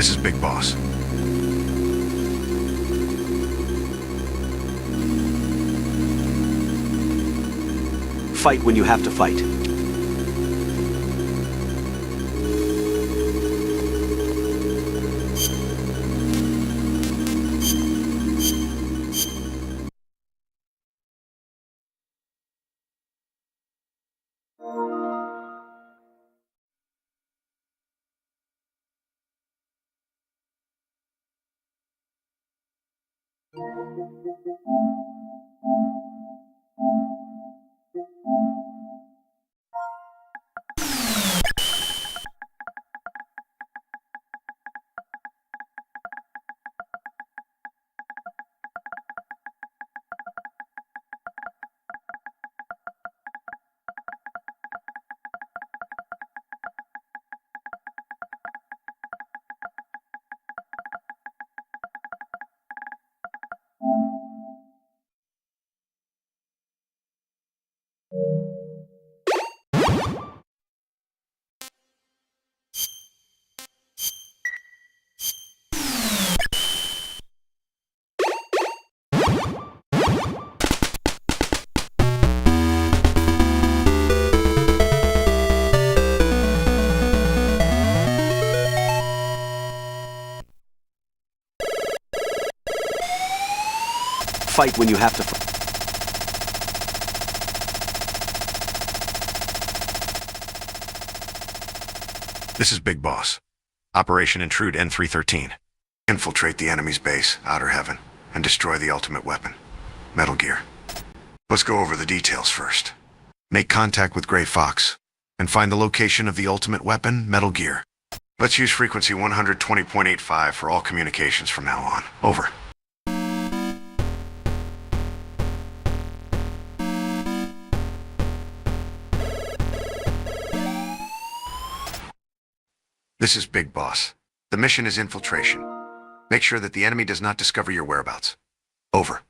This is Big Boss. Fight when you have to fight. Fight when you have to fight. This is Big Boss. Operation Intrude N313. Infiltrate the enemy's base, Outer Heaven, and destroy the ultimate weapon, Metal Gear. Let's go over the details first. Make contact with Gray Fox, and find the location of the ultimate weapon, Metal Gear. Let's use frequency 120.85 for all communications from now on. Over. This is Big Boss. The mission is Infiltration. Make sure that the enemy does not discover your whereabouts. Over.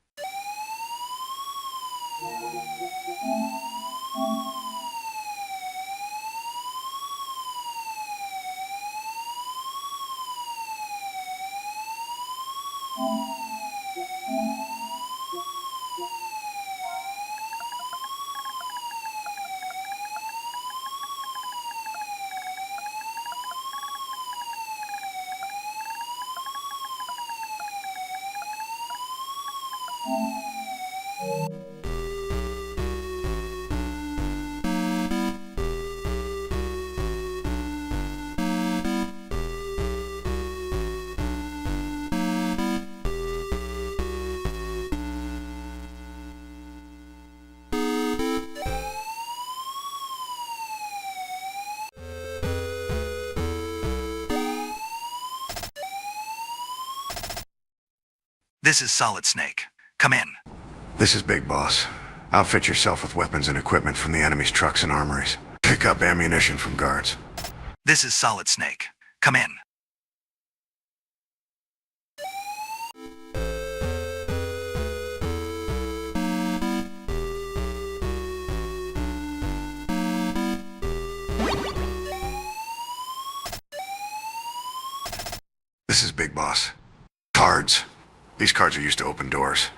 This is Solid Snake. Come in. This is Big Boss. Outfit yourself with weapons and equipment from the enemy's trucks and armories. Pick up ammunition from guards. This is Solid Snake. Come in. This is Big Boss. Cards. These cards are used to open doors.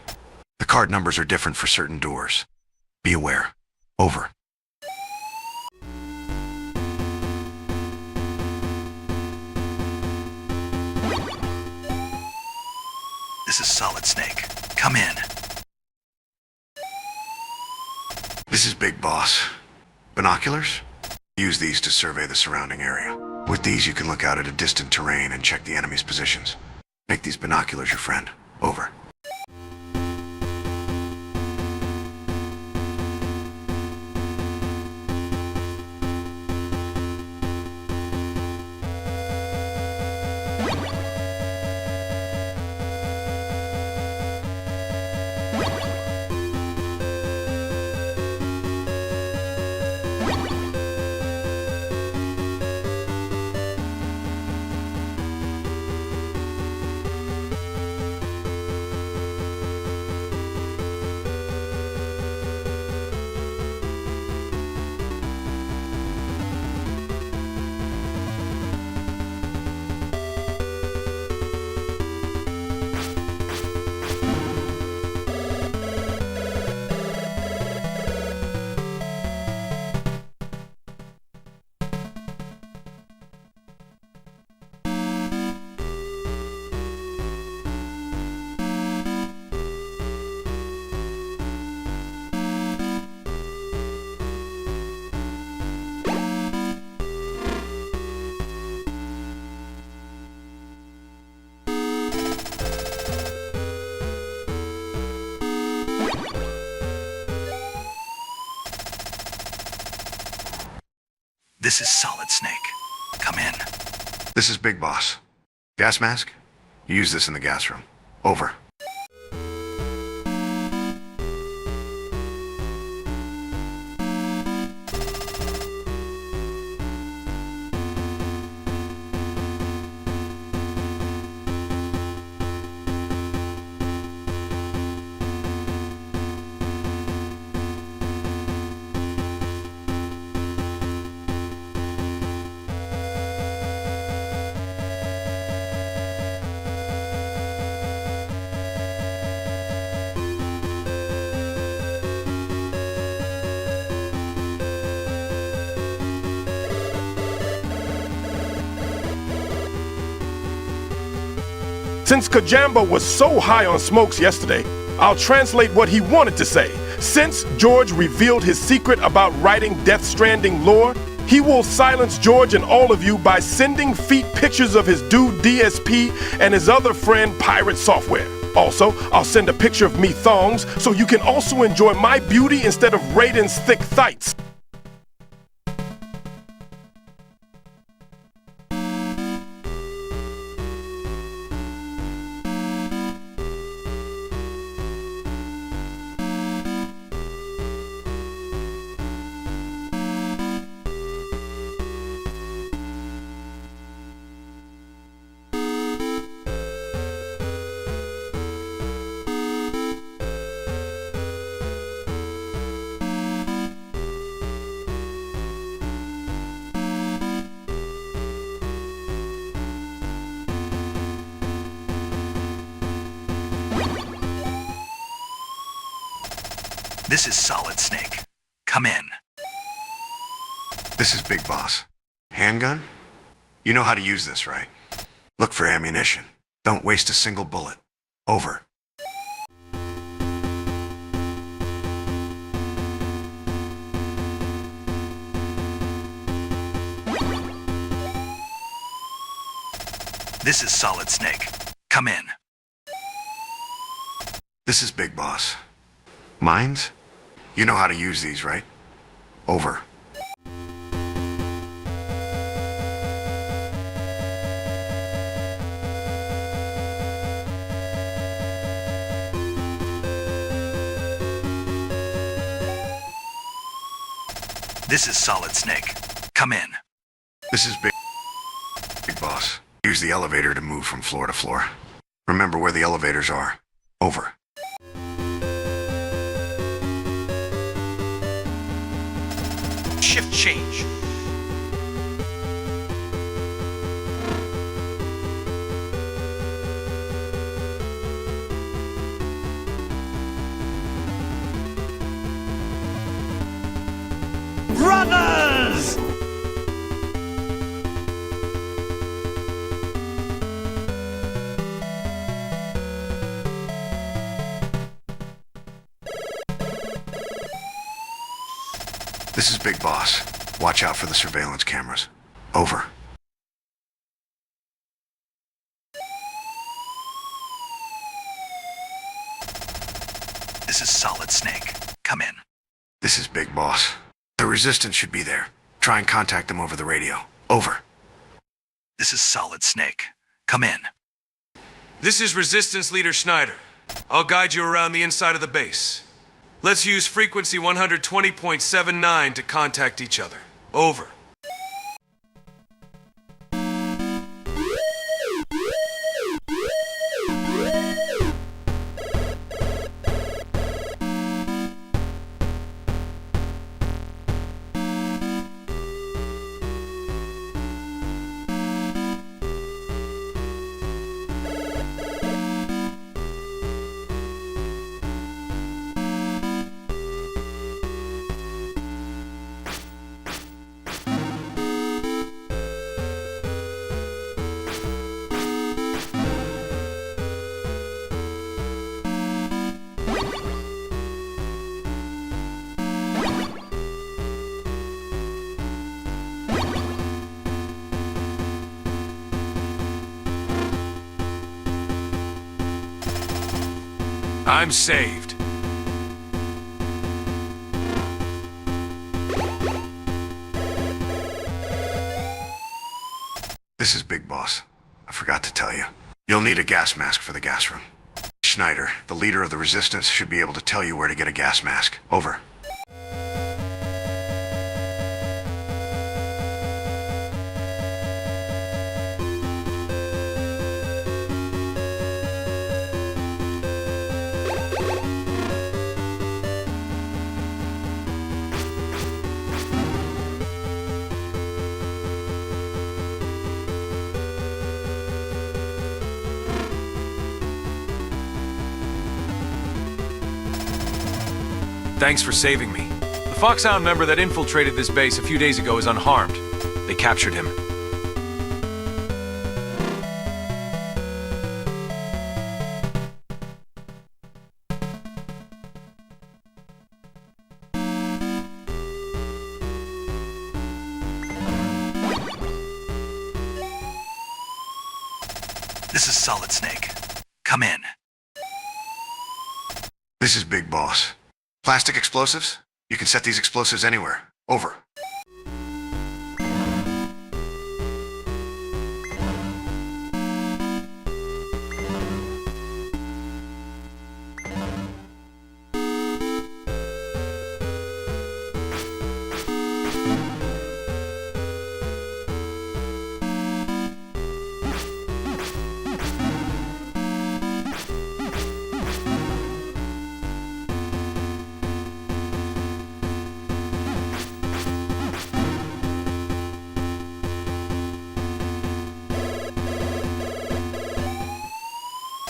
The card numbers are different for certain doors. Be aware. Over. This is Solid Snake. Come in. This is Big Boss. Binoculars? Use these to survey the surrounding area. With these, you can look out at a distant terrain and check the enemy's positions. Make these binoculars your friend. Over. This is Solid Snake. Come in. This is Big Boss. Gas mask? Use this in the gas room. Over. Since Kajamba was so high on smokes yesterday, I'll translate what he wanted to say. Since George revealed his secret about writing Death Stranding lore, he will silence George and all of you by sending feet pictures of his dude DSP and his other friend Pirate Software. Also, I'll send a picture of me thongs so you can also enjoy my beauty instead of Raiden's thick thights. This is Solid Snake. Come in. This is Big Boss. Handgun? You know how to use this, right? Look for ammunition. Don't waste a single bullet. Over. This is Solid Snake. Come in. This is Big Boss. Mines? You know how to use these, right? Over. This is Solid Snake. Come in. This is Big Boss. Use the elevator to move from floor to floor. Remember where the elevators are. Over. Shift change. Brothers! This is Big Boss. Watch out for the surveillance cameras. Over. This is Solid Snake. Come in. This is Big Boss. The Resistance should be there. Try and contact them over the radio. Over. This is Solid Snake. Come in. This is Resistance Leader Schneider. I'll guide you around the inside of the base. Let's use frequency 120.79 to contact each other. Over. I'm saved. This is Big Boss. I forgot to tell you. You'll need a gas mask for the gas room. Schneider, the leader of the Resistance, should be able to tell you where to get a gas mask. Over. Thanks for saving me. The Foxhound member that infiltrated this base a few days ago is unharmed. They captured him. This is Solid Snake. Come in. This is Big Boss. Plastic explosives? You can set these explosives anywhere. Over.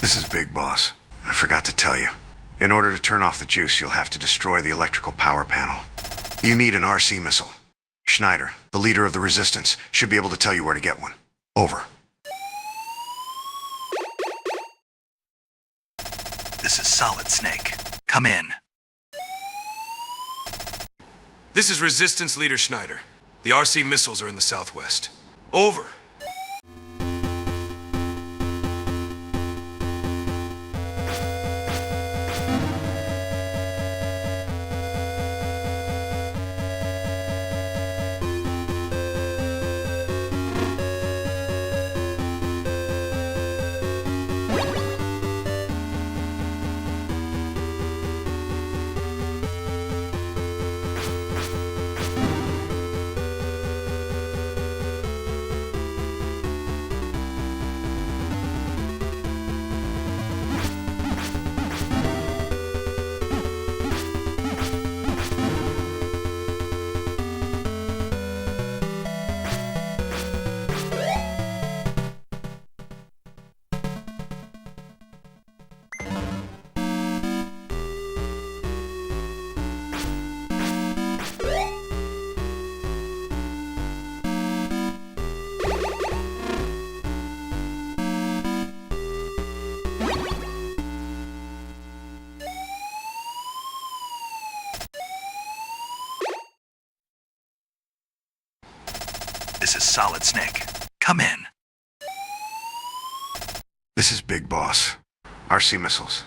This is Big Boss. I forgot to tell you. In order to turn off the juice, you'll have to destroy the electrical power panel. You need an RC missile. Schneider, the leader of the Resistance, should be able to tell you where to get one. Over. This is Solid Snake. Come in. This is Resistance Leader Schneider. The RC missiles are in the southwest. Over. This is Solid Snake. Come in. This is Big Boss. RC missiles.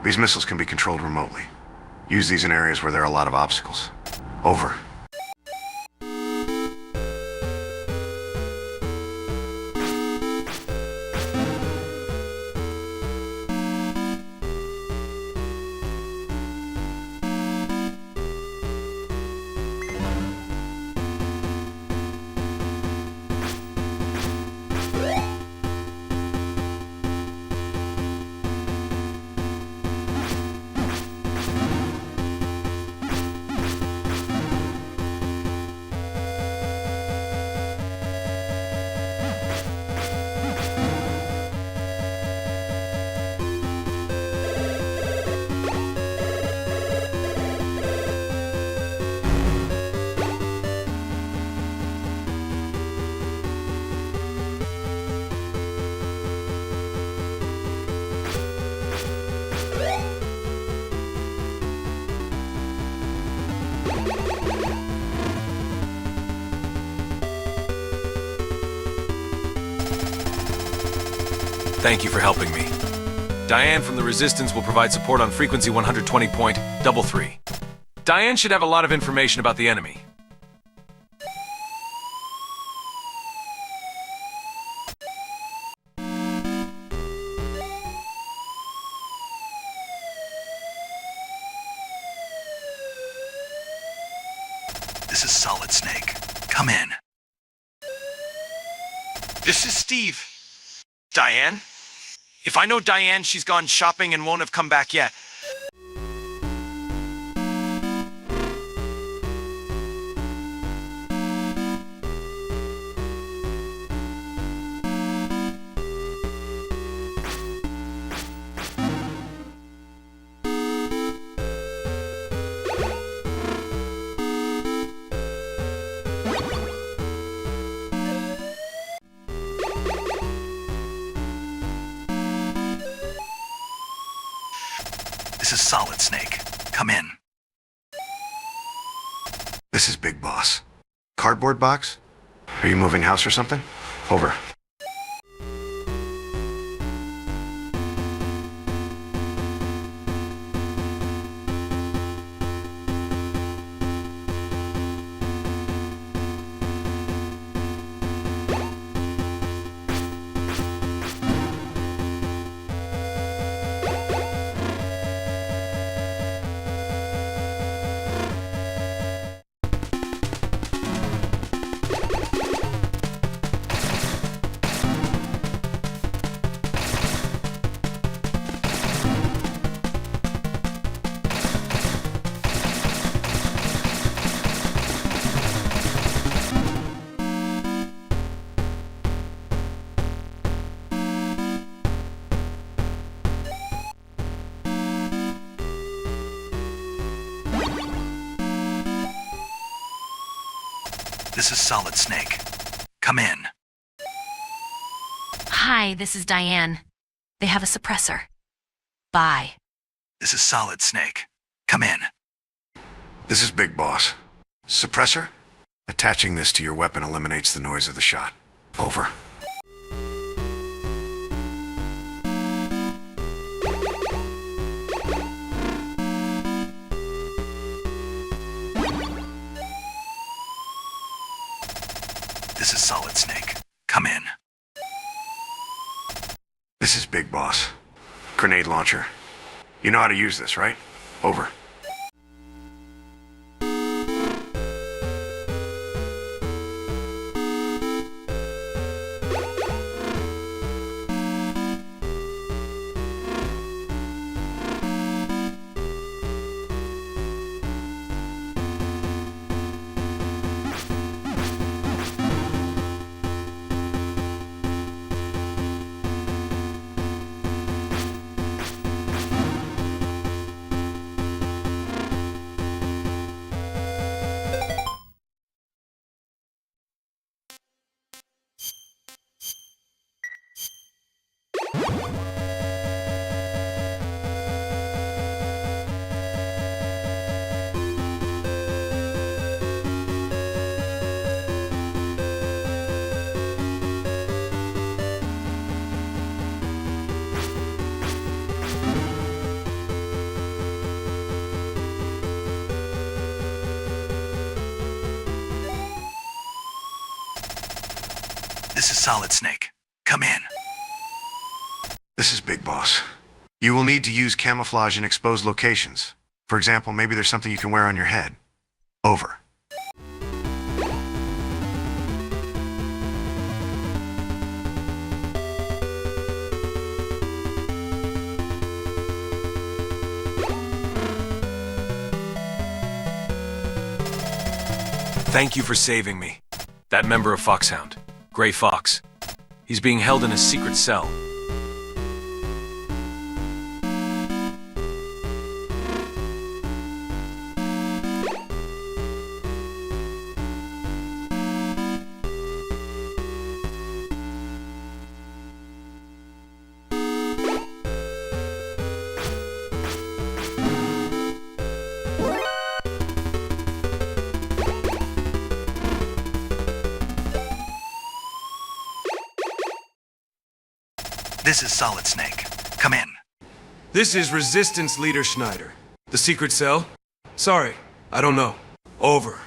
These missiles can be controlled remotely. Use these in areas where there are a lot of obstacles. Over. Thank you for helping me. Diane from the Resistance will provide support on frequency 120.33. Diane should have a lot of information about the enemy. This is Solid Snake. Come in. This is Steve. Diane? If I know Diane, she's gone shopping and won't have come back yet. This is Solid Snake. Come in. This is Big Boss. Cardboard box? Are you moving house or something? Over. This is Solid Snake. Come in. Hi, this is Diane. They have a suppressor. Bye. This is Solid Snake. Come in. This is Big Boss. Suppressor? Attaching this to your weapon eliminates the noise of the shot. Over. This is Solid Snake. Come in. This is Big Boss. Grenade launcher. You know how to use this, right? Over. This is Solid Snake. Come in. This is Big Boss. You will need to use camouflage in exposed locations. For example, maybe there's something you can wear on your head. Over. Thank you for saving me. That member of Foxhound, Gray Fox. He's being held in a secret cell. This is Solid Snake. Come in. This is Resistance Leader Schneider. The secret cell? Sorry, I don't know. Over.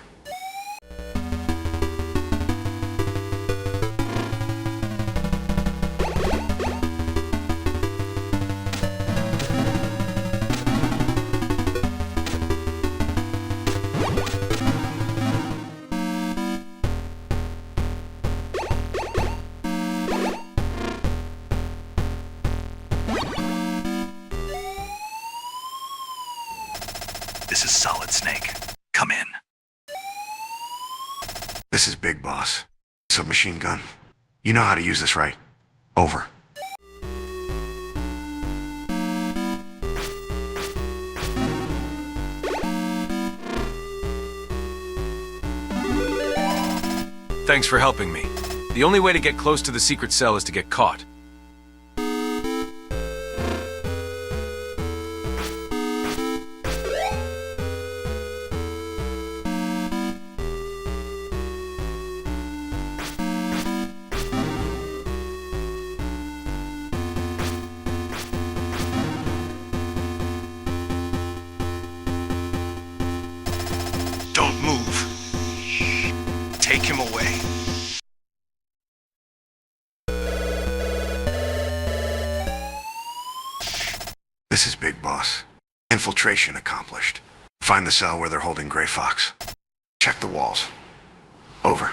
This is Solid Snake. Come in. This is Big Boss. Submachine gun. You know how to use this, right? Over. Thanks for helping me. The only way to get close to the secret cell is to get caught. Don't move. Take him away. This is Big Boss. Infiltration accomplished. Find the cell where they're holding Gray Fox. Check the walls. Over.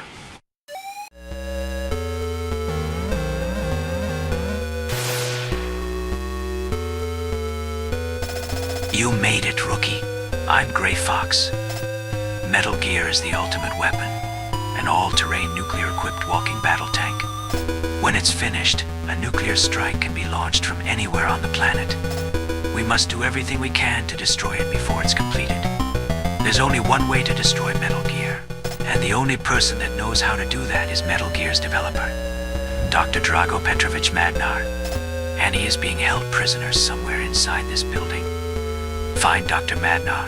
You made it, rookie. I'm Gray Fox. Metal Gear is the ultimate weapon, an all-terrain nuclear-equipped walking battle tank. When it's finished, a nuclear strike can be launched from anywhere on the planet. We must do everything we can to destroy it before it's completed. There's only one way to destroy Metal Gear, and the only person that knows how to do that is Metal Gear's developer, Dr. Drago Petrovich Madnar. And he is being held prisoner somewhere inside this building. Find Dr. Madnar.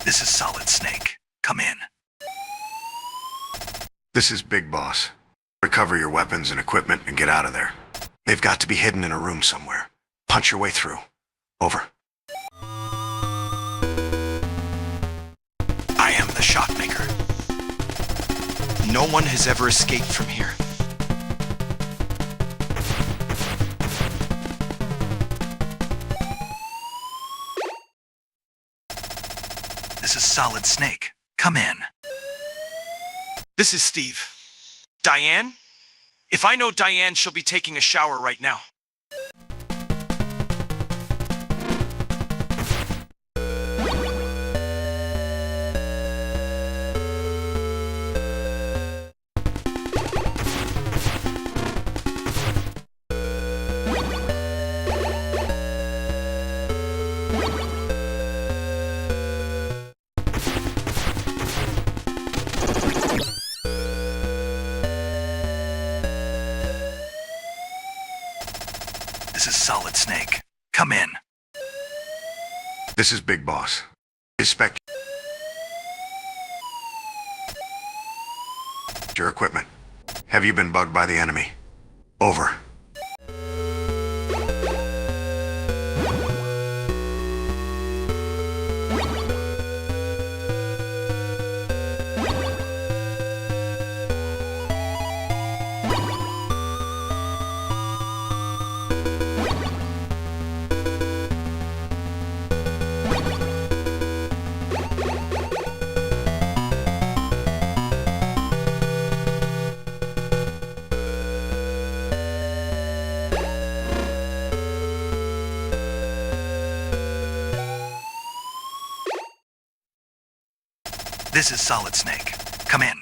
This is Solid Snake. Come in. This is Big Boss. Recover your weapons and equipment and get out of there. They've got to be hidden in a room somewhere. Punch your way through. Over. I am the Shotmaker. No one has ever escaped from here. This is Solid Snake. Come in. This is Steve. Diane? If I know Diane, she'll be taking a shower right now. This is Solid Snake. Come in. This is Big Boss. Inspect your equipment. Have you been bugged by the enemy? Over. This is Solid Snake. Come in.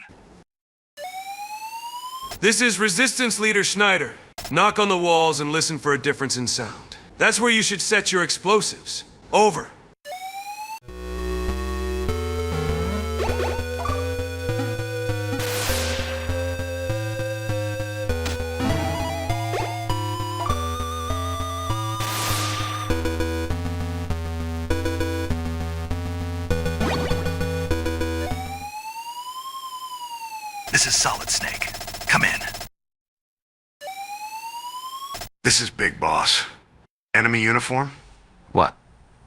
This is Resistance Leader Schneider. Knock on the walls and listen for a difference in sound. That's where you should set your explosives. Over. This is Solid Snake. Come in. This is Big Boss. Enemy uniform? What?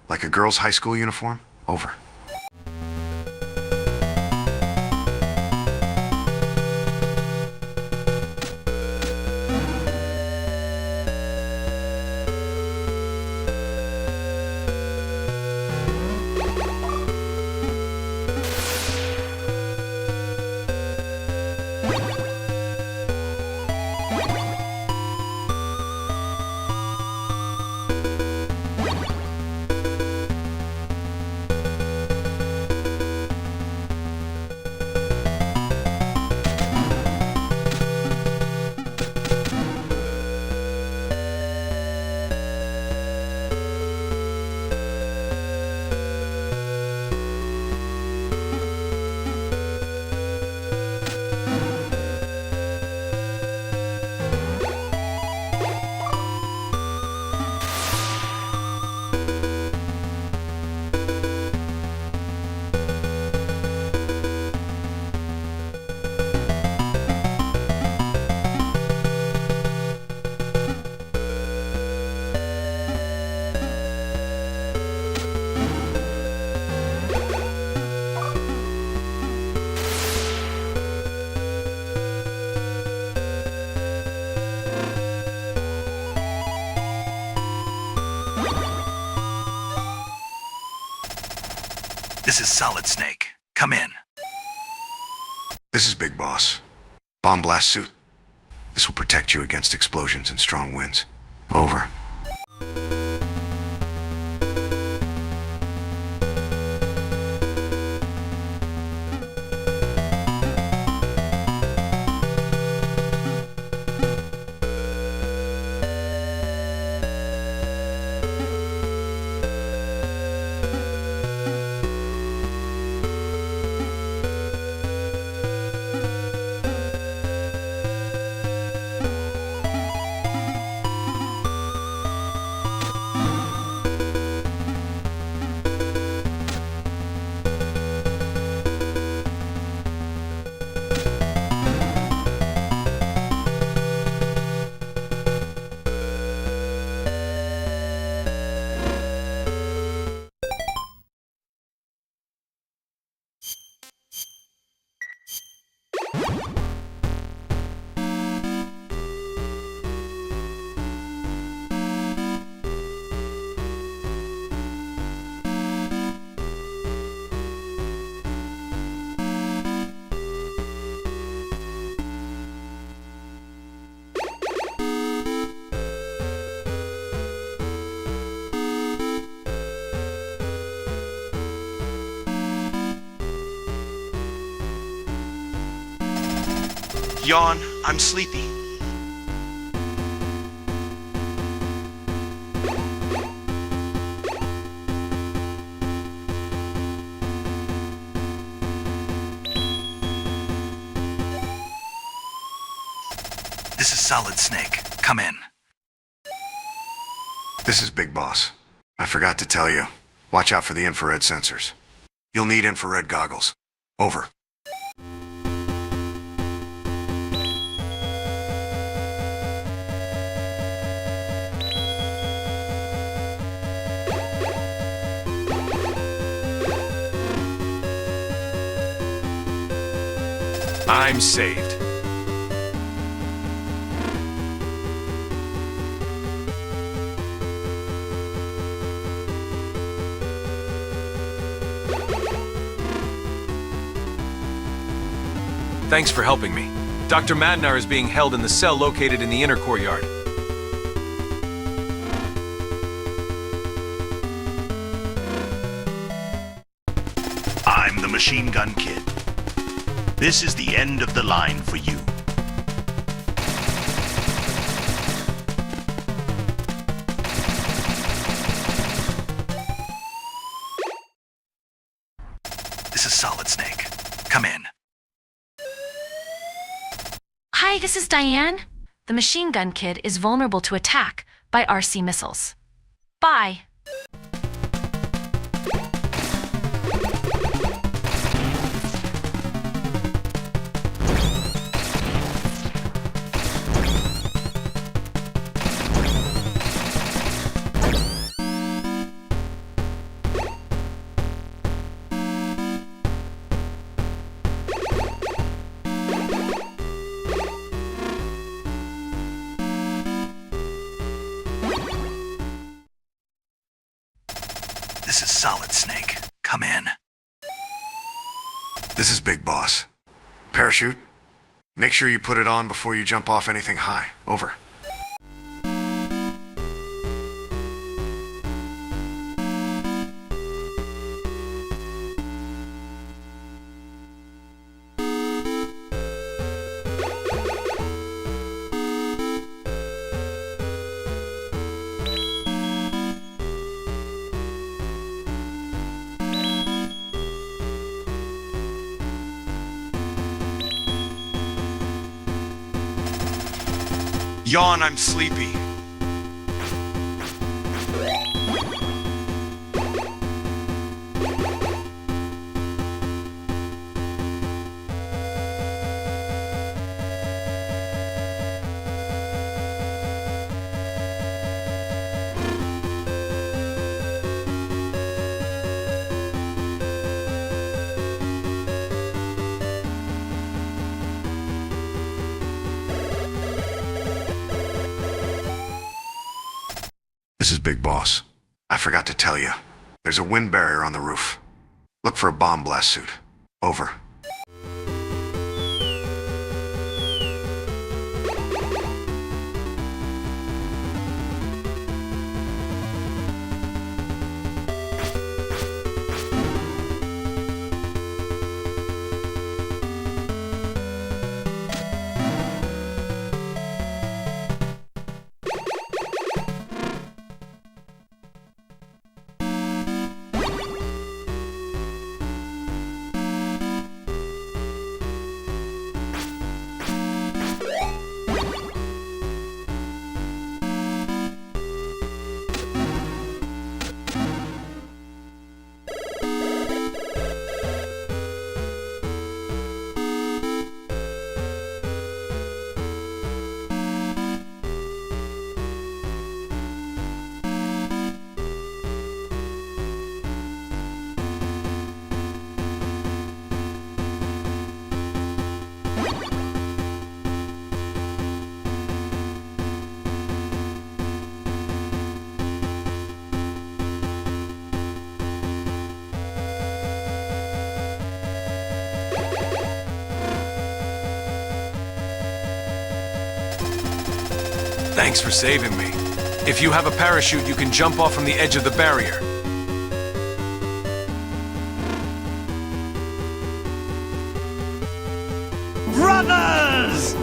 Like a girl's high school uniform? Over. This is Solid Snake. Come in. This is Big Boss. Bomb blast suit. This will protect you against explosions and strong winds. Over. Yawn, I'm sleepy. This is Solid Snake. Come in. This is Big Boss. I forgot to tell you. Watch out for the infrared sensors. You'll need infrared goggles. Over. I'm saved. Thanks for helping me. Dr. Madnar is being held in the cell located in the inner courtyard. I'm the Machine Gun Kid. This is the end of the line for you. This is Solid Snake. Come in. Hi, this is Diane. The machine gun kid is vulnerable to attack by RC missiles. Bye. This is Solid Snake. Come in. This is Big Boss. Parachute? Make sure you put it on before you jump off anything high. Over. Yawn, I'm sleepy. This is Big Boss. I forgot to tell you. There's a wind barrier on the roof. Look for a bomb blast suit. Over. Thanks for saving me. If you have a parachute, you can jump off from the edge of the barrier. Brothers!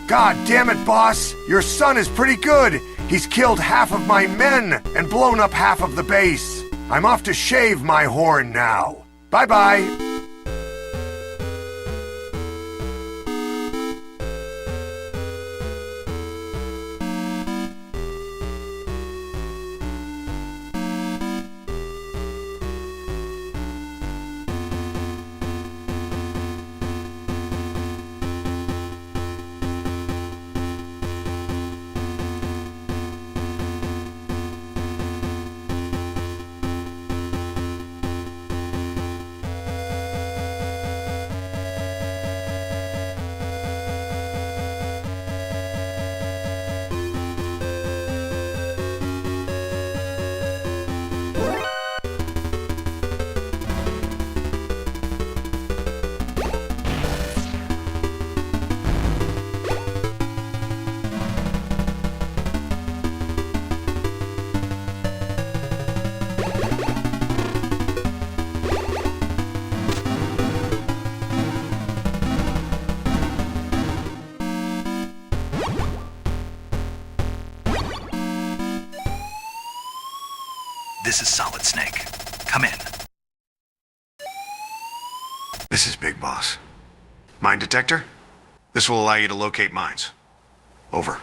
God damn it, boss! Your son is pretty good! He's killed half of my men and blown up half of the base. I'm off to shave my horn now. Bye-bye. This is Solid Snake. Come in. This is Big Boss. Mine detector? This will allow you to locate mines. Over.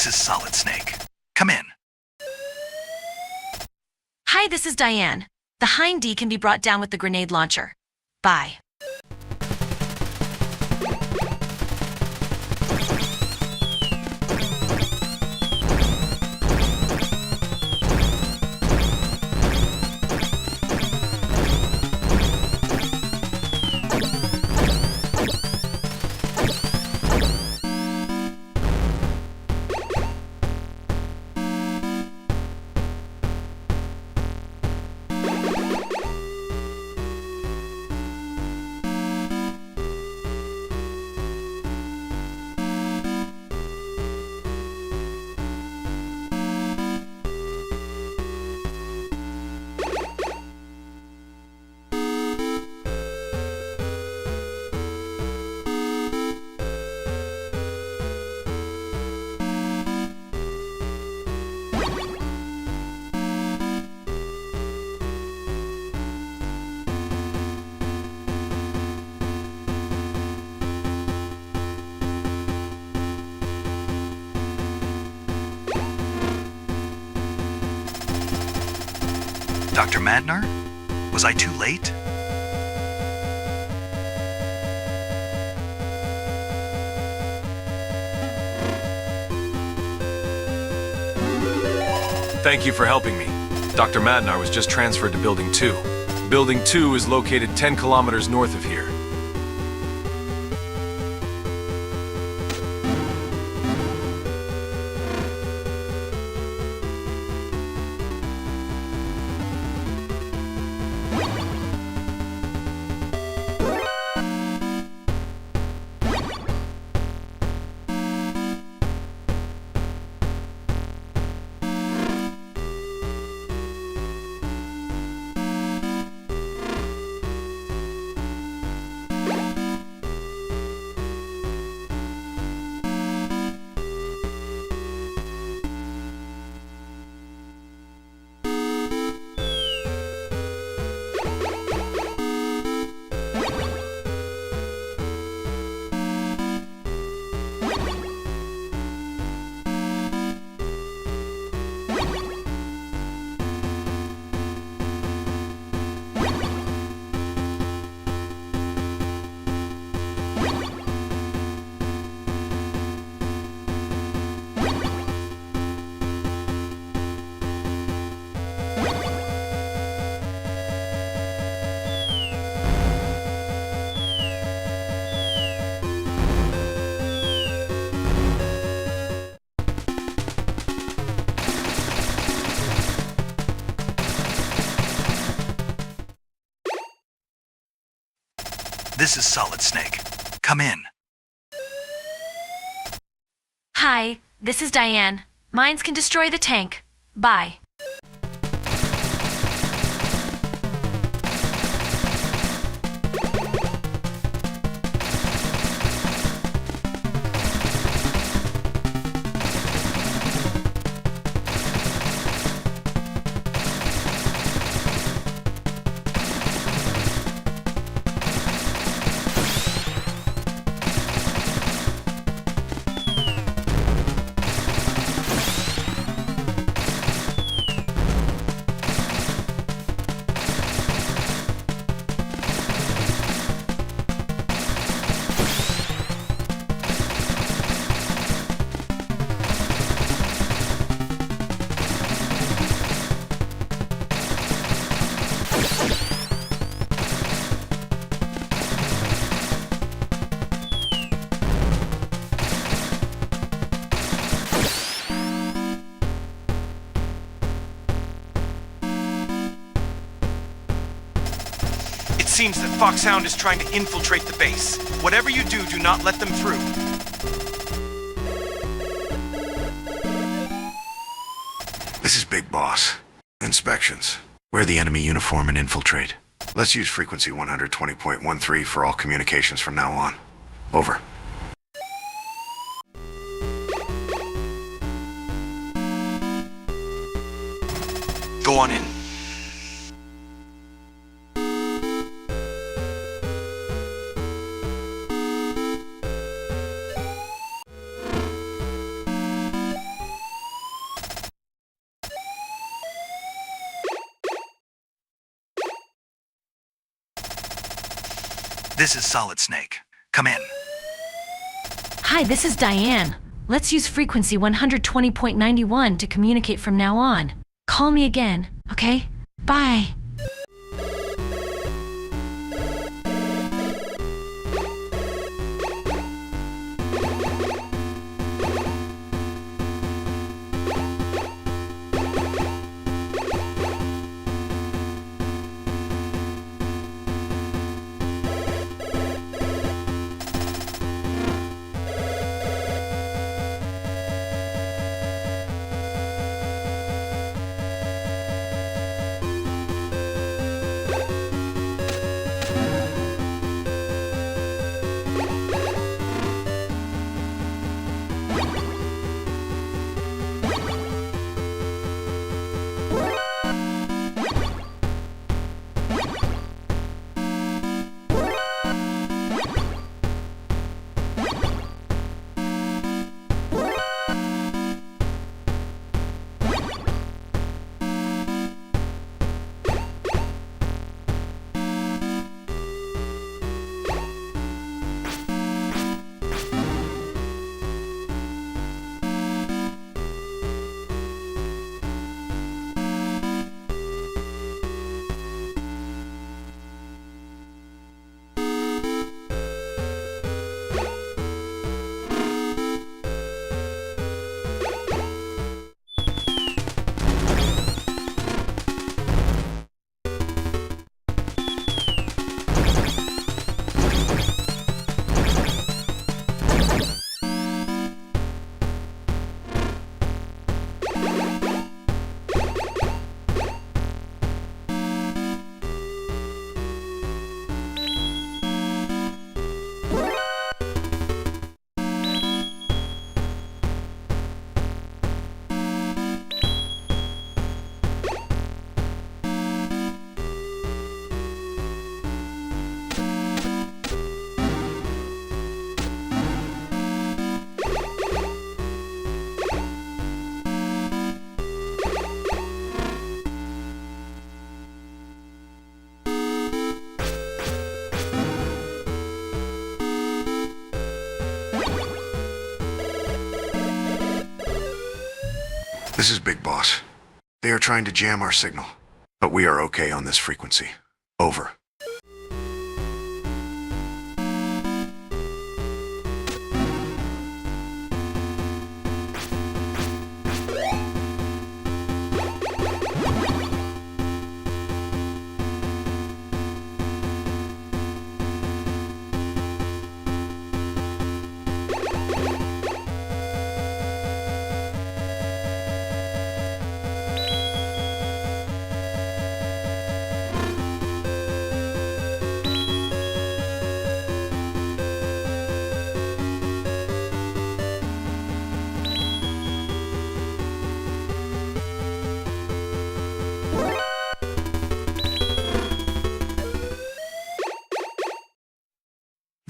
This is Solid Snake. Come in. Hi, this is Diane. The Hind D can be brought down with the grenade launcher. Bye. Dr. Madnar? Was I too late? Thank you for helping me. Dr. Madnar was just transferred to Building 2. Building 2 is located 10 kilometers north of here. This is Solid Snake. Come in. Hi, this is Diane. Mines can destroy the tank. Bye. seems that Foxhound is trying to infiltrate the base. Whatever you do, do not let them through. This is Big Boss. Inspections. Wear the enemy uniform and infiltrate. Let's use frequency 120.13 for all communications from now on. Over. Go on in. This is Solid Snake. Come in. Hi, this is Diane. Let's use frequency 120.91 to communicate from now on. Call me again, okay? Bye. This is Big Boss. They are trying to jam our signal, but we are okay on this frequency. Over.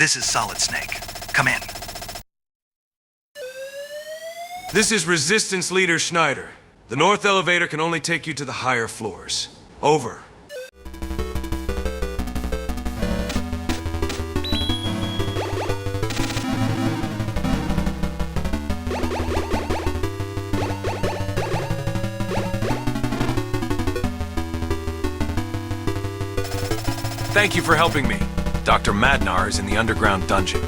This is Solid Snake. Come in. This is Resistance Leader Schneider. The north elevator can only take you to the higher floors. Over. Thank you for helping me. Dr. Madnar is in the underground dungeon.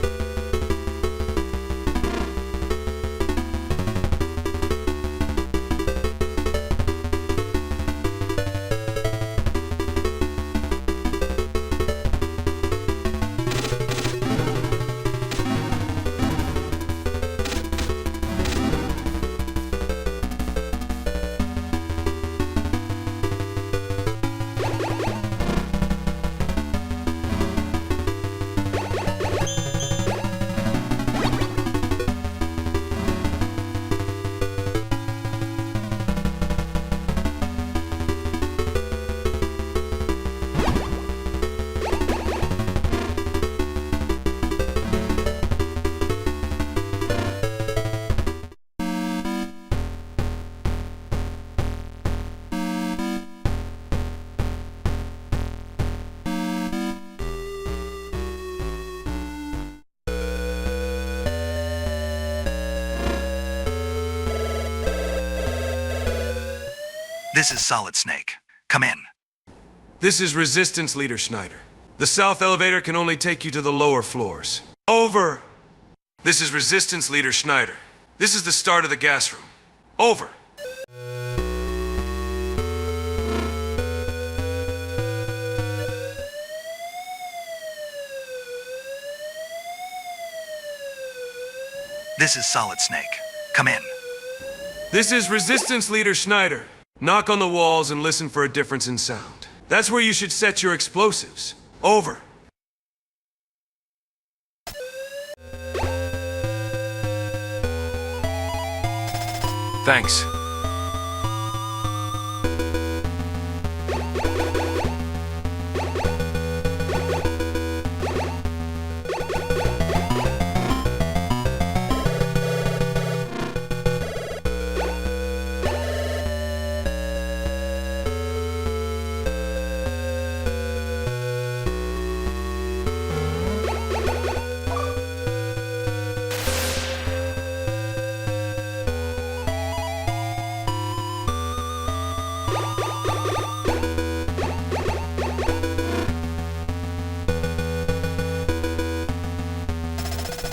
This is Solid Snake. Come in. This is Resistance Leader Schneider. The south elevator can only take you to the lower floors. Over! This is Resistance Leader Schneider. This is the start of the gas room. Over! This is Solid Snake. Come in. This is Resistance Leader Schneider. Knock on the walls and listen for a difference in sound. That's where you should set your explosives. Over. Thanks.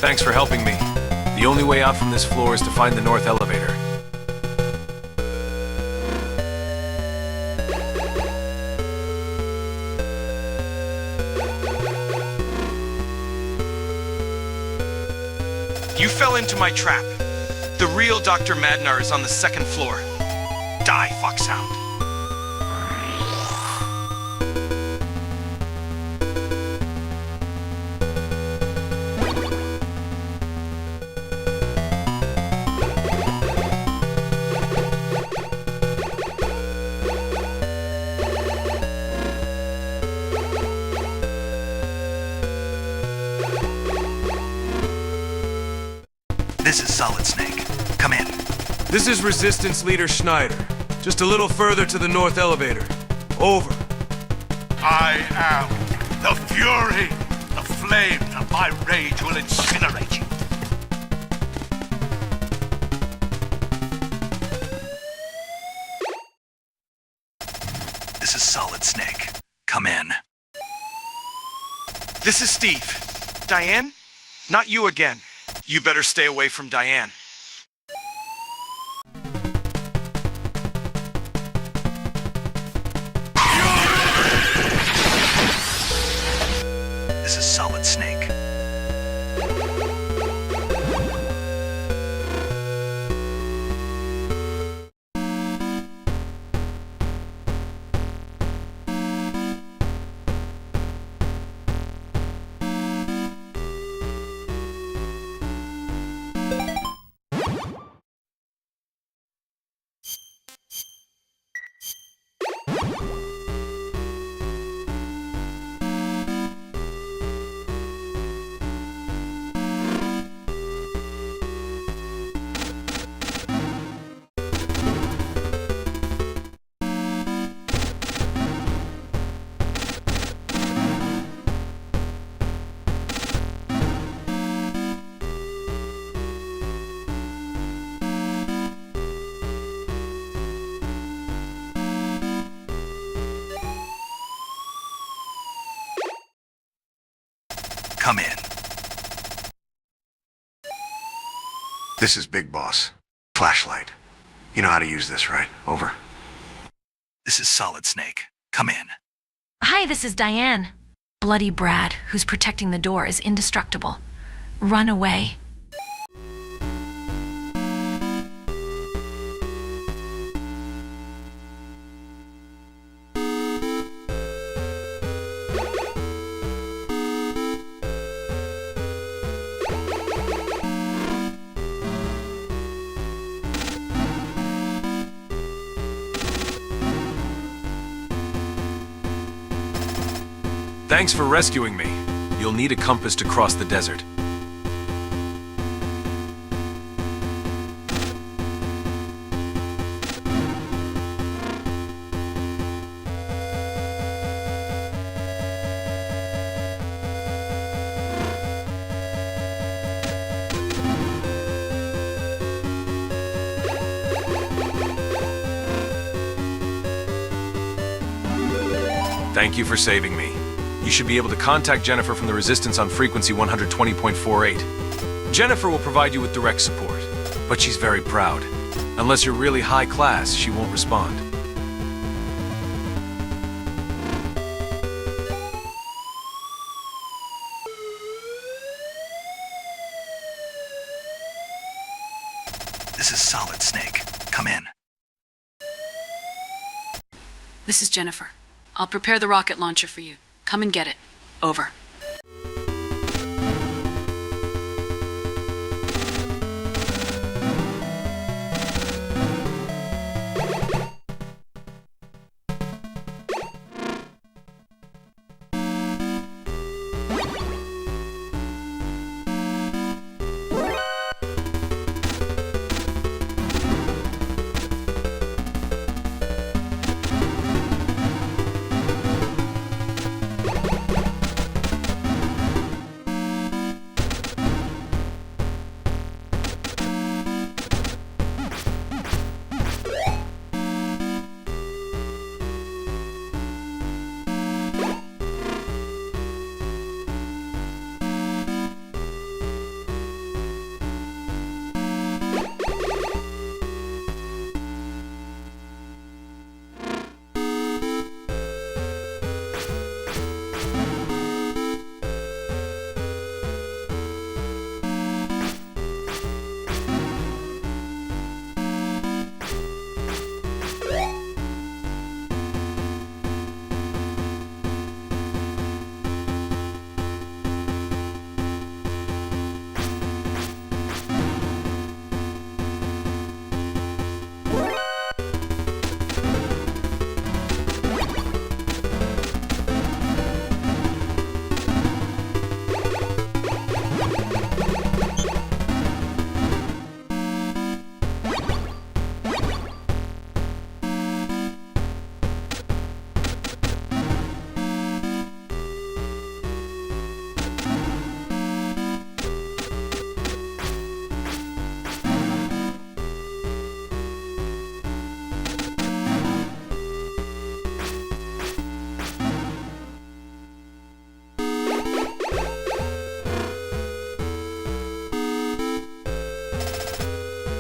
Thanks for helping me. The only way out from this floor is to find the north elevator. You fell into my trap. The real Dr. Madnar is on the second floor. Die, Foxhound. This is Solid Snake. Come in. This is Resistance Leader Schneider. Just a little further to the north elevator. Over. I am the fury. The flames of my rage will incinerate you. This is Solid Snake. Come in. This is Steve. Diane? Not you again. You better stay away from Diane. This is Solid Snake. Come in. This is Big Boss. Flashlight. You know how to use this, right? Over. This is Solid Snake. Come in. Hi, this is Diane. Bloody Brad, who's protecting the door, is indestructible. Run away. Thanks for rescuing me. You'll need a compass to cross the desert. Thank you for saving me. You should be able to contact Jennifer from the Resistance on frequency 120.48. Jennifer will provide you with direct support, but she's very proud. Unless you're really high class, she won't respond. This is Solid Snake. Come in. This is Jennifer. I'll prepare the rocket launcher for you. Come and get it. Over.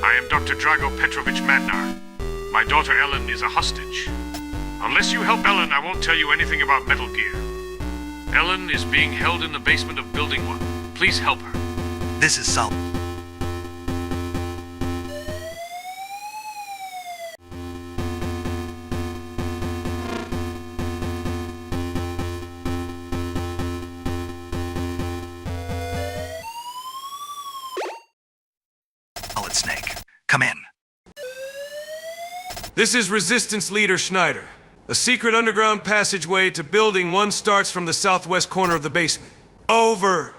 I am Dr. Drago Petrovich Madnar. My daughter Ellen is a hostage. Unless you help Ellen, I won't tell you anything about Metal Gear. Ellen is being held in the basement of Building 1. Please help her. This is Solid. Solid Snake. Come in. This is Resistance Leader Schneider. A secret underground passageway to Building 1 starts from the southwest corner of the basement. Over.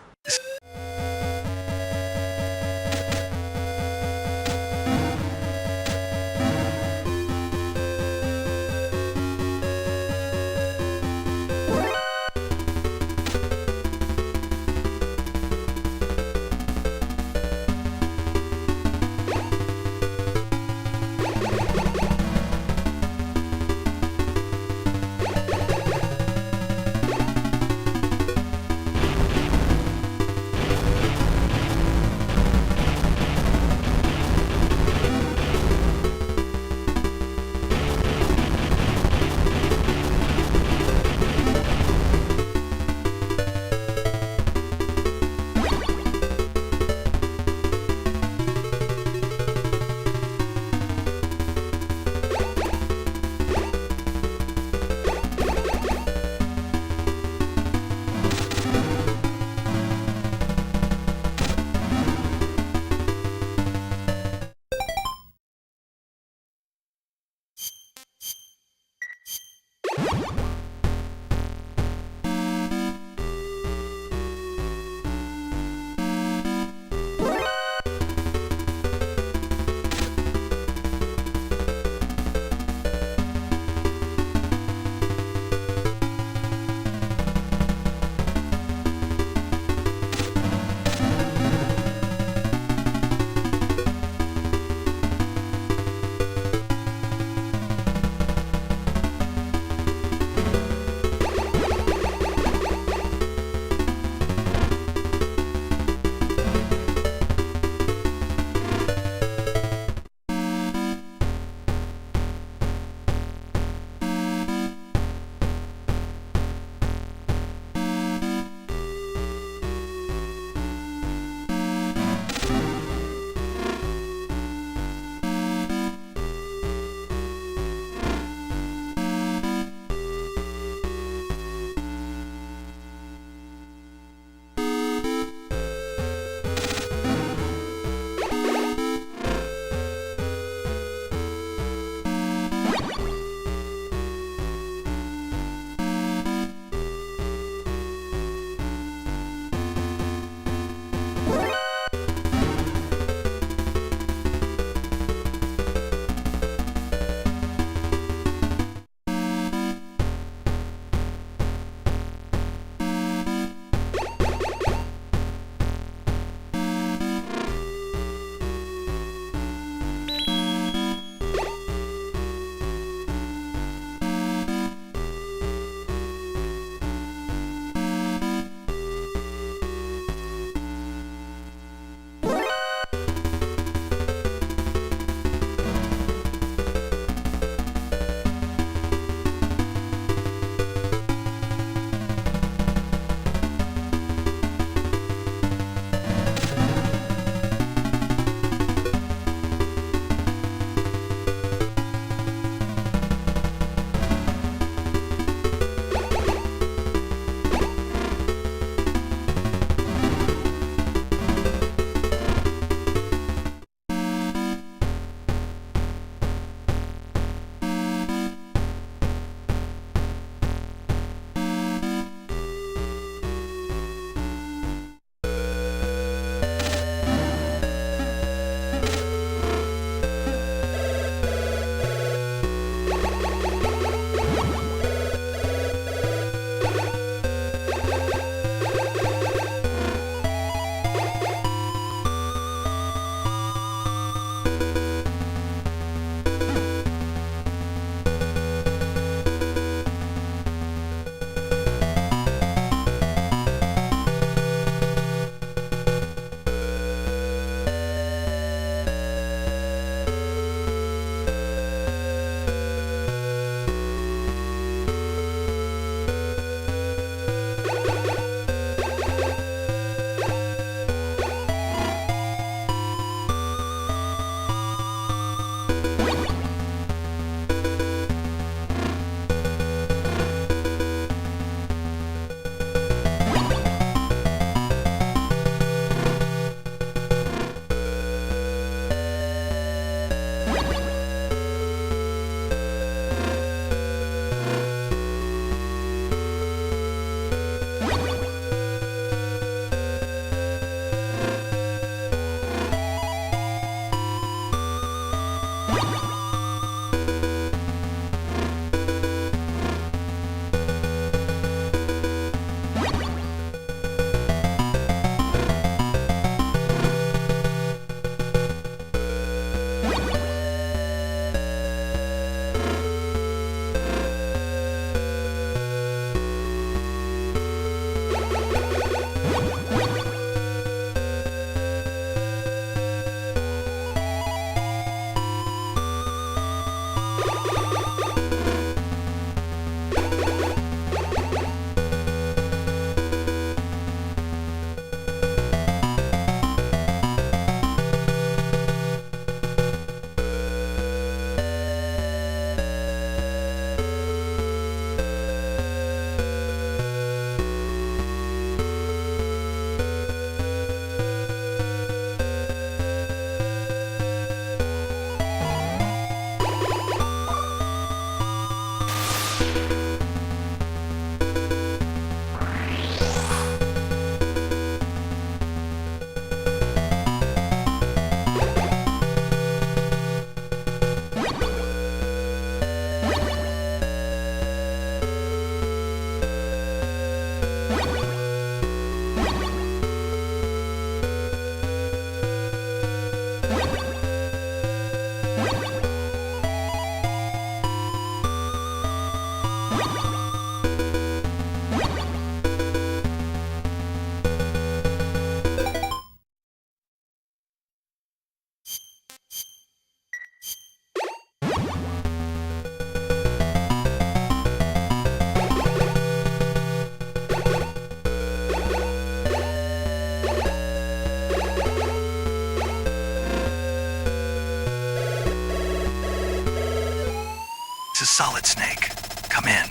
This is Solid Snake. Come in.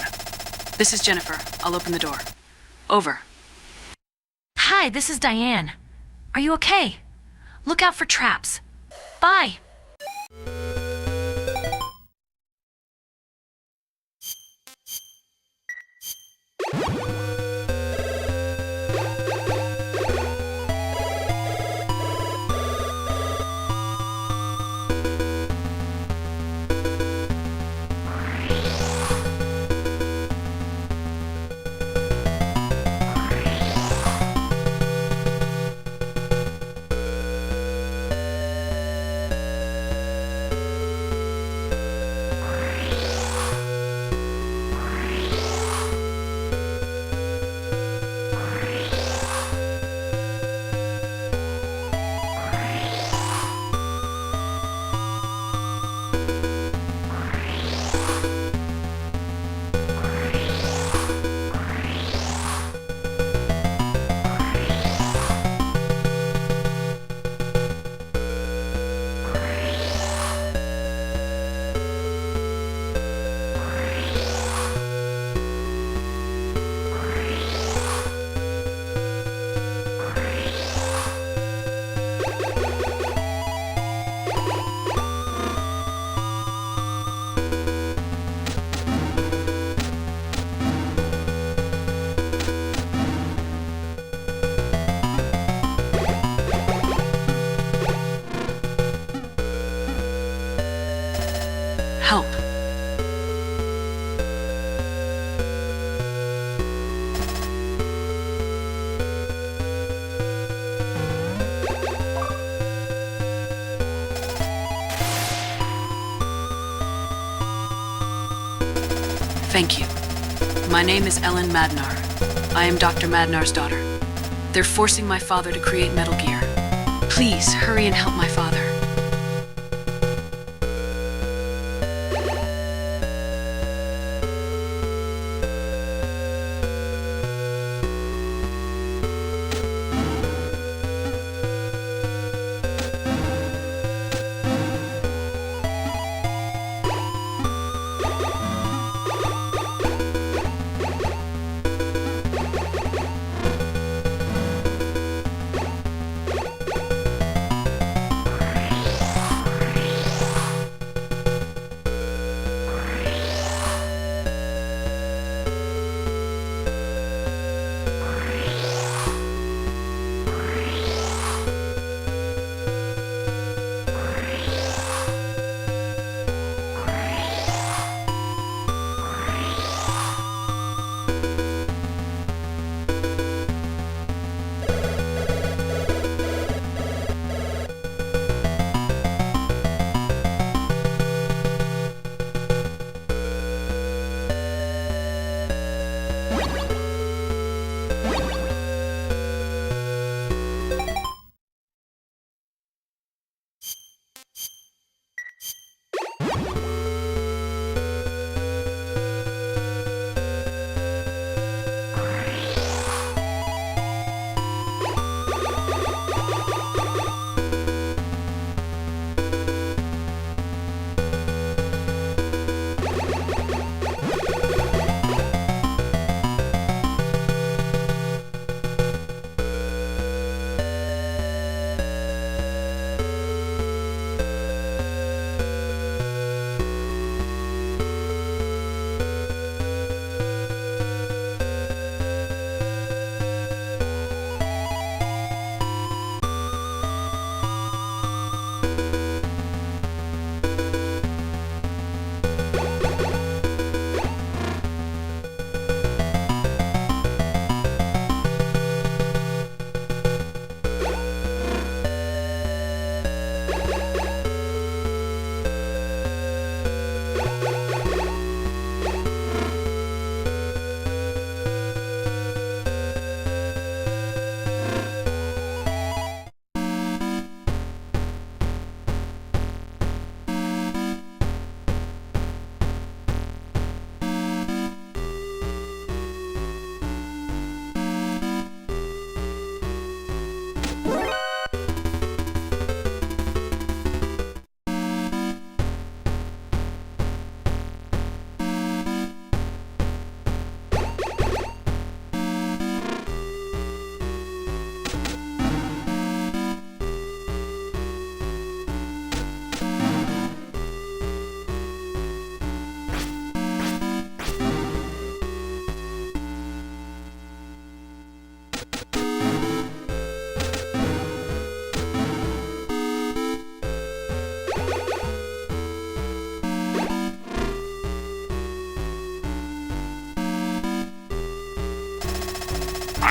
This is Jennifer. I'll open the door. Over. Hi, this is Diane. Are you okay? Look out for traps. Bye. Help. Thank you. My name is Ellen Madnar. I am Dr. Madnar's daughter. They're forcing my father to create Metal Gear. Please, hurry and help my father.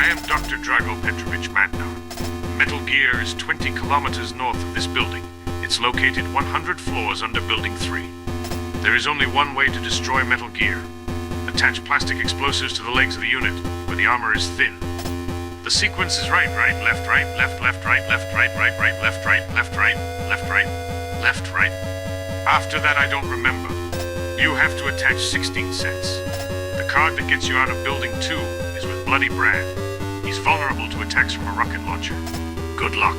I am Dr. Drago Petrovich Madnar. Metal Gear is 20 kilometers north of this building. It's located 100 floors under Building 3. There is only one way to destroy Metal Gear. Attach plastic explosives to the legs of the unit, where the armor is thin. The sequence is right, left, right, left, right, left, right, left, right, left, right, left, right. After that, I don't remember. You have to attach 16 sets. The card that gets you out of Building 2 is with Bloody Brad. He's vulnerable to attacks from a rocket launcher. Good luck.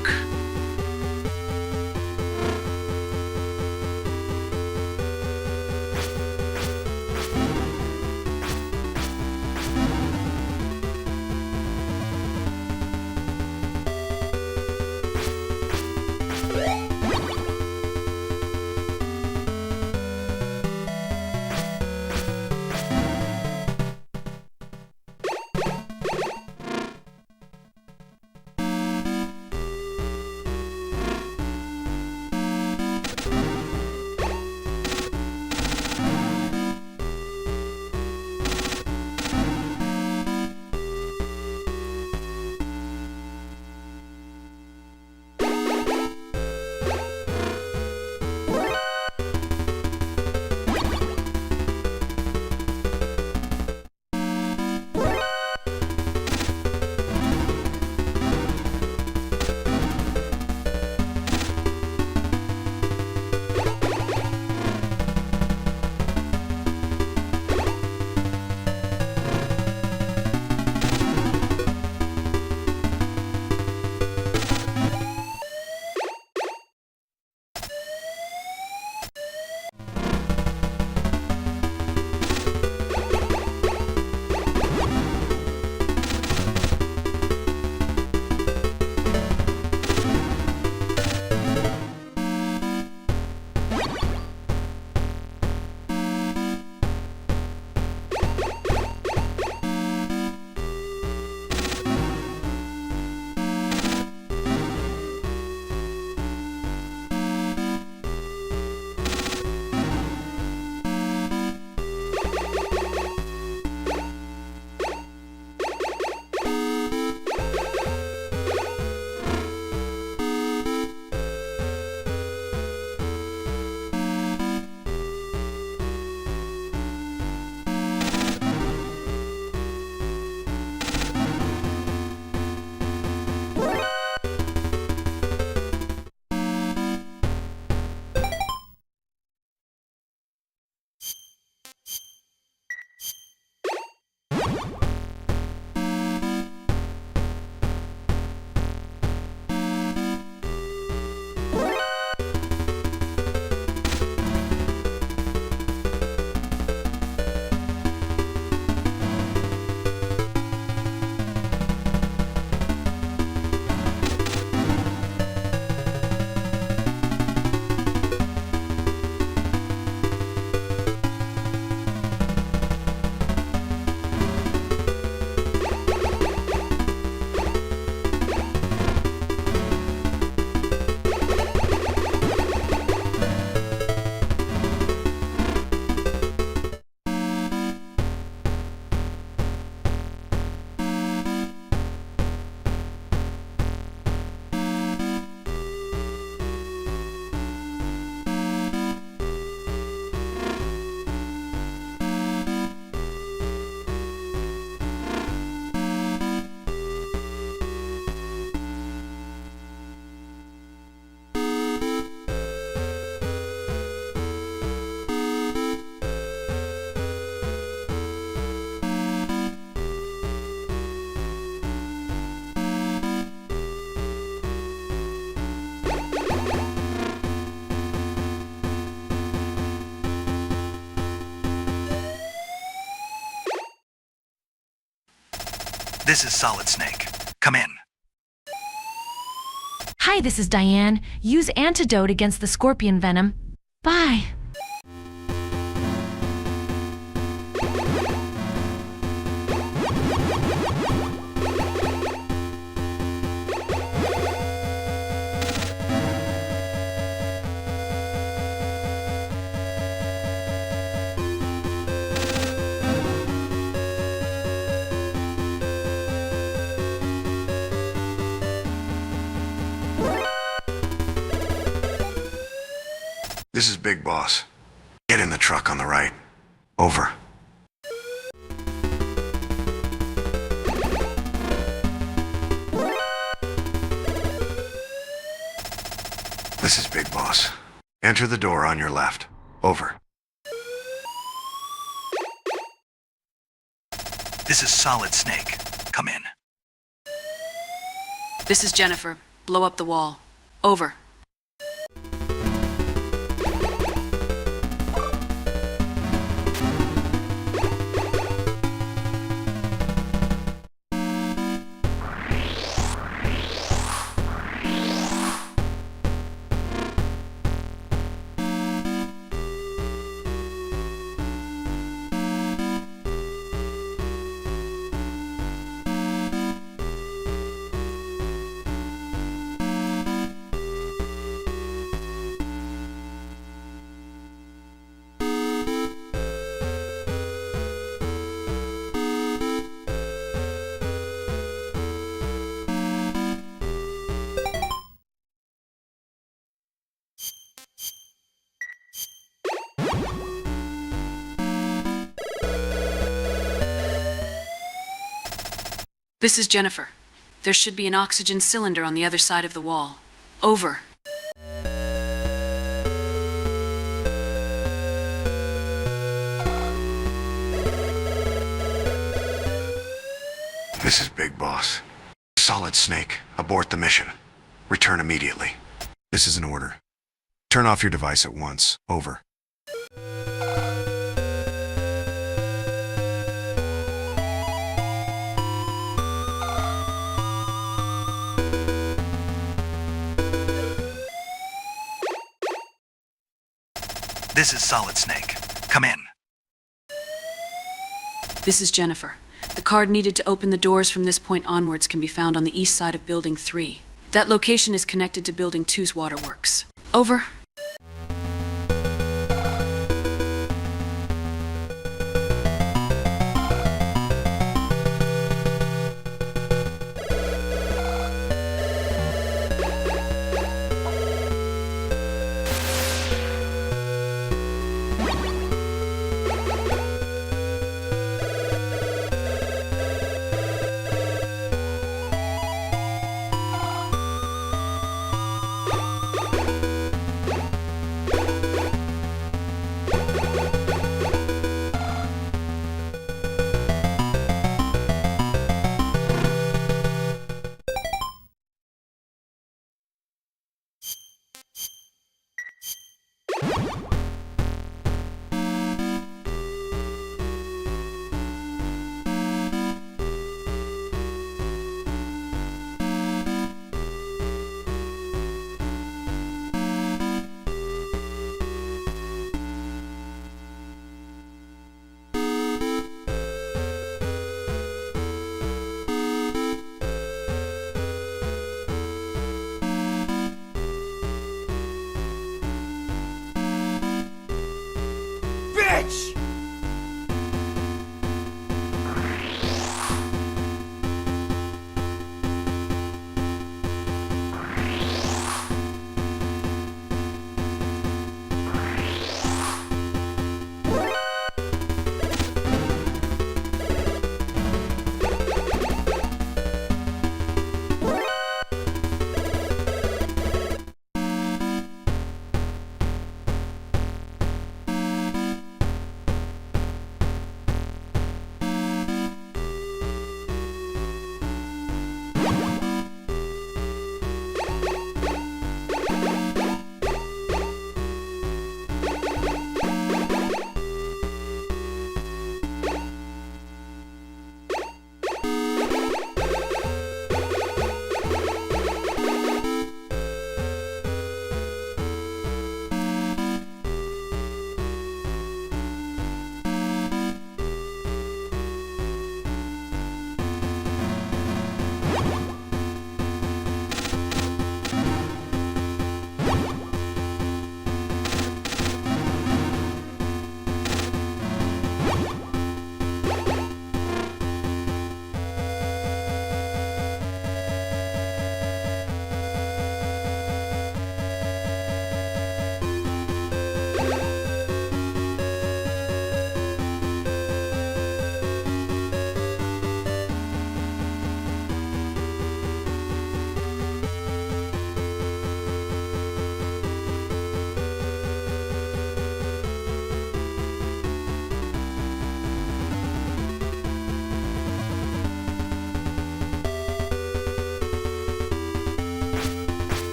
This is Solid Snake. Come in. Hi, this is Diane. Use antidote against the scorpion venom. Bye. This is Big Boss. Get in the truck on the right. Over. This is Big Boss. Enter the door on your left. Over. This is Solid Snake. Come in. This is Jennifer. Blow up the wall. Over. This is Jennifer. There should be an oxygen cylinder on the other side of the wall. Over. This is Big Boss. Solid Snake, abort the mission. Return immediately. This is an order. Turn off your device at once. Over. This is Solid Snake. Come in. This is Jennifer. The card needed to open the doors from this point onwards can be found on the east side of Building 3. That location is connected to Building 2's waterworks. Over.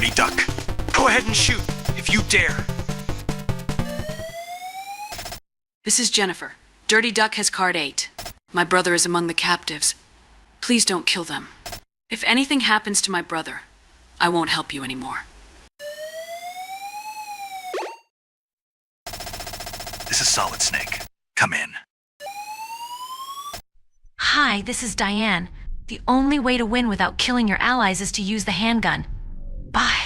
dirty duck. Go ahead and shoot, if you dare. This is Jennifer. Dirty Duck has card 8. My brother is among the captives. Please don't kill them. If anything happens to my brother, I won't help you anymore. This is Solid Snake. Come in. Hi, this is Diane. The only way to win without killing your allies is to use the handgun. Bye.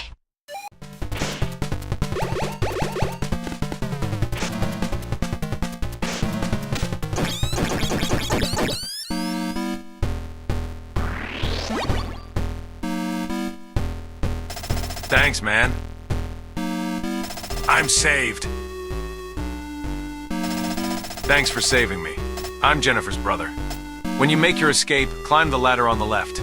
Thanks, man. I'm saved. Thanks for saving me. I'm Jennifer's brother. When you make your escape, climb the ladder on the left.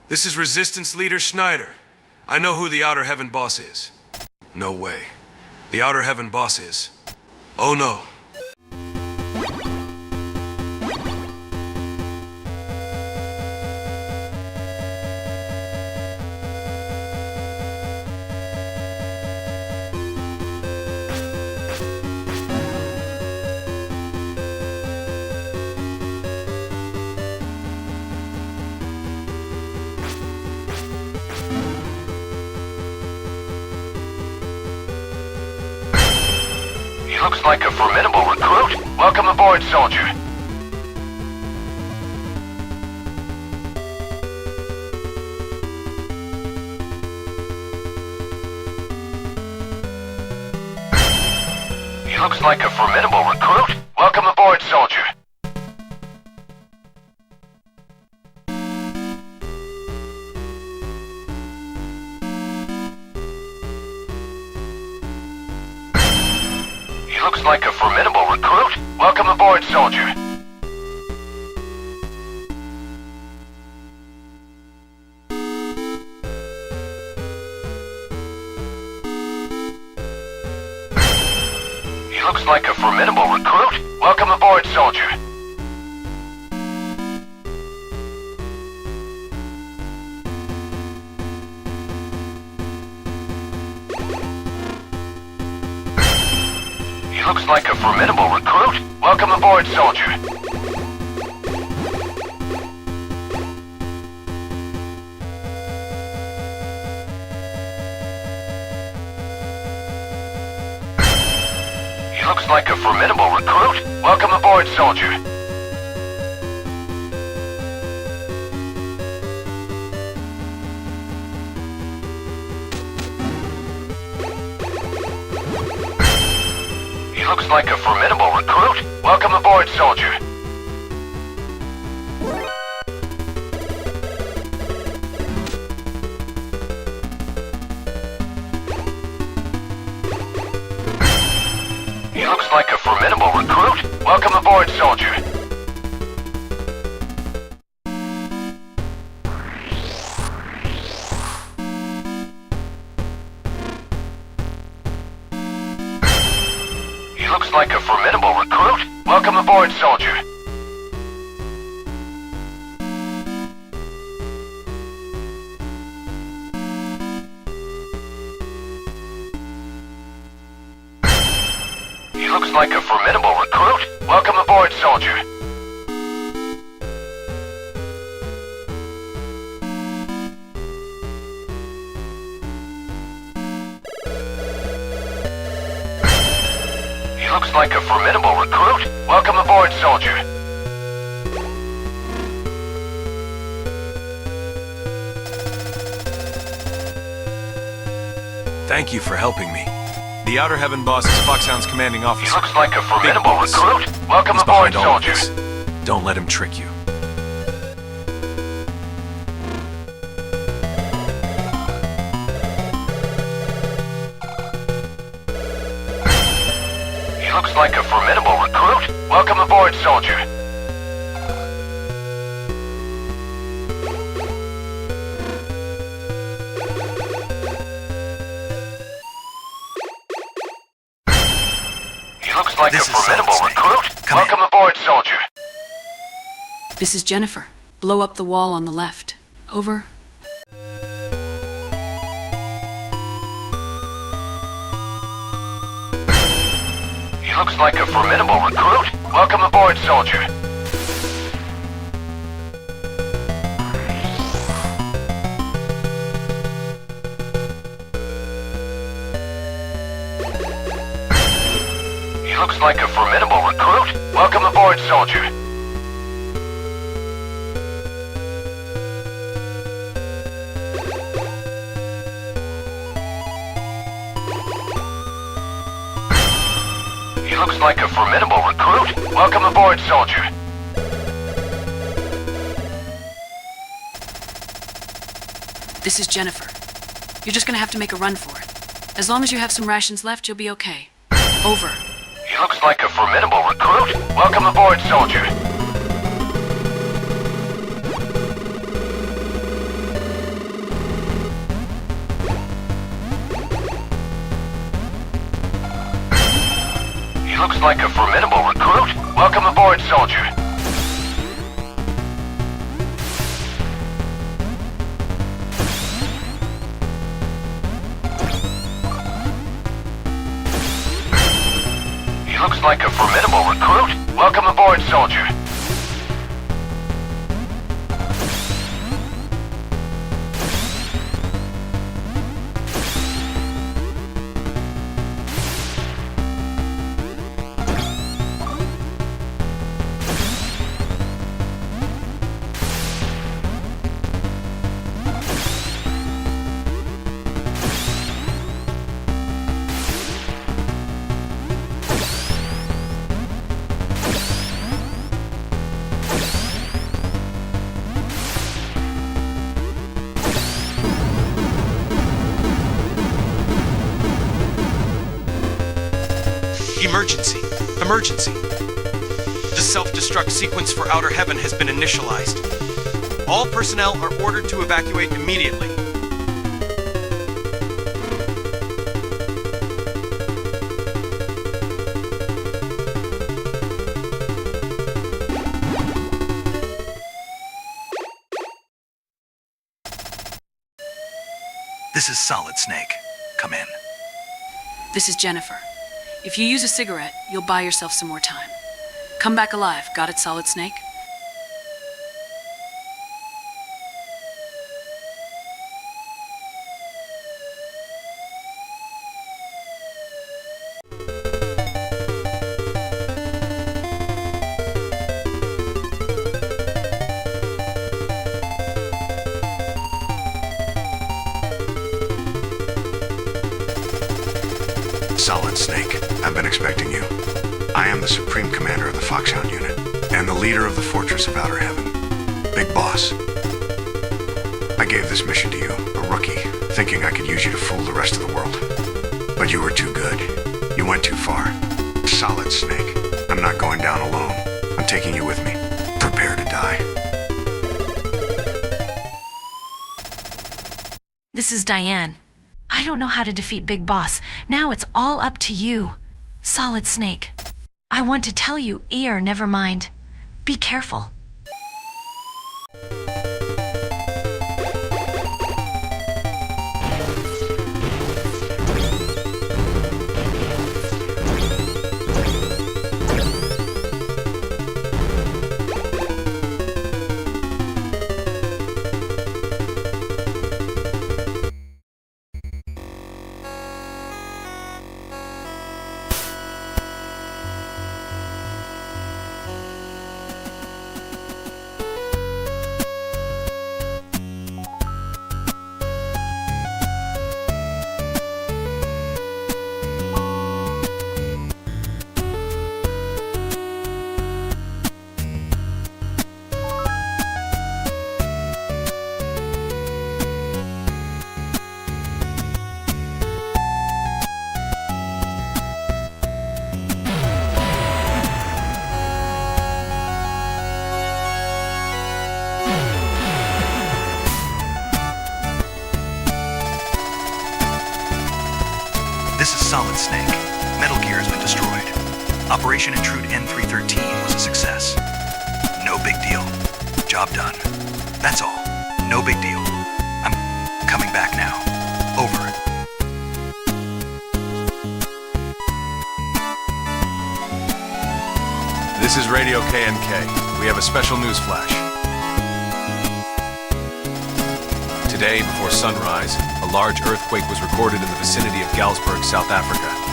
This is Resistance Leader Schneider. I know who the Outer Heaven boss is. No way. The Outer Heaven boss is... Oh no. Looks like a formidable recruit. Welcome aboard, soldier. He looks like a formidable recruit. Welcome aboard, soldier. Looks like a formidable recruit. Welcome aboard, soldier. He looks like a formidable recruit. Welcome aboard, soldier. Looks like a formidable recruit. Welcome aboard, soldier. He looks like a formidable recruit. Welcome aboard, soldier. Looks like a formidable recruit. Welcome aboard, soldier. He looks like a formidable recruit. Welcome aboard, soldier. Looks like a formidable recruit. Welcome aboard, soldier. He looks like a formidable recruit. Welcome aboard, soldier. Looks like a formidable recruit. Welcome aboard, soldier. Thank you for helping me. The Outer Heaven boss is Foxhound's commanding officer. He looks like a formidable Big Boss. recruit. Welcome He's aboard, behind all of soldier. this. Don't let him trick you. looks like a formidable recruit. Welcome aboard, soldier. He looks like This a is formidable Solid Snake. recruit. Come in. Welcome aboard, soldier. This is Jennifer. Blow up the wall on the left. Over. He looks like a formidable recruit. Welcome aboard, soldier. He looks like a formidable recruit. Welcome aboard, soldier. He looks like a formidable recruit. Welcome aboard, soldier. This is Jennifer. You're just gonna have to make a run for it. As long as you have some rations left, you'll be okay. Over. He looks like a formidable recruit. Welcome aboard, soldier. He looks like a formidable recruit. Welcome aboard, soldier. He looks like a formidable recruit. Welcome aboard, soldier. Emergency. Emergency. The self-destruct sequence for Outer Heaven has been initialized. All personnel are ordered to evacuate immediately. This is Solid Snake. Come in. This is Jennifer. If you use a cigarette, you'll buy yourself some more time. Come back alive. Got it, Solid Snake? Solid Snake, I've been expecting you. I am the Supreme Commander of the Foxhound Unit, and the leader of the Fortress of Outer Heaven. Big Boss. I gave this mission to you, a rookie, thinking I could use you to fool the rest of the world. But you were too good. You went too far. Solid Snake, I'm not going down alone. I'm taking you with me. Prepare to die. This is Diane. I don't know how to defeat Big Boss. Now it's all up to you. Solid Snake. I want to tell you, ear, never mind. Be careful. Operation Intrude N313 was a success. No big deal. Job done. That's all. No big deal. I'm coming back now. Over. This is Radio KNK. We have a special news flash. Today, before sunrise, a large earthquake was recorded in the vicinity of Galsburg, South Africa.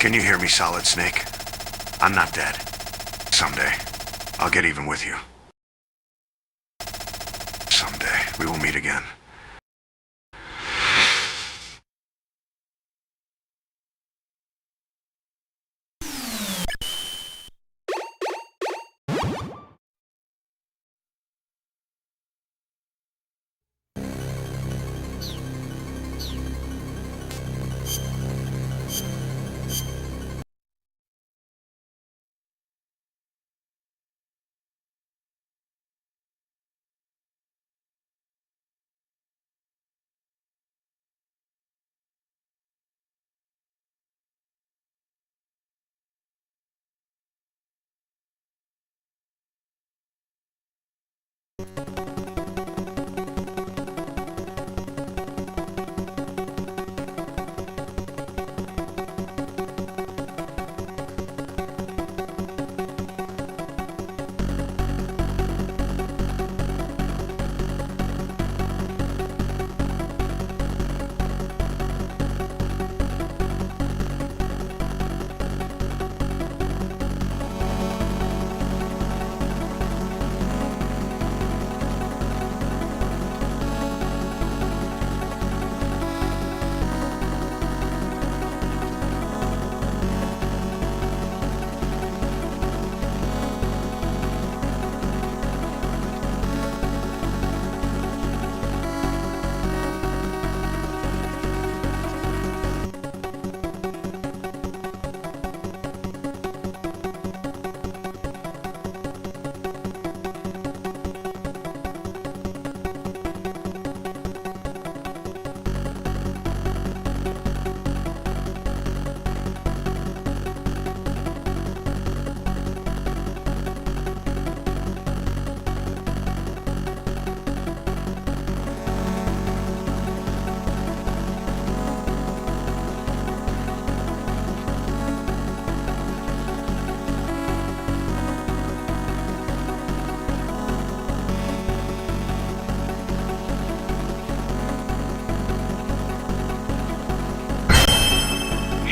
Can you hear me, Solid Snake? I'm not dead. Someday, I'll get even with you. Someday, we will meet again.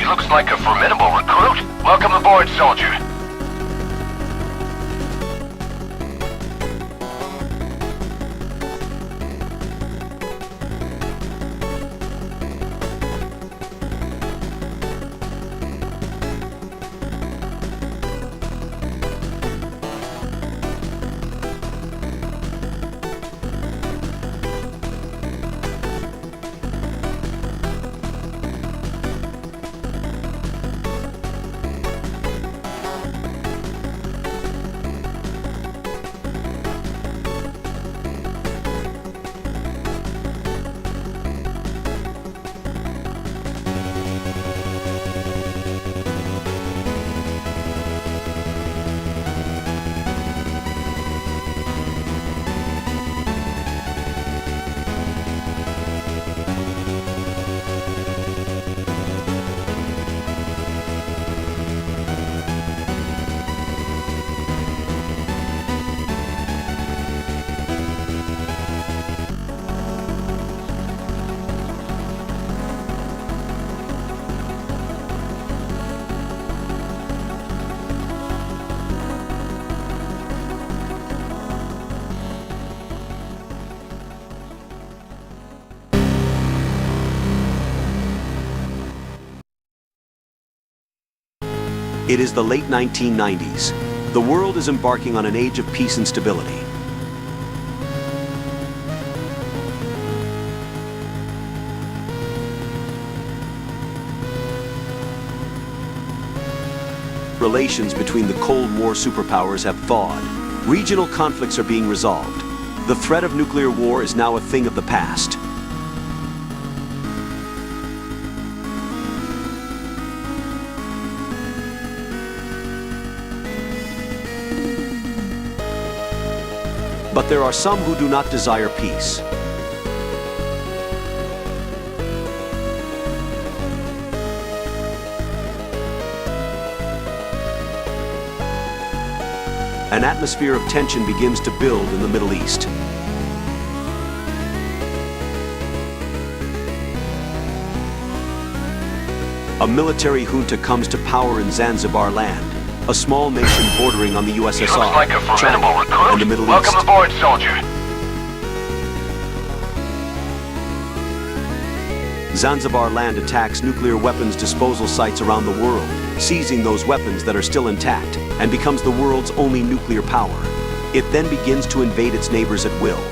looks like a formidable recruit. Welcome aboard, soldier. It is the late 1990s. The world is embarking on an age of peace and stability. Relations between the Cold War superpowers have thawed. Regional conflicts are being resolved. The threat of nuclear war is now a thing of the past. But there are some who do not desire peace. An atmosphere of tension begins to build in the Middle East. A military junta comes to power in Zanzibar Land, a small nation bordering on the USSR, Looks like a formidable China, recruit. and the Middle Welcome East. aboard, soldier. Zanzibar Land attacks nuclear weapons disposal sites around the world, seizing those weapons that are still intact, and becomes the world's only nuclear power. It then begins to invade its neighbors at will.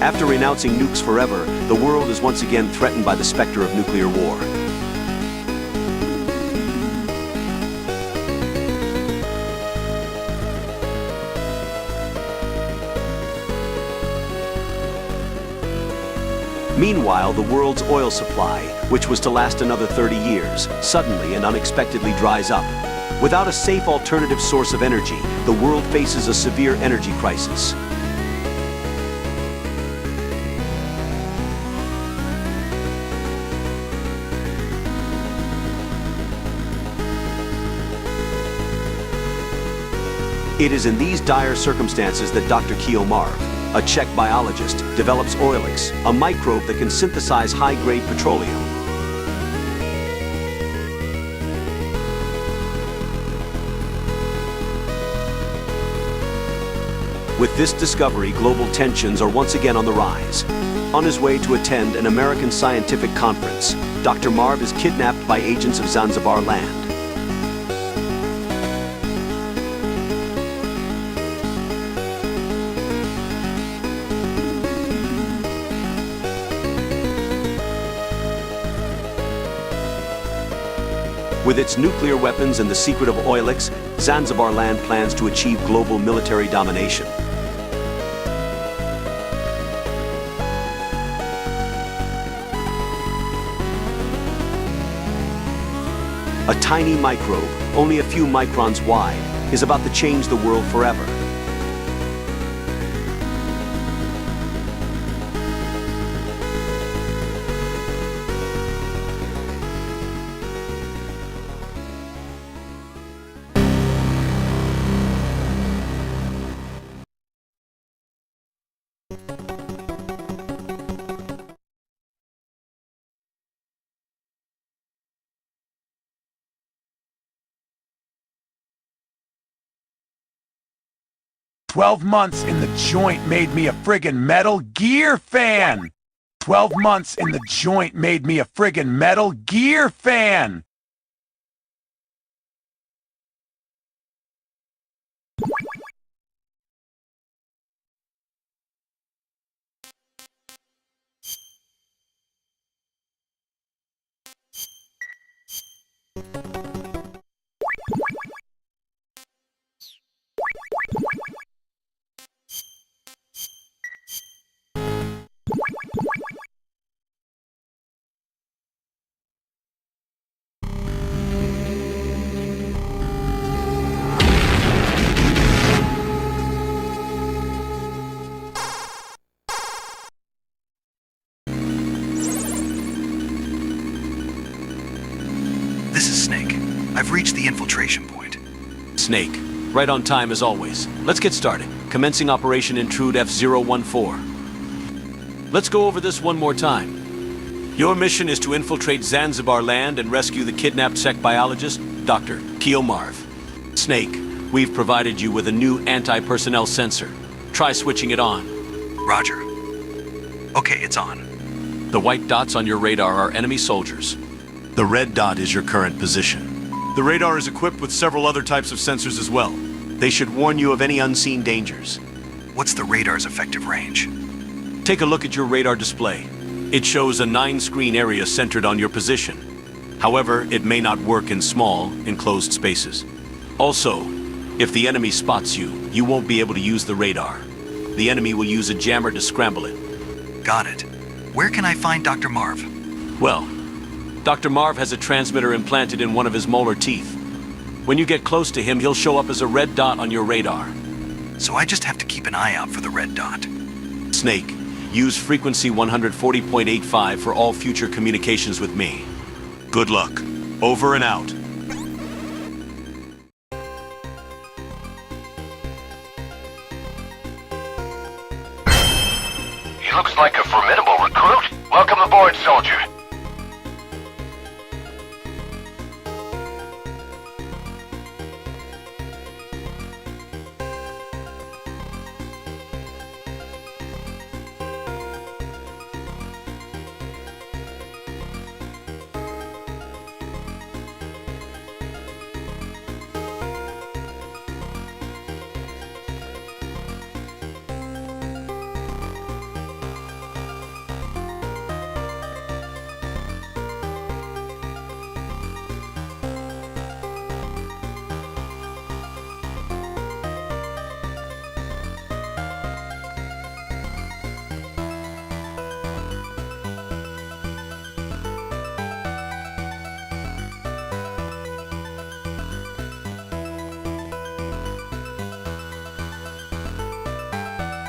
After renouncing nukes forever, the world is once again threatened by the specter of nuclear war. Meanwhile, the world's oil supply, which was to last another 30 years, suddenly and unexpectedly dries up. Without a safe alternative source of energy, the world faces a severe energy crisis. It is in these dire circumstances that Dr. Keo Marv, a Czech biologist, develops Oilix, a microbe that can synthesize high-grade petroleum. With this discovery, global tensions are once again on the rise. On his way to attend an American scientific conference, Dr. Marv is kidnapped by agents of Zanzibar Land. With its nuclear weapons and the secret of Oilix, Zanzibar Land plans to achieve global military domination. A tiny microbe, only a few microns wide, is about to change the world forever. 12 months in the joint made me a friggin' Metal Gear fan! 12 months in the joint made me a friggin' Metal Gear fan! This is Snake. I've reached the infiltration point. Snake, right on time as always. Let's get started. Commencing Operation Intrude F-014. Let's go over this one more time. Your mission is to infiltrate Zanzibar Land and rescue the kidnapped sec biologist, Dr. Marv. Snake, we've provided you with a new anti-personnel sensor. Try switching it on. Roger. Okay, it's on. The white dots on your radar are enemy soldiers. The red dot is your current position. The radar is equipped with several other types of sensors as well. They should warn you of any unseen dangers. What's the radar's effective range? Take a look at your radar display. It shows a 9-screen area centered on your position. However, it may not work in small, enclosed spaces. Also, if the enemy spots you, you won't be able to use the radar. The enemy will use a jammer to scramble it. Got it. Where can I find Dr. Marv? Well, Dr. Marv has a transmitter implanted in one of his molar teeth. When you get close to him, he'll show up as a red dot on your radar. So I just have to keep an eye out for the red dot. Snake, use frequency 140.85 for all future communications with me. Good luck. Over and out. He looks like a formidable recruit. Welcome aboard, soldier.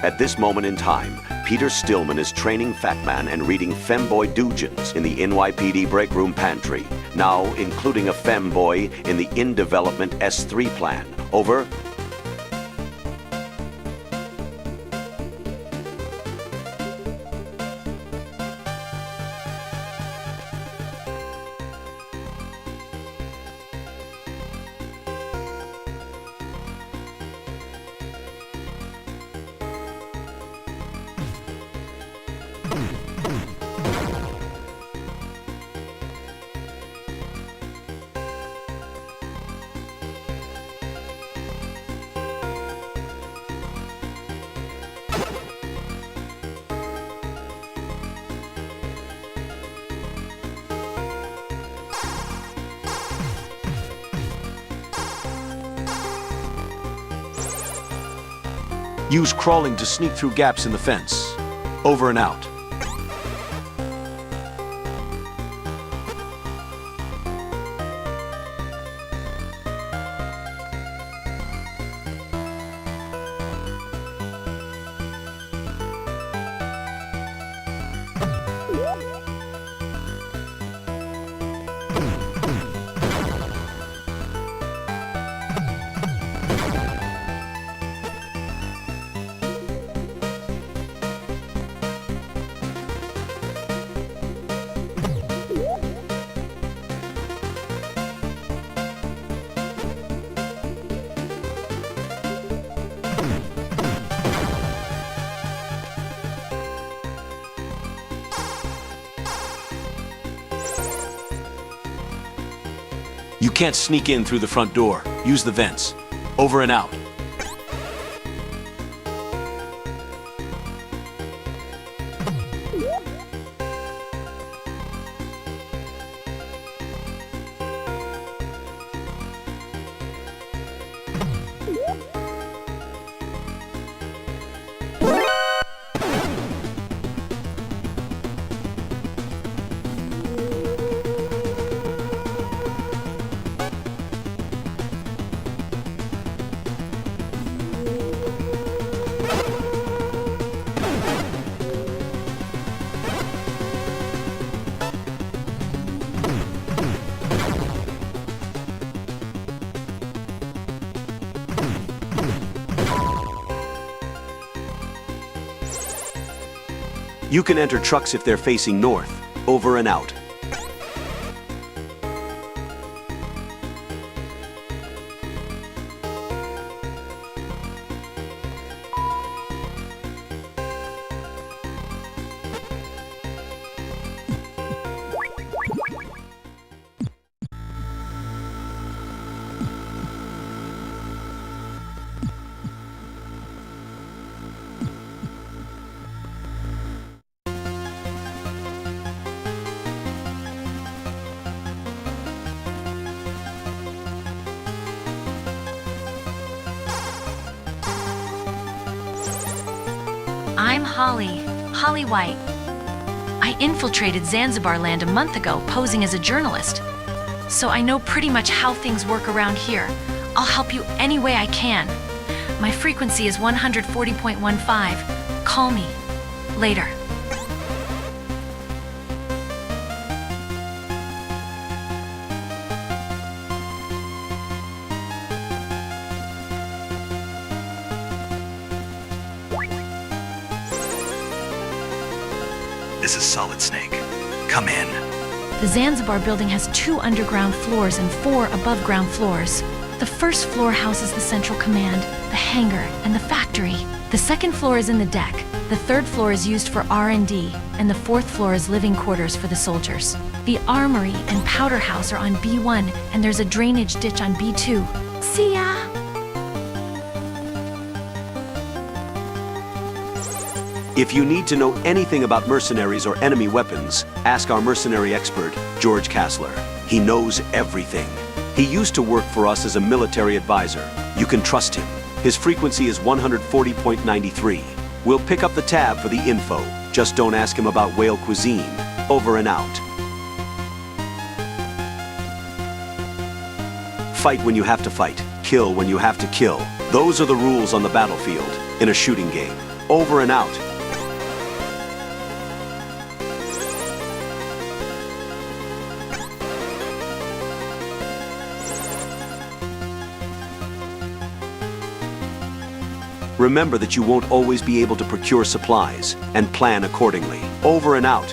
At this moment in time, Peter Stillman is training Fat Man and reading femboy doujins in the NYPD break room pantry, now including a femboy in the in-development S3 plan. Over. Use crawling to sneak through gaps in the fence. Over and out. You can't sneak in through the front door. Use the vents. Over and out. You can enter trucks if they're facing north. Over and out. I'm Holly White. I infiltrated Zanzibar Land a month ago, posing as a journalist. So I know pretty much how things work around here. I'll help you any way I can. My frequency is 140.15. Call me. Later. This is Solid Snake. Come in. The Zanzibar building has 2 underground floors and 4 above-ground floors. The first floor houses the central command, the hangar, and the factory. The second floor is in the deck. The third floor is used for R&D, and the fourth floor is living quarters for the soldiers. The armory and powder house are on B1, and there's a drainage ditch on B2. See ya! If you need to know anything about mercenaries or enemy weapons, ask our mercenary expert, George Kassler. He knows everything. He used to work for us as a military advisor. You can trust him. His frequency is 140.93. We'll pick up the tab for the info. Just don't ask him about whale cuisine. Over and out. Fight when you have to fight. Kill when you have to kill. Those are the rules on the battlefield, in a shooting game. Over and out. Remember that you won't always be able to procure supplies, and plan accordingly. Over and out.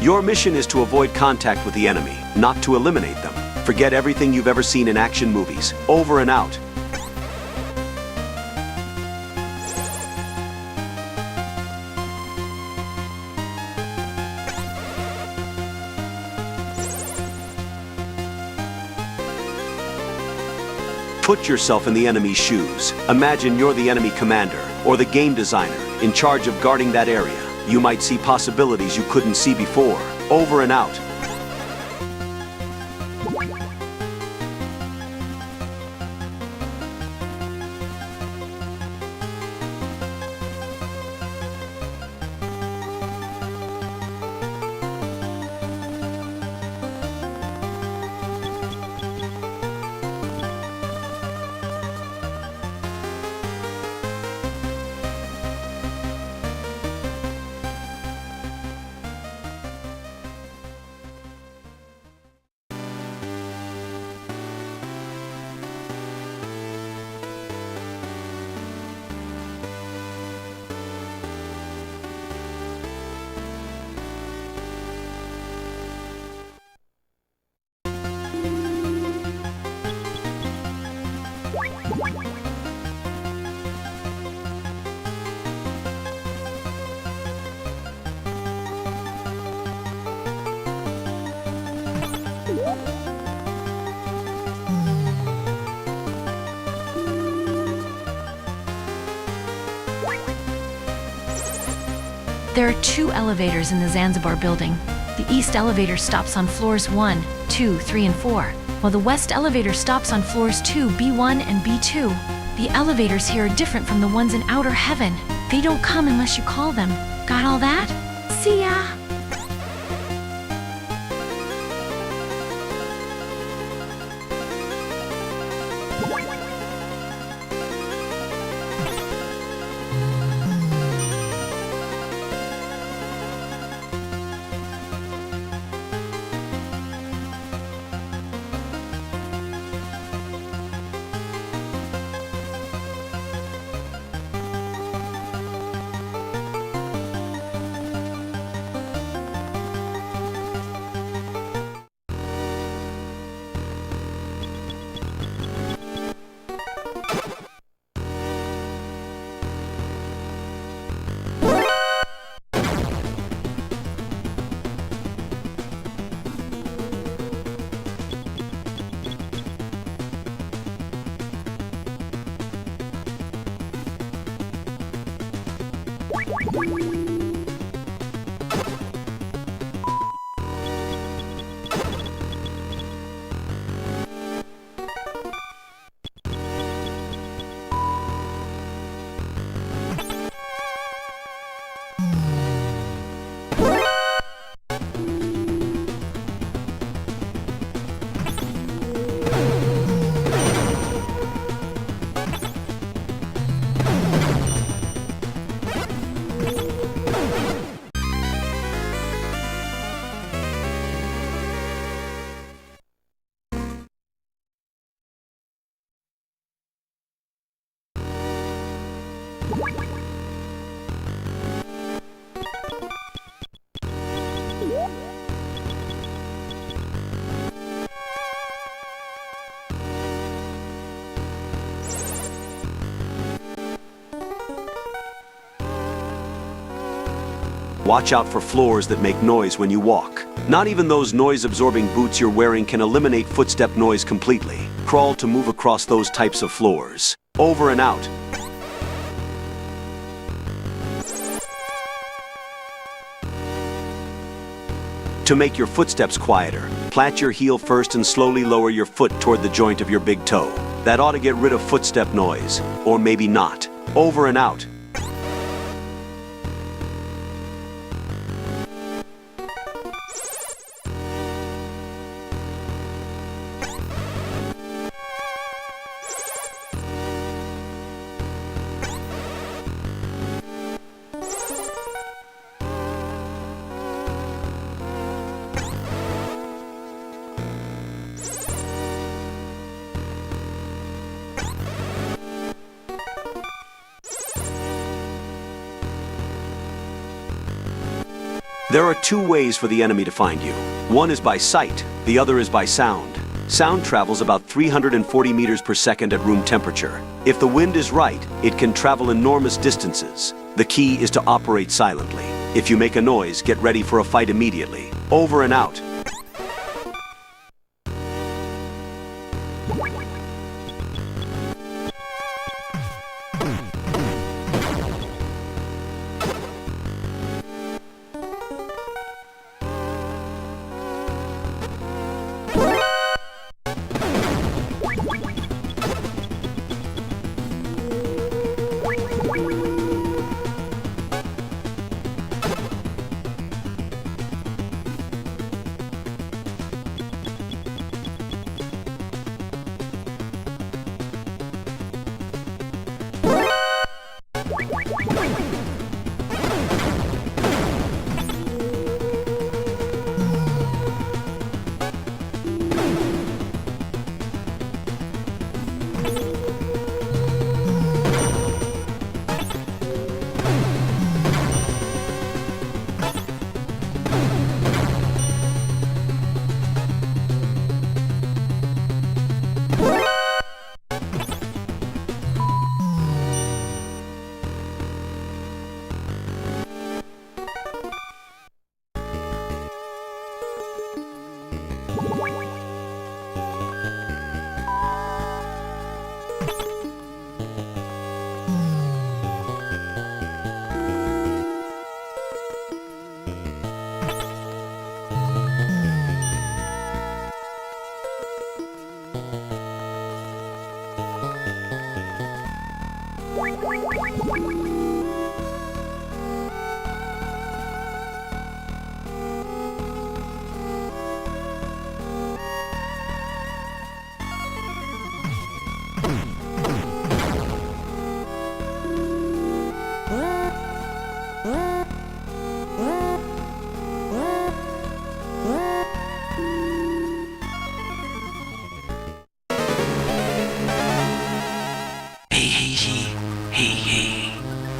Your mission is to avoid contact with the enemy, not to eliminate them. Forget everything you've ever seen in action movies. Over and out. Put yourself in the enemy's shoes. Imagine you're the enemy commander or the game designer in charge of guarding that area. You might see possibilities you couldn't see before. Over and out. There are 2 elevators in the Zanzibar building. The east elevator stops on floors 1, 2, 3, and 4, while the west elevator stops on floors 2, B1 and B2. The elevators here are different from the ones in outer heaven. They don't come unless you call them. Got all that? See ya! Watch out for floors that make noise when you walk. Not even those noise-absorbing boots you're wearing can eliminate footstep noise completely. Crawl to move across those types of floors. Over and out. To make your footsteps quieter, plant your heel first and slowly lower your foot toward the joint of your big toe. That ought to get rid of footstep noise. Or maybe not. Over and out. There are 2 ways for the enemy to find you. One is by sight, the other is by sound. Sound travels about 340 meters per second at room temperature. If the wind is right, it can travel enormous distances. The key is to operate silently. If you make a noise, get ready for a fight immediately. Over and out.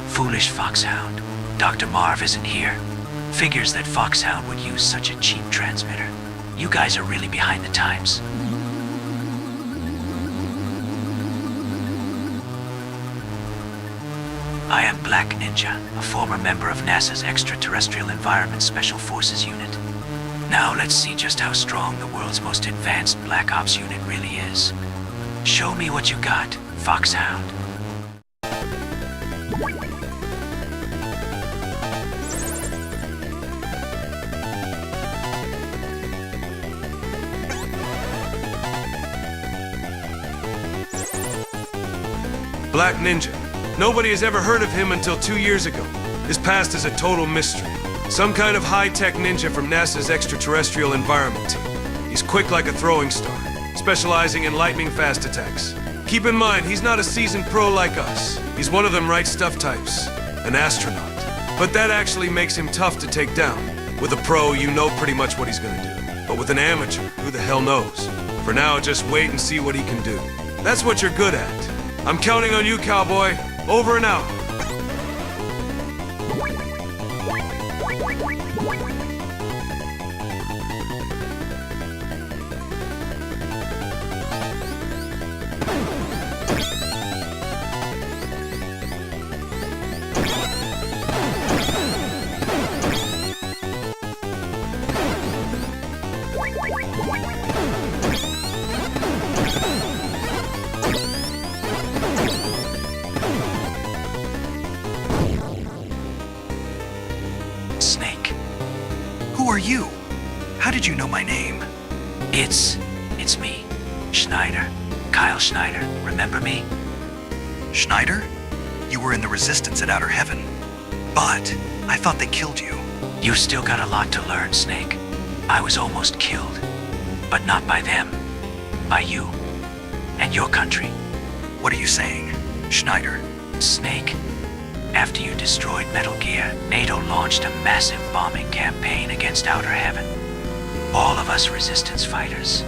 Foolish Foxhound. Dr. Marv isn't here. Figures that Foxhound would use such a cheap transmitter. You guys are really behind the times. I am Black Ninja, a former member of NASA's Extraterrestrial Environment Special Forces Unit. Now let's see just how strong the world's most advanced Black Ops unit really is. Show me what you got, Foxhound. Black Ninja. Nobody has ever heard of him until 2 years ago. His past is a total mystery. Some kind of high-tech ninja from NASA's Extraterrestrial Environment team. He's quick like a throwing star, specializing in lightning-fast attacks. Keep in mind, he's not a seasoned pro like us. He's one of them right stuff types, an astronaut. But that actually makes him tough to take down. With a pro, you know pretty much what he's gonna do. But with an amateur, who the hell knows? For now, just wait and see what he can do. That's what you're good at. I'm counting on you, cowboy. Over and out. Snake. Who are you? How did you know my name? It's me. Schneider. Kyle Schneider. Remember me? Schneider? You were in the Resistance at Outer Heaven. But I thought they killed you. You still got a lot to learn, Snake. I was almost killed. But not by them. By you. And your country. What are you saying, Schneider? Snake. After you destroyed Metal Gear, NATO launched a massive bombing campaign against Outer Heaven. All of us Resistance fighters,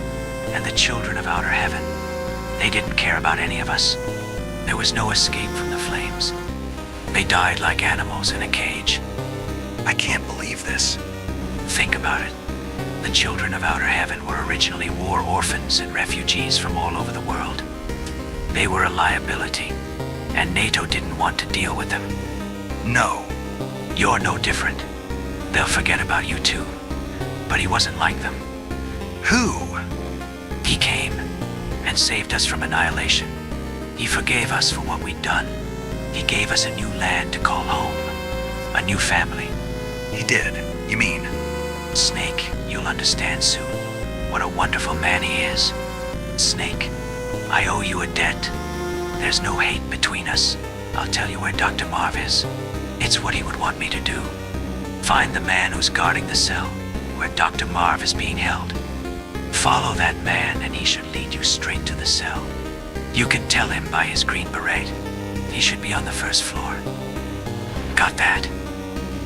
and the children of Outer Heaven, they didn't care about any of us. There was no escape from the flames. They died like animals in a cage. I can't believe this. Think about it. The children of Outer Heaven were originally war orphans and refugees from all over the world. They were a liability, and NATO didn't want to deal with them. No. You're no different. They'll forget about you too. But he wasn't like them. Who? He came and saved us from annihilation. He forgave us for what we'd done. He gave us a new land to call home. A new family. He did. You mean? Snake, you'll understand soon. What a wonderful man he is. Snake, I owe you a debt. There's no hate between us. I'll tell you where Dr. Marv is. It's what he would want me to do. Find the man who's guarding the cell, where Dr. Marv is being held. Follow that man and he should lead you straight to the cell. You can tell him by his green beret. He should be on the first floor. Got that?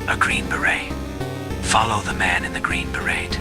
A green beret. Follow the man in the green beret.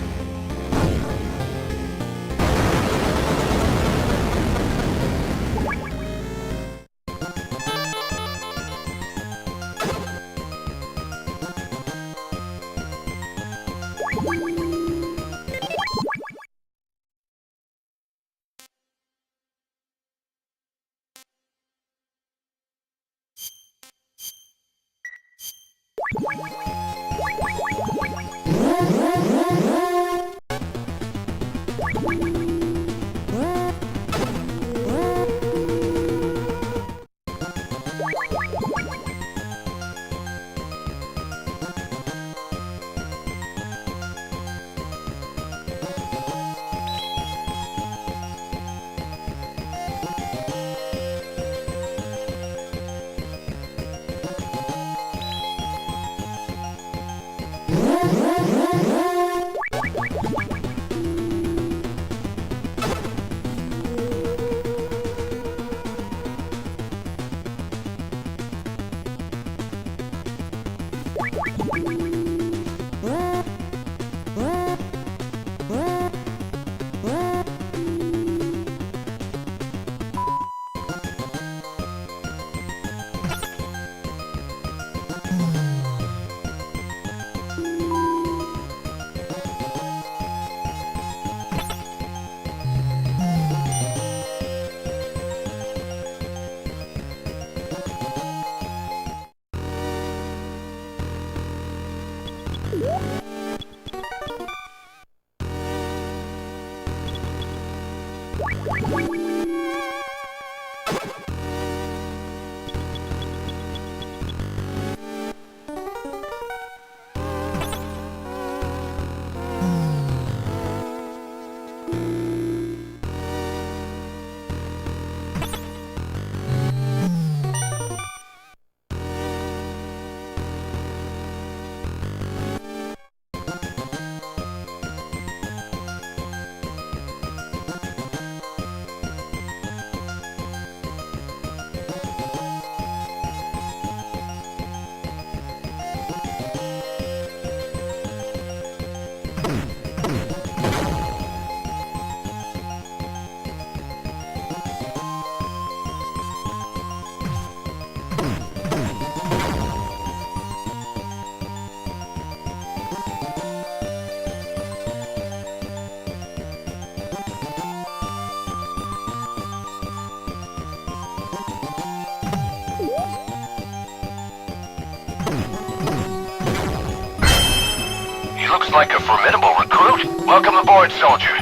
Looks like a formidable recruit. Welcome aboard, soldier.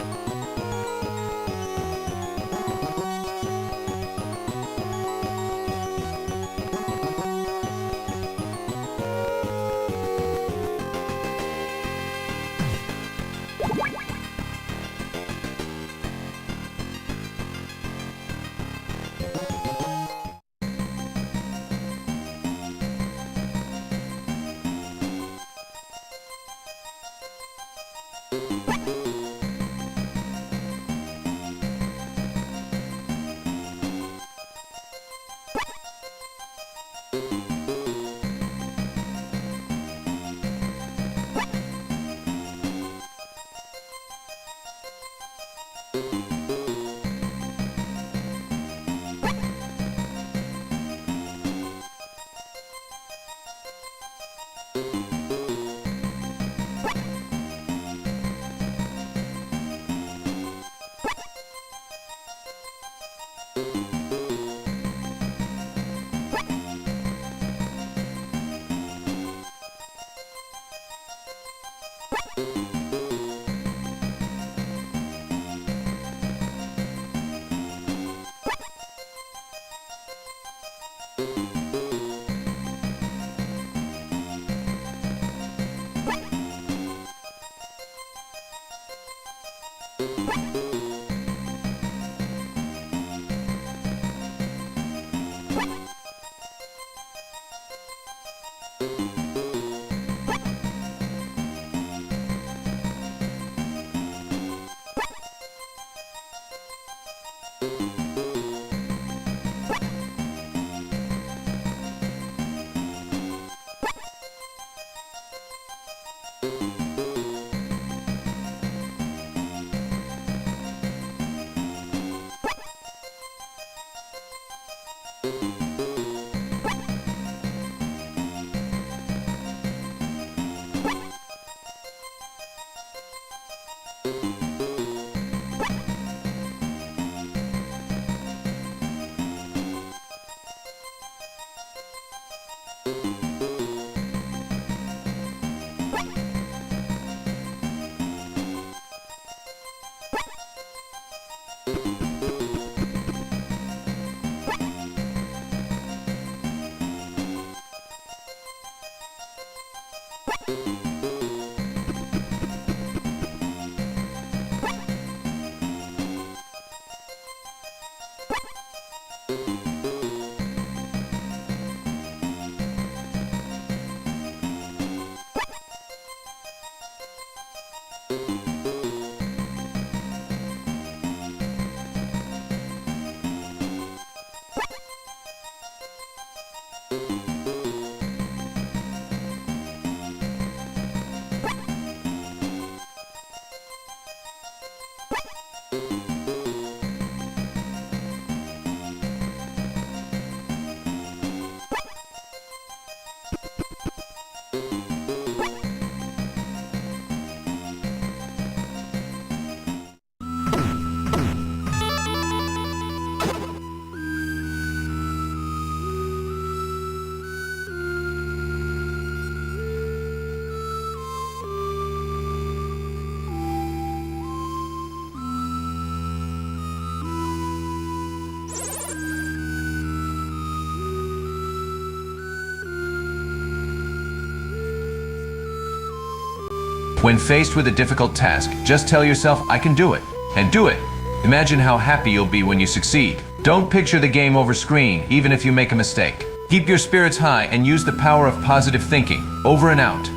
When faced with a difficult task, just tell yourself, I can do it, and do it. Imagine how happy you'll be when you succeed. Don't picture the game over screen, even if you make a mistake. Keep your spirits high and use the power of positive thinking. Over and out.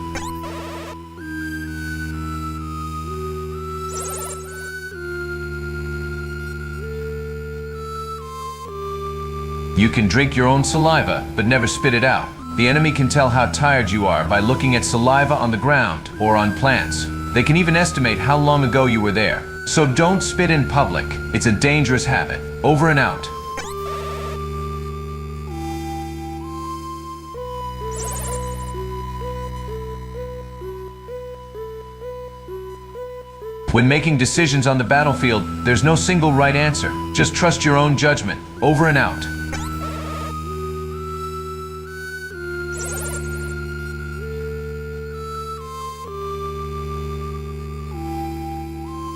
You can drink your own saliva, but never spit it out. The enemy can tell how tired you are by looking at saliva on the ground or on plants. They can even estimate how long ago you were there. So don't spit in public. It's a dangerous habit. Over and out. When making decisions on the battlefield, there's no single right answer. Just trust your own judgment. Over and out.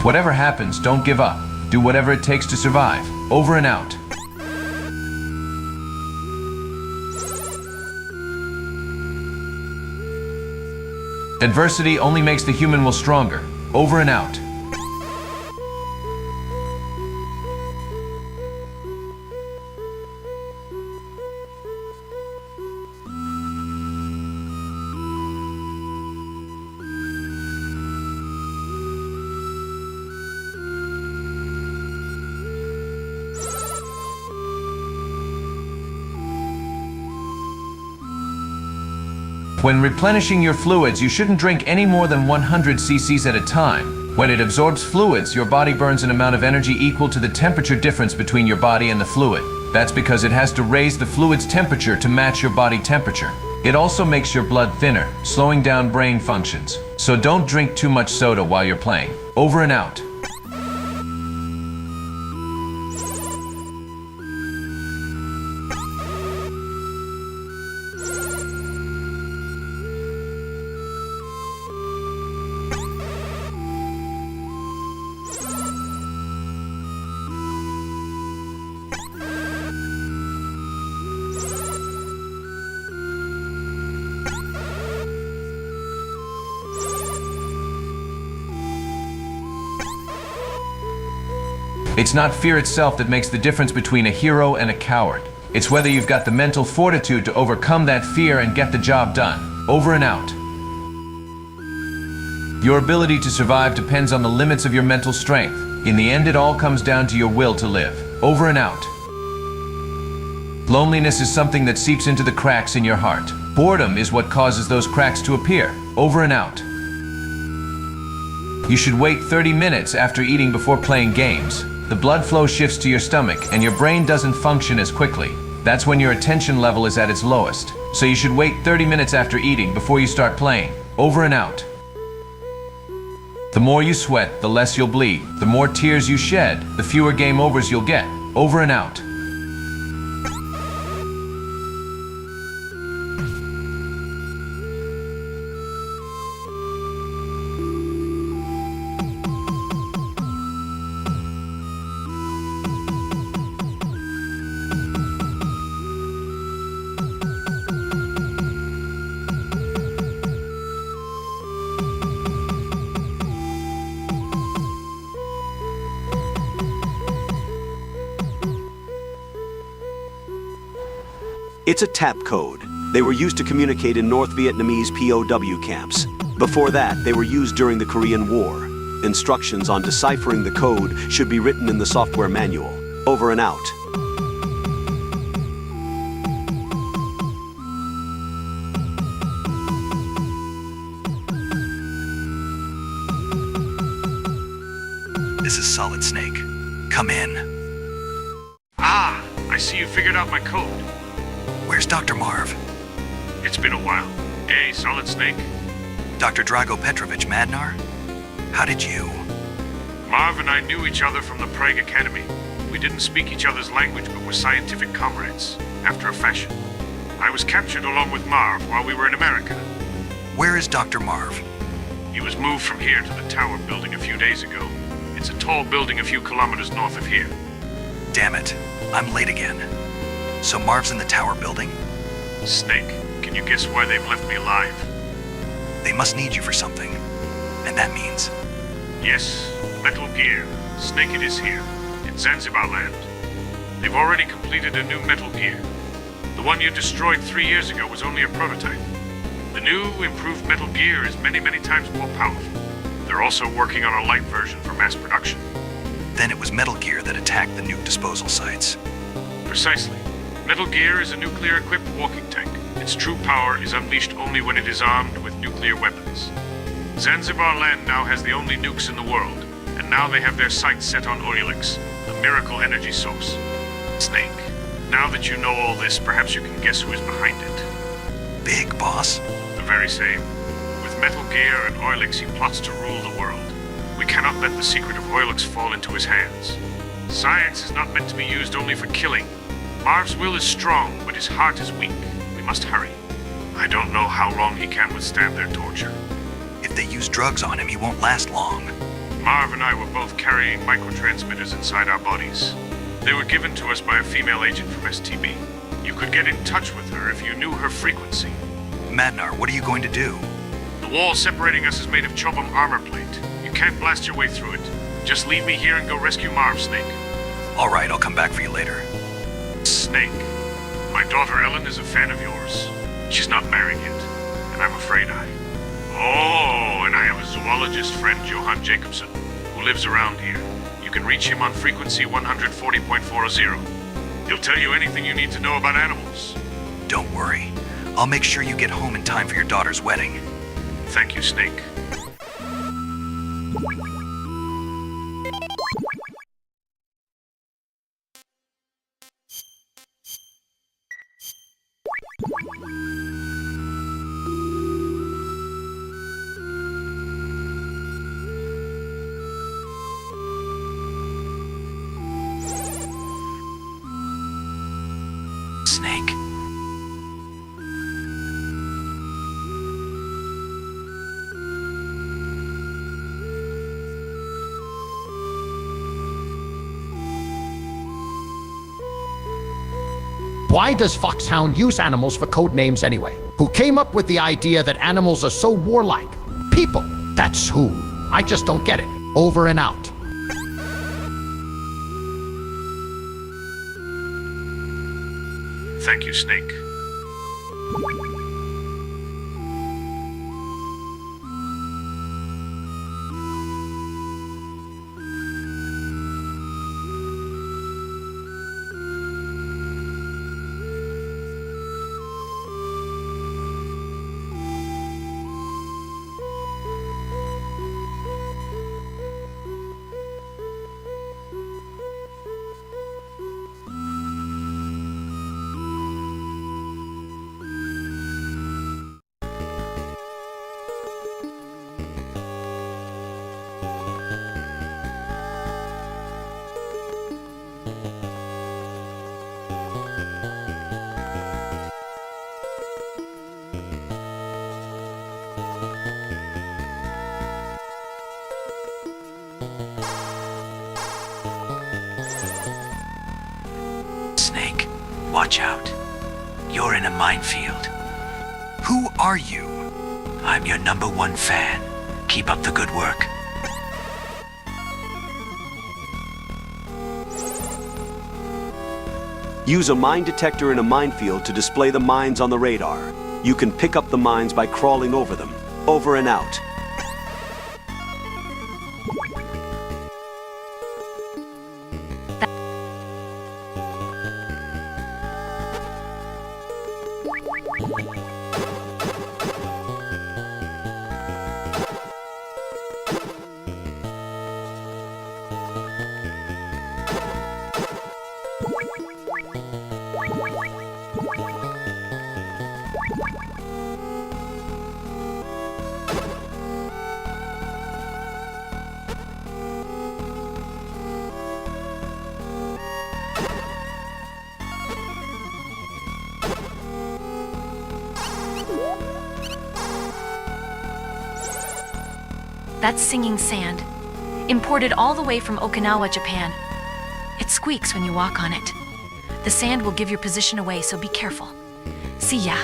Whatever happens, don't give up. Do whatever it takes to survive. Over and out. Adversity only makes the human will stronger. Over and out. When replenishing your fluids, you shouldn't drink any more than 100 cc's at a time. When it absorbs fluids, your body burns an amount of energy equal to the temperature difference between your body and the fluid. That's because it has to raise the fluid's temperature to match your body temperature. It also makes your blood thinner, slowing down brain functions. So don't drink too much soda while you're playing. Over and out. It's not fear itself that makes the difference between a hero and a coward. It's whether you've got the mental fortitude to overcome that fear and get the job done. Over and out. Your ability to survive depends on the limits of your mental strength. In the end, it all comes down to your will to live. Over and out. Loneliness is something that seeps into the cracks in your heart. Boredom is what causes those cracks to appear. Over and out. You should wait 30 minutes after eating before playing games. The blood flow shifts to your stomach and your brain doesn't function as quickly. That's when your attention level is at its lowest. So you should wait 30 minutes after eating before you start playing. Over and out. The more you sweat, the less you'll bleed. The more tears you shed, the fewer game overs you'll get. Over and out. It's a tap code. They were used to communicate in North Vietnamese POW camps. Before that, they were used during the Korean War. Instructions on deciphering the code should be written in the software manual. Over and out. This is Solid Snake. Come in. Ah, I see you figured out my code. Where's Dr. Marv? It's been a while. Hey, Solid Snake. Dr. Drago Petrovich Madnar? How did you? Marv and I knew each other from the Prague Academy. We didn't speak each other's language, but were scientific comrades, after a fashion. I was captured along with Marv while we were in America. Where is Dr. Marv? He was moved from here to the tower building a few days ago. It's a tall building a few kilometers north of here. Damn it, I'm late again. So Marv's in the tower building? Snake, can you guess why they've left me alive? They must need you for something. And that means... Yes, Metal Gear. Snake it is here, in Zanzibar Land. They've already completed a new Metal Gear. The one you destroyed 3 years ago was only a prototype. The new, improved Metal Gear is many, many times more powerful. They're also working on a light version for mass production. Then it was Metal Gear that attacked the nuke disposal sites. Precisely. Metal Gear is a nuclear-equipped walking tank. Its true power is unleashed only when it is armed with nuclear weapons. Zanzibar Land now has the only nukes in the world, and now they have their sights set on Oryolix, a miracle energy source. Snake, now that you know all this, perhaps you can guess who is behind it. Big Boss? The very same. With Metal Gear and Oryolix, he plots to rule the world. We cannot let the secret of Oryolix fall into his hands. Science is not meant to be used only for killing. Marv's will is strong, but his heart is weak. We must hurry. I don't know how long he can withstand their torture. If they use drugs on him, he won't last long. Marv and I were both carrying microtransmitters inside our bodies. They were given to us by a female agent from STB. You could get in touch with her if you knew her frequency. Madnar, what are you going to do? The wall separating us is made of Chobham armor plate. You can't blast your way through it. Just leave me here and go rescue Marv, Snake. All right, I'll come back for you later. Snake, my daughter Ellen is a fan of yours. She's not married yet, and I'm afraid Oh, and I have a zoologist friend, Johan Jacobson, who lives around here. You can reach him on frequency 140.40. He'll tell you anything you need to know about animals. Don't worry. I'll make sure you get home in time for your daughter's wedding. Thank you, Snake. Snake. Why does Foxhound use animals for code names anyway? Who came up with the idea that animals are so warlike? People, that's who. I just don't get it. Over and out. Thank you, Snake. Snake, watch out. You're in a minefield. Who are you? I'm your #1 fan. Keep up the good work. Use a mine detector in a minefield to display the mines on the radar. You can pick up the mines by crawling over them. Over and out. That's singing sand, imported all the way from Okinawa, Japan. It squeaks when you walk on it. The sand will give your position away, so be careful. See ya.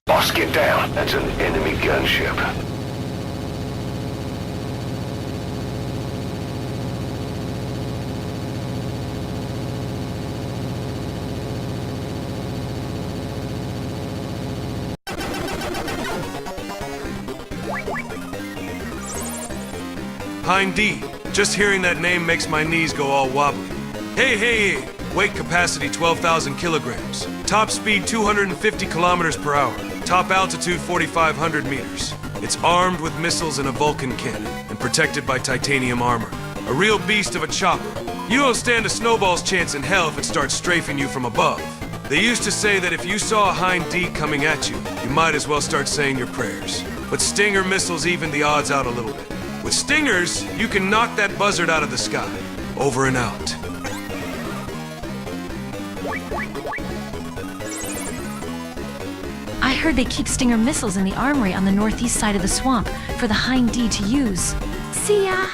Boss, get down. That's an enemy gunship. Hind D. Just hearing that name makes my knees go all wobbly. Hey. Weight capacity 12,000 kilograms. Top speed 250 kilometers per hour. Top altitude 4,500 meters. It's armed with missiles and a Vulcan cannon, and protected by titanium armor. A real beast of a chopper. You don't stand a snowball's chance in hell if it starts strafing you from above. They used to say that if you saw a Hind D coming at you, you might as well start saying your prayers. But Stinger missiles even the odds out a little bit. With Stingers, you can knock that buzzard out of the sky. Over and out. I heard they keep Stinger missiles in the armory on the northeast side of the swamp for the Hind D to use. See ya!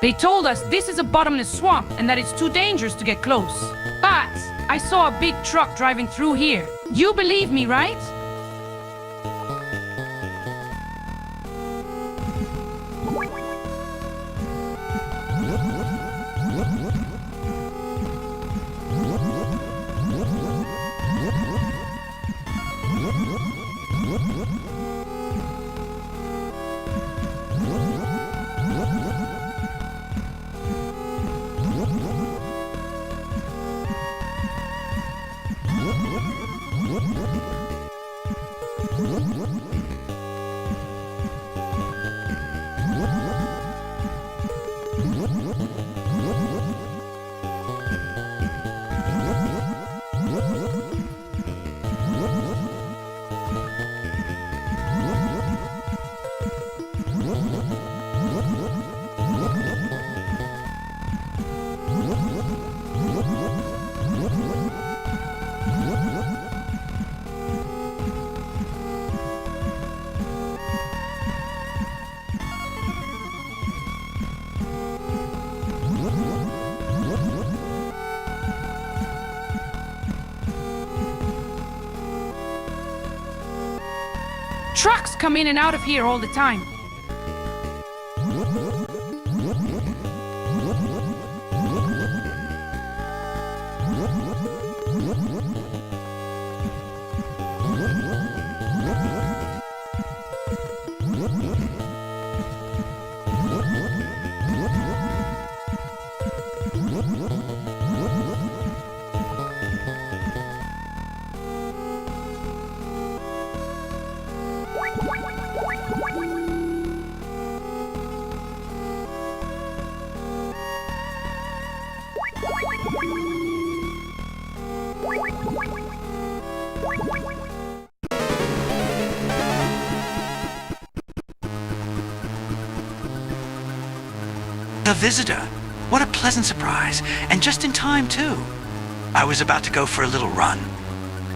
They told us this is a bottomless swamp and that it's too dangerous to get close. But I saw a big truck driving through here. You believe me, right? Trucks come in and out of here all the time. A visitor. What a pleasant surprise. And just in time, too. I was about to go for a little run.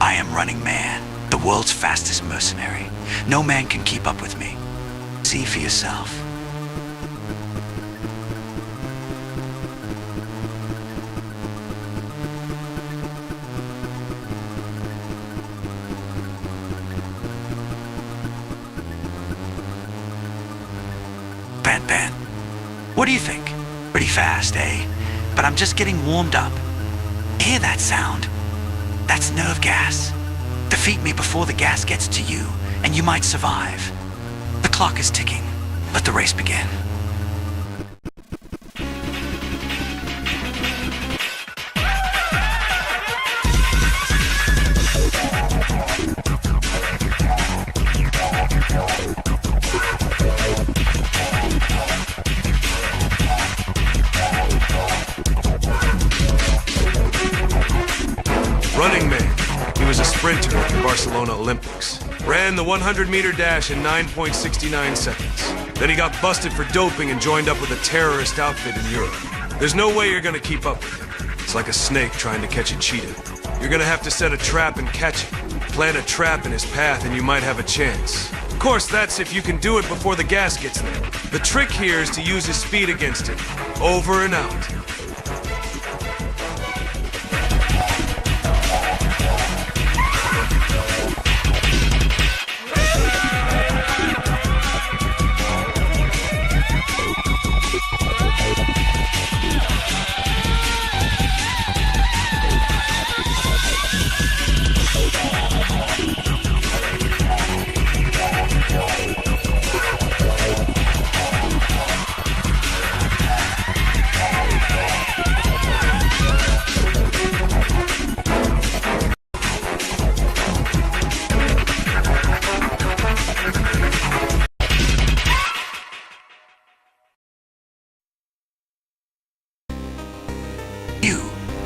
I am Running Man, the world's fastest mercenary. No man can keep up with me. See for yourself. Pan. What do you think? Pretty fast, eh? But I'm just getting warmed up. Hear that sound? That's nerve gas. Defeat me before the gas gets to you, and you might survive. The clock is ticking. Let the race begin. Running Man. He was a sprinter at the Barcelona Olympics. Ran the 100-meter dash in 9.69 seconds. Then he got busted for doping and joined up with a terrorist outfit in Europe. There's no way you're gonna keep up with him. It's like a snake trying to catch a cheetah. You're gonna have to set a trap and catch it. Plant a trap in his path and you might have a chance. Of course, that's if you can do it before the gas gets there. The trick here is to use his speed against him. Over and out.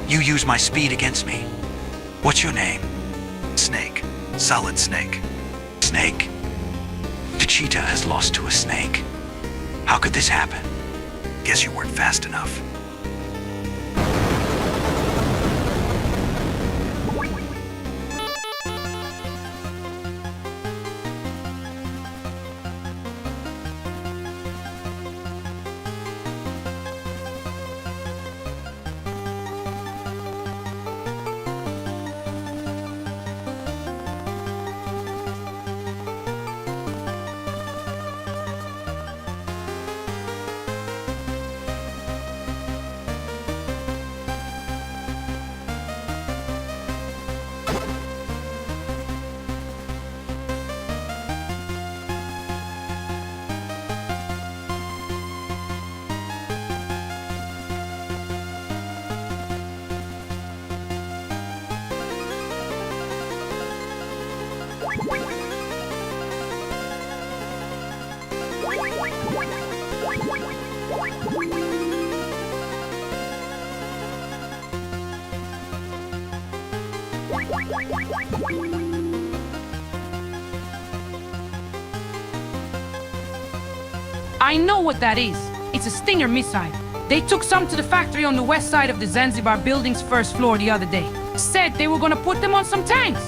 You use my speed against me. What's your name? Snake. Solid Snake. Snake? The cheetah has lost to a snake. How could this happen? Guess you weren't fast enough. I know what that is. It's a Stinger missile. They took some to the factory on the west side of the Zanzibar building's first floor the other day. Said they were gonna put them on some tanks.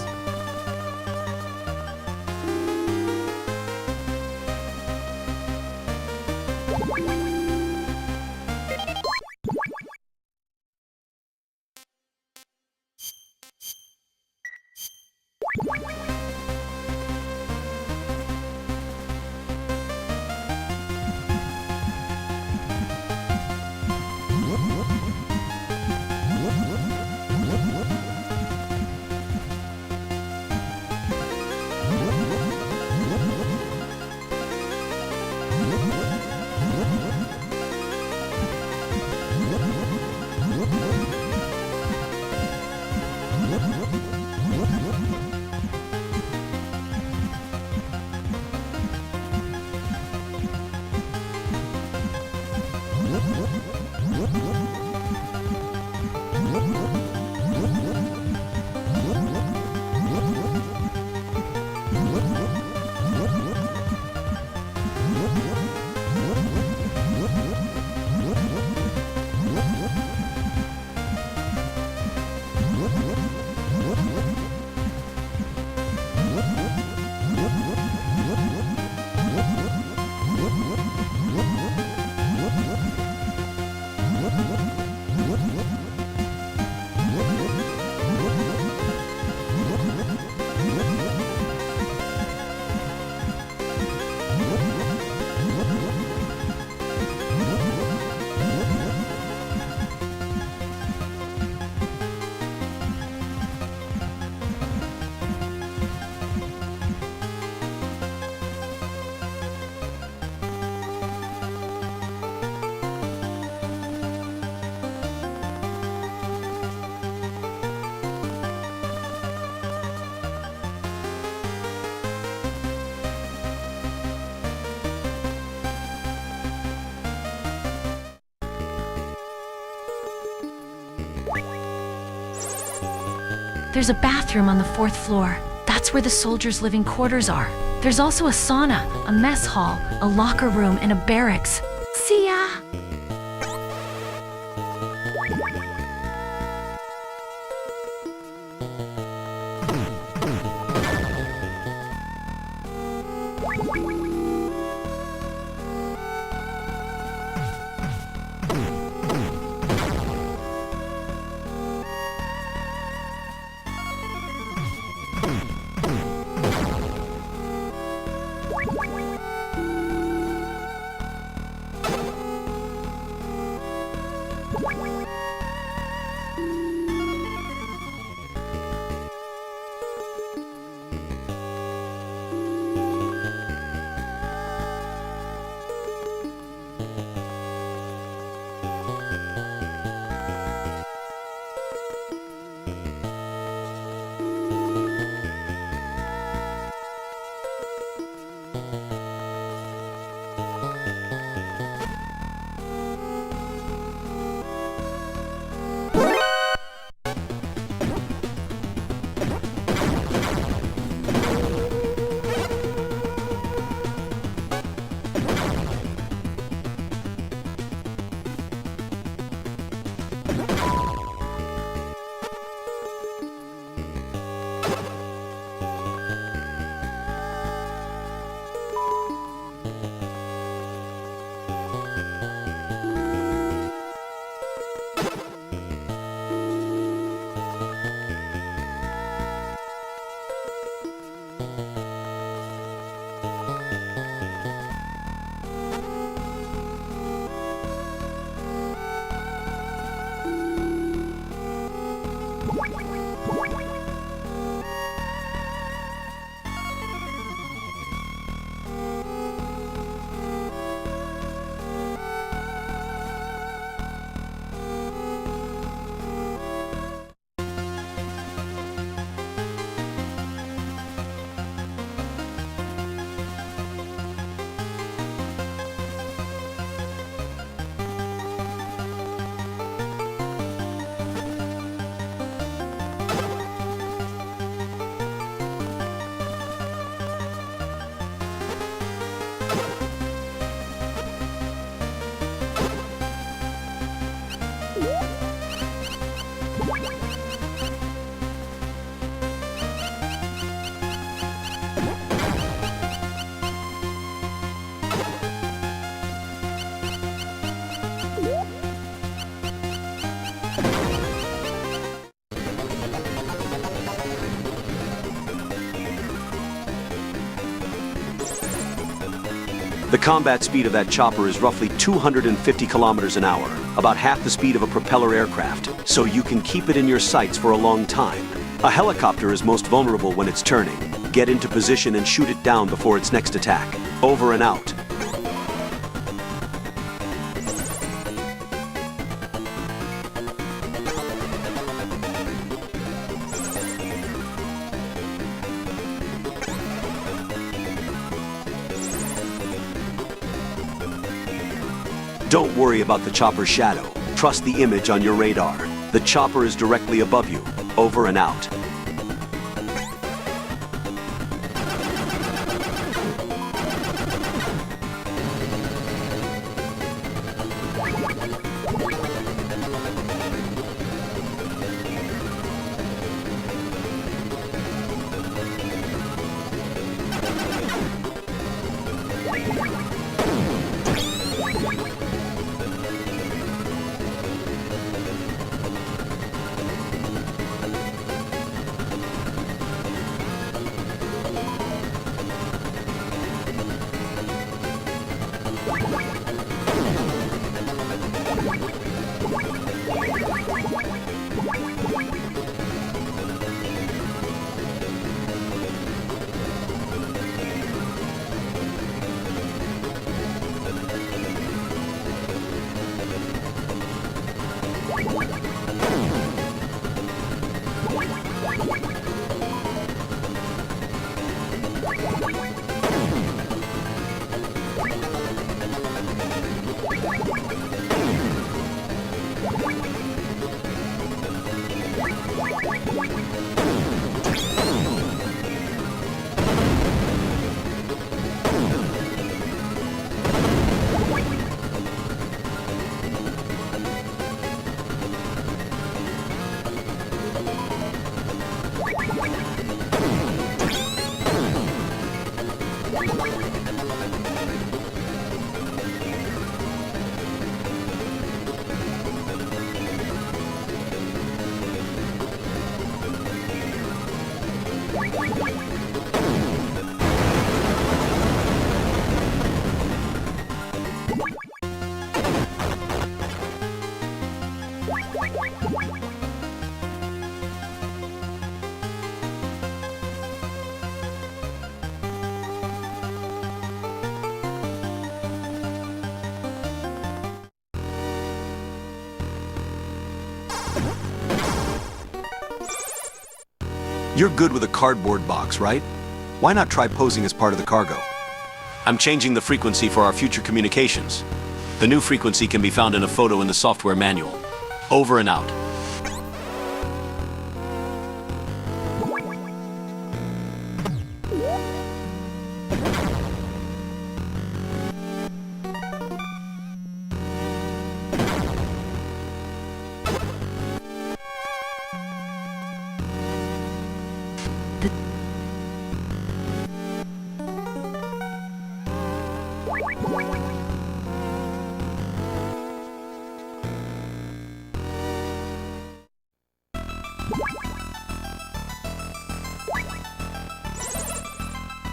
There's a bathroom on the 4th floor. That's where the soldiers' living quarters are. There's also a sauna, a mess hall, a locker room, and a barracks. See ya! The combat speed of that chopper is roughly 250 kilometers an hour, about half the speed of a propeller aircraft, so you can keep it in your sights for a long time. A helicopter is most vulnerable when it's turning. Get into position and shoot it down before its next attack. Over and out. Don't worry about the chopper's shadow. Trust the image on your radar. The chopper is directly above you. Over and out. You're good with a cardboard box, right? Why not try posing as part of the cargo? I'm changing the frequency for our future communications. The new frequency can be found in a photo in the software manual. Over and out.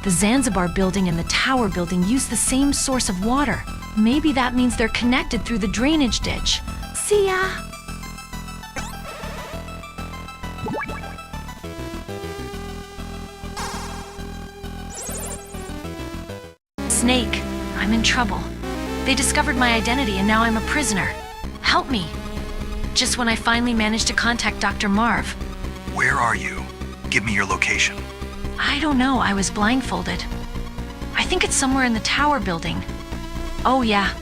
The Zanzibar building and the tower building use the same source of water. Maybe that means they're connected through the drainage ditch. See ya! Snake, I'm in trouble. They discovered my identity and now I'm a prisoner. Help me. Just when I finally managed to contact Dr. Marv. Where are you? Give me your location. I don't know, I was blindfolded. I think it's somewhere in the tower building. Oh yeah.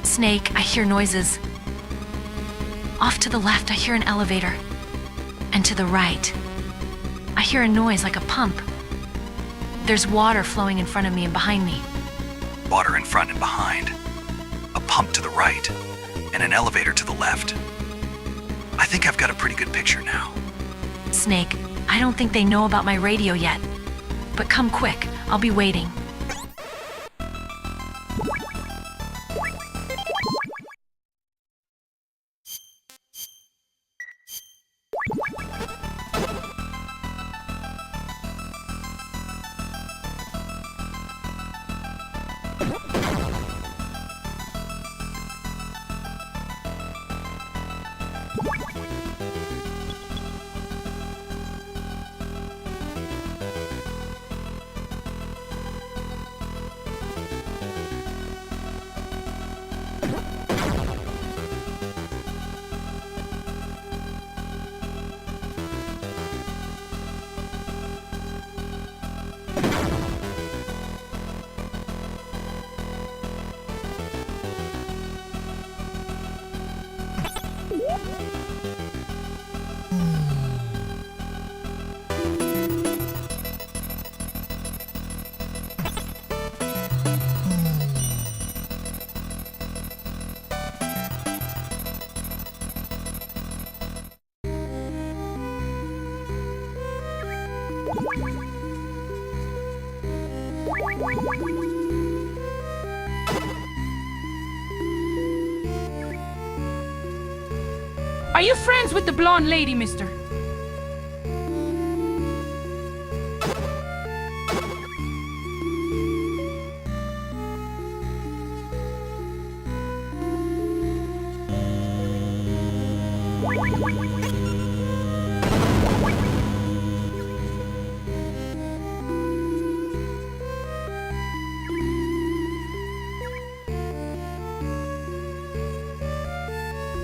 Snake, I hear noises. Off to the left, I hear an elevator. And to the right, I hear a noise like a pump. There's water flowing in front of me and behind me. Water in front and behind. A pump to the right. And an elevator to the left. I think I've got a pretty good picture now. Snake, I don't think they know about my radio yet. But come quick, I'll be waiting. Are you friends with the blonde lady, mister?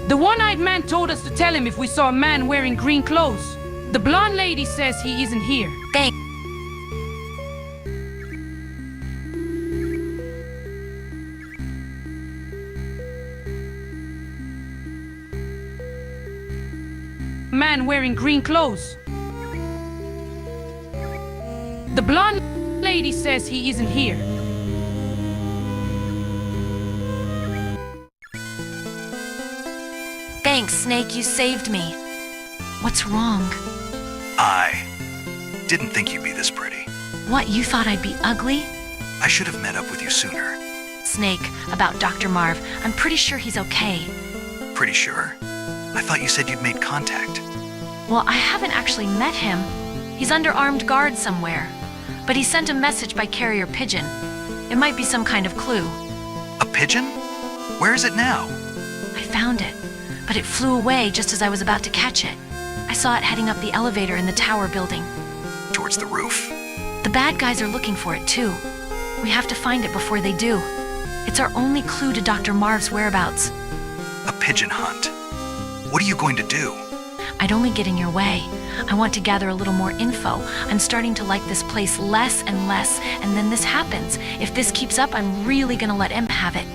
The one-eyed man told us to tell him if we saw a man wearing green clothes. The blonde lady says he isn't here. Thanks. man wearing green clothes. The blonde lady says he isn't here. Thanks, Snake, you saved me. What's wrong? I didn't think you'd be this pretty. What, you thought I'd be ugly? I should have met up with you sooner. Snake, about Dr. Marv, I'm pretty sure he's okay. Pretty sure? I thought you said you'd made contact. Well, I haven't actually met him. He's under armed guard somewhere. But he sent a message by carrier pigeon. It might be some kind of clue. A pigeon? Where is it now? I found it, but it flew away just as I was about to catch it. I saw it heading up the elevator in the tower building. Towards the roof? The bad guys are looking for it too. We have to find it before they do. It's our only clue to Dr. Marv's whereabouts. A pigeon hunt. What are you going to do? I'd only get in your way. I want to gather a little more info. I'm starting to like this place less and less, and then this happens. If this keeps up, I'm really gonna let M have it.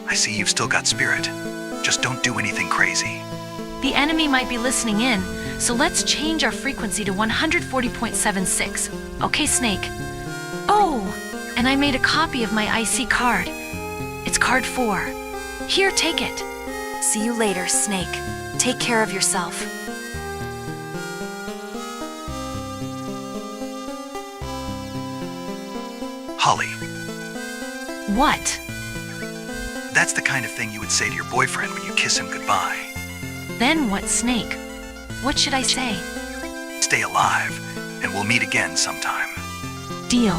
I see you've still got spirit. Just don't do anything crazy. The enemy might be listening in, so let's change our frequency to 140.76. Okay, Snake. Oh, and I made a copy of my IC card. It's card 4. Here, take it. See you later, Snake. Take care of yourself. Holly, What? that's the kind of thing you would say to your boyfriend when you kiss him goodbye. Then what, Snake? What should I say? Stay alive, and we'll meet again sometime. Deal.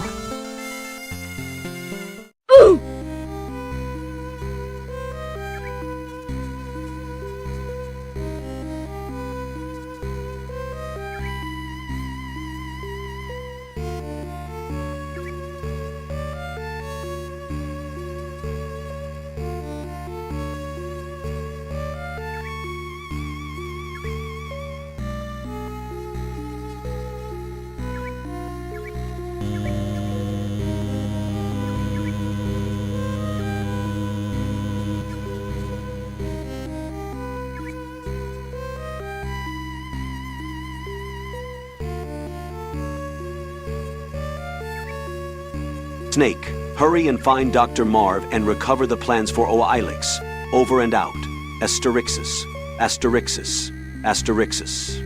Snake, hurry and find Dr. Marv and recover the plans for Oilix. Over and out. Asterixis. Asterixis. Asterixis.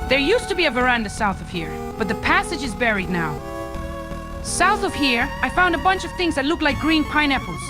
There used to be a veranda south of here, but the passage is buried now. South of here, I found a bunch of things that look like green pineapples.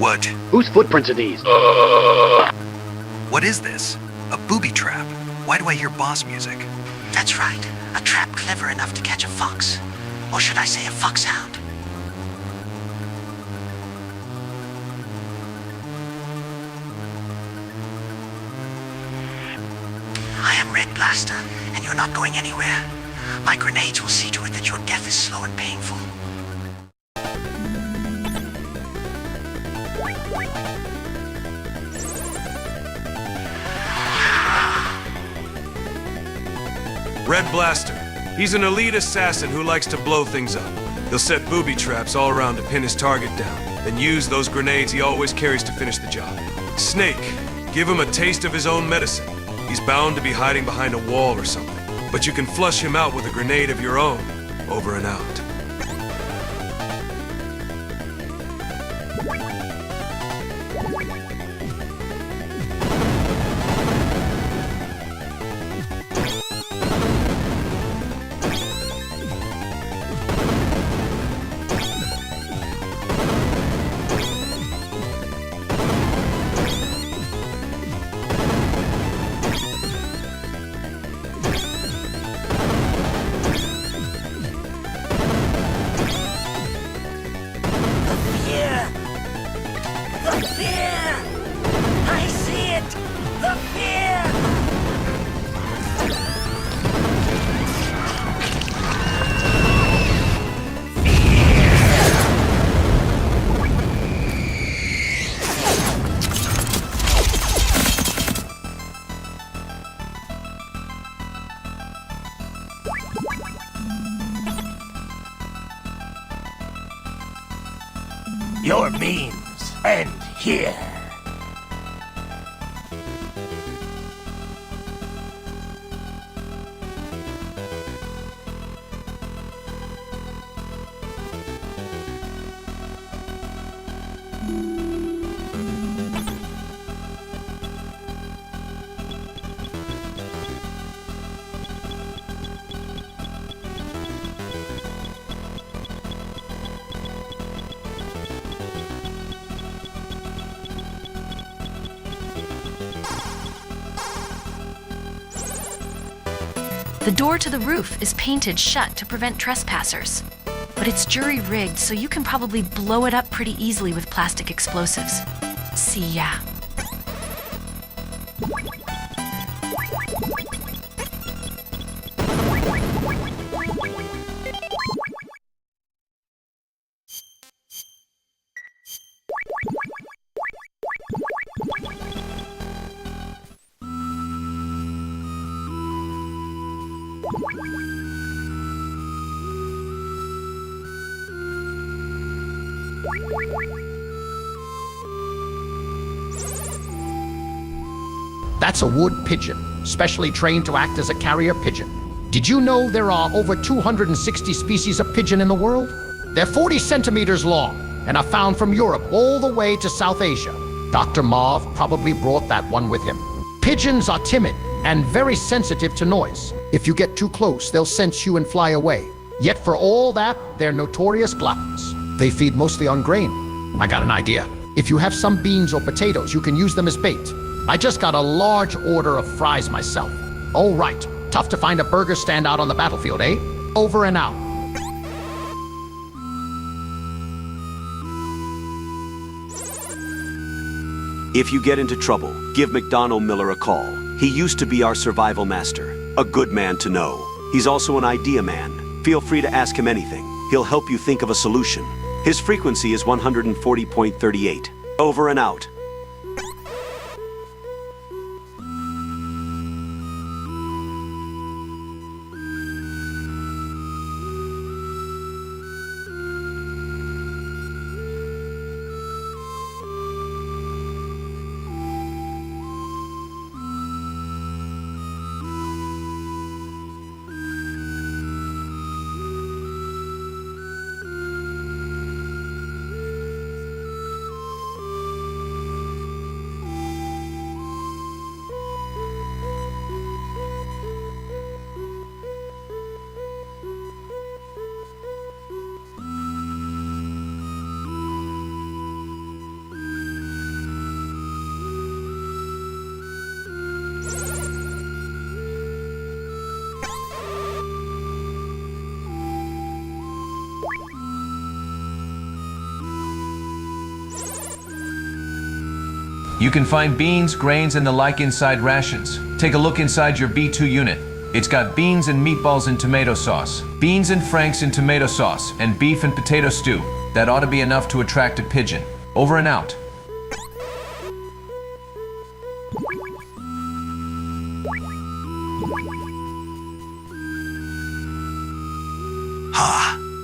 What? Whose footprints are these? What is this? A booby trap? Why do I hear boss music? That's right. A trap clever enough to catch a fox. Or should I say a foxhound? I am Red Blaster, and you're not going anywhere. My grenades will see to it that your death is slow and painful. Red Blaster. He's an elite assassin who likes to blow things up. He'll set booby traps all around to pin his target down, then use those grenades he always carries to finish the job. Snake. Give him a taste of his own medicine. He's bound to be hiding behind a wall or something. But you can flush him out with a grenade of your own. Over and out. Your means end here. The door to the roof is painted shut to prevent trespassers. But it's jury-rigged, so you can probably blow it up pretty easily with plastic explosives. See ya. That's a wood pigeon, specially trained to act as a carrier pigeon. Did you know there are over 260 species of pigeon in the world? They're 40 centimeters long and are found from Europe all the way to South Asia. Dr. Marv probably brought that one with him. Pigeons are timid and very sensitive to noise. If you get too close, they'll sense you and fly away. Yet for all that, they're notorious gluttons. They feed mostly on grain. I got an idea. If you have some beans or potatoes, you can use them as bait. I just got a large order of fries myself. Oh, right. Tough to find a burger stand out on the battlefield, eh? Over and out. If you get into trouble, give McDonnell Miller a call. He used to be our survival master. A good man to know. He's also an idea man. Feel free to ask him anything. He'll help you think of a solution. His frequency is 140.38. Over and out. You can find beans, grains, and the like inside rations. Take a look inside your B2 unit. It's got beans and meatballs in tomato sauce, beans and franks in tomato sauce, and beef and potato stew. That ought to be enough to attract a pigeon. Over and out.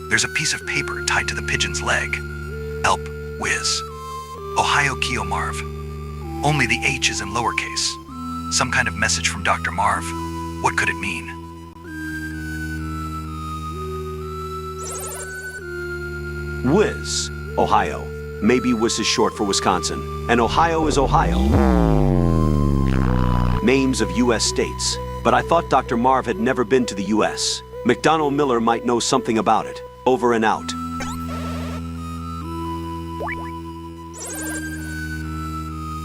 There's a piece of paper tied to the pigeon's leg. Help, Wiz. Ohio Keo Marv. Only the H is in lowercase. Some kind of message from Dr. Marv? What could it mean? Wiz, Ohio. Maybe Wiz is short for Wisconsin. And Ohio is Ohio. Names of U.S. states. But I thought Dr. Marv had never been to the U.S. McDonald Miller might know something about it. Over and out.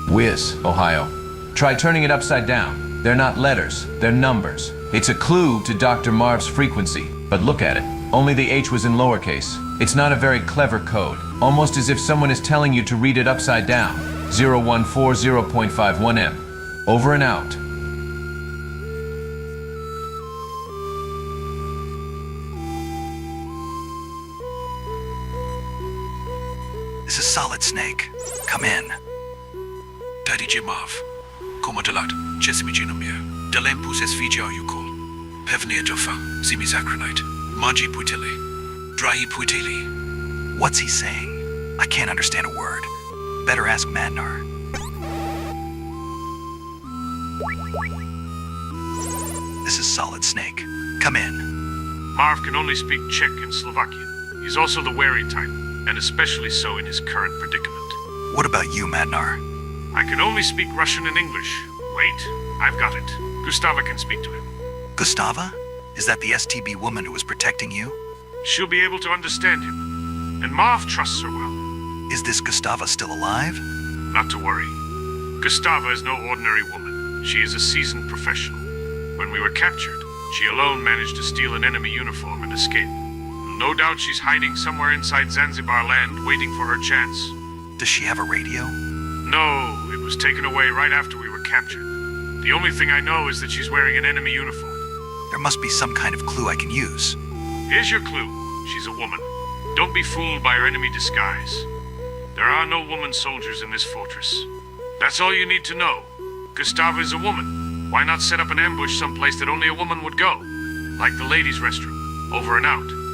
Whiz, Ohio. Try turning it upside down. They're not letters, they're numbers. It's a clue to Dr. Marv's frequency, but look at it. Only the H was in lowercase. It's not a very clever code. Almost as if someone is telling you to read it upside down. 0140.51M. Over and out. This is Solid Snake. Come in. Daddy J. Marv. Komodalat. Chesimijinumir. Dalempus es Fija Yukol. Pevnia Jofa. Simizakranite. Maji Puitili. Drahi Puitili. What's he saying? I can't understand a word. Better ask Madnar. This is Solid Snake. Come in. Marv can only speak Czech and Slovakian. He's also the wary type, and especially so in his current predicament. What about you, Madnar? I can only speak Russian and English. Wait, I've got it. Gustava can speak to him. Gustava? Is that the STB woman who was protecting you? She'll be able to understand him. And Marv trusts her well. Is this Gustava still alive? Not to worry. Gustava is no ordinary woman. She is a seasoned professional. When we were captured, she alone managed to steal an enemy uniform and escape. No doubt she's hiding somewhere inside Zanzibar Land, waiting for her chance. Does she have a radio? No, it was taken away right after we were captured. The only thing I know is that she's wearing an enemy uniform. There must be some kind of clue I can use. Here's your clue. She's a woman. Don't be fooled by her enemy disguise. There are no woman soldiers in this fortress. That's all you need to know. Gustava is a woman. Why not set up an ambush someplace that only a woman would go? Like the ladies' restroom. Over and out.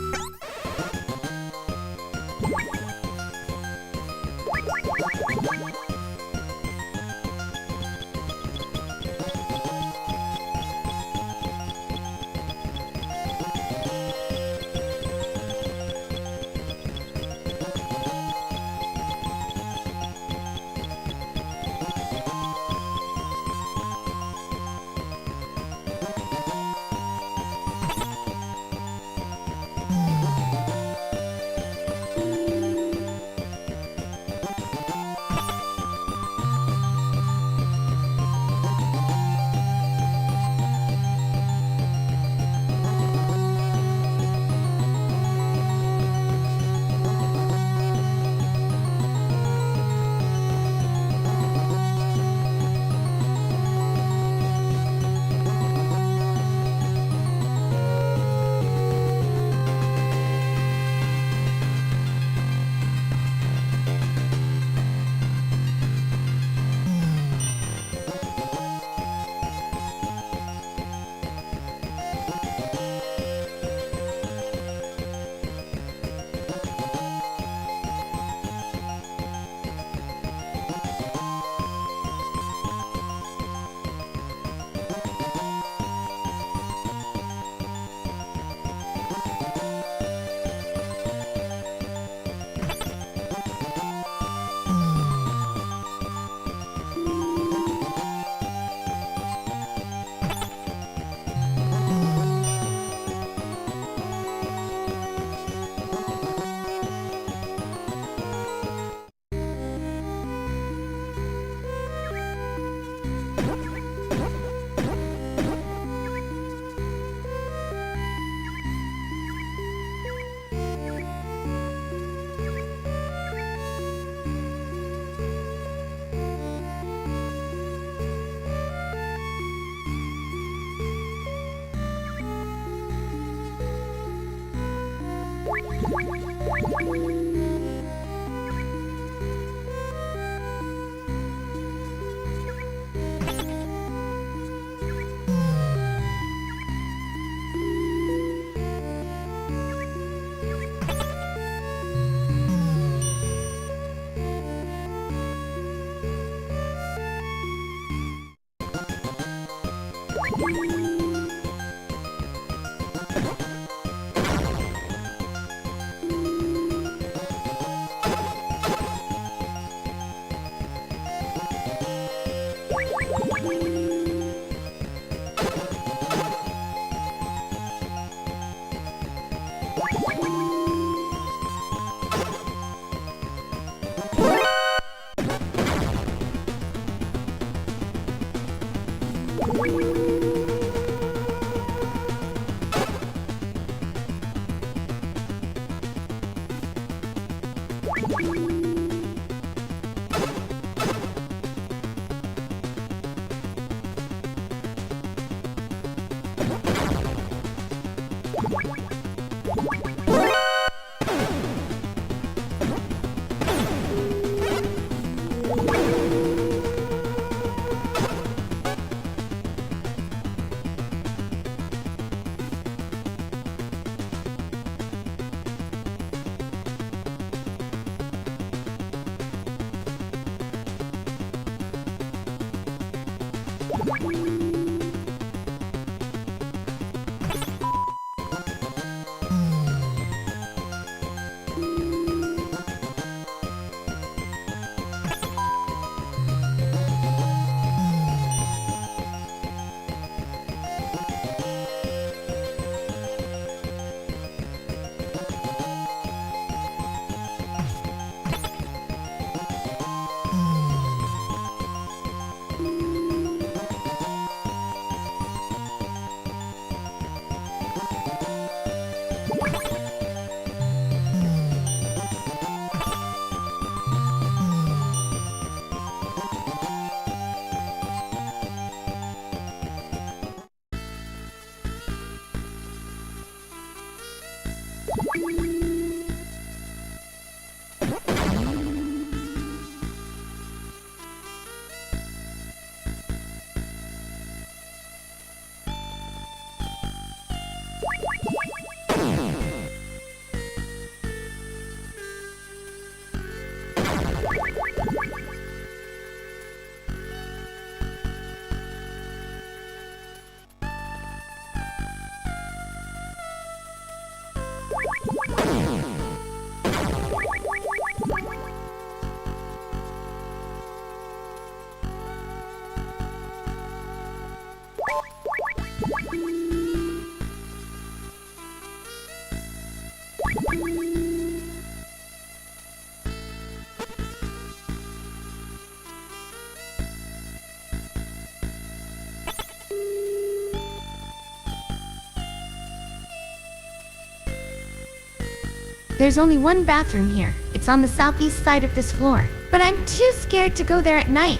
There's only one bathroom here. It's on the southeast side of this floor. But I'm too scared to go there at night.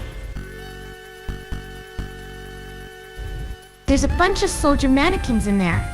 There's a bunch of soldier mannequins in there.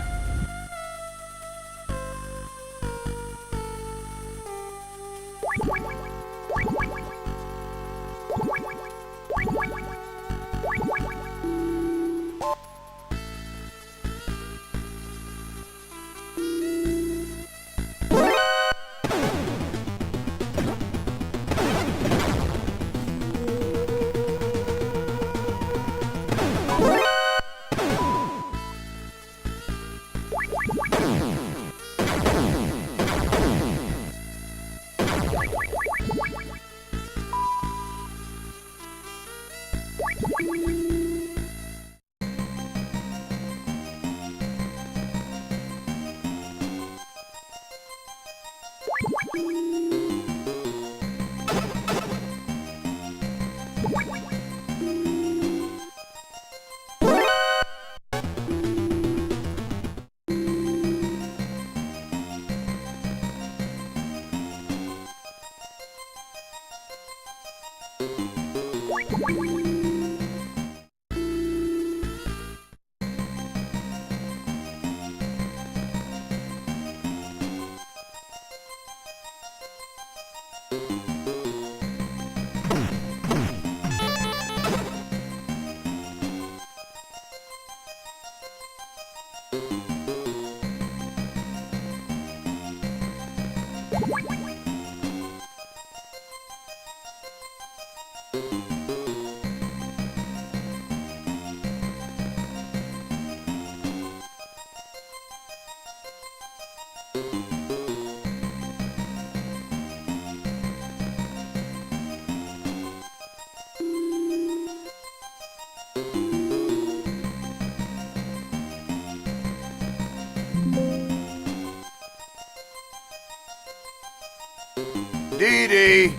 Dee-Dee!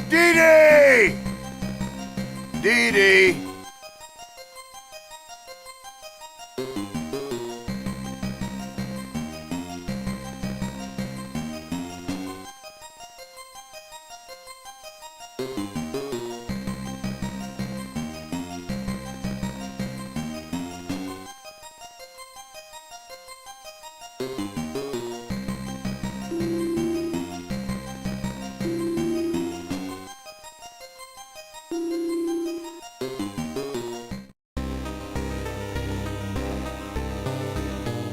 Dee-Dee! Dee-Dee!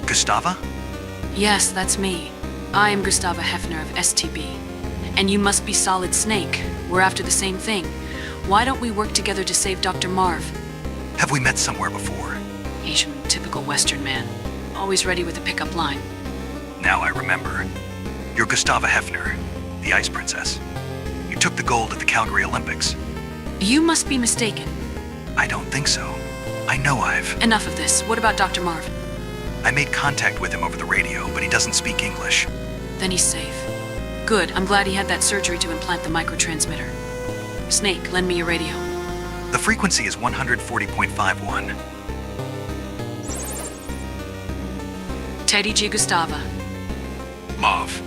Gustava? Yes, that's me. I am Gustava Hefner of STB. And you must be Solid Snake. We're after the same thing. Why don't we work together to save Dr. Marv? Have we met somewhere before? Asian, typical Western man. Always ready with a pickup line. Now I remember. You're Gustava Hefner, the Ice Princess. You took the gold at the Calgary Olympics. You must be mistaken. I don't think so. I know I've... Enough of this. What about Dr. Marv? I made contact with him over the radio, but he doesn't speak English. Then he's safe. Good. I'm glad he had that surgery to implant the microtransmitter. Snake, lend me your radio. The frequency is 140.51. Teddy G. Gustava. Marv.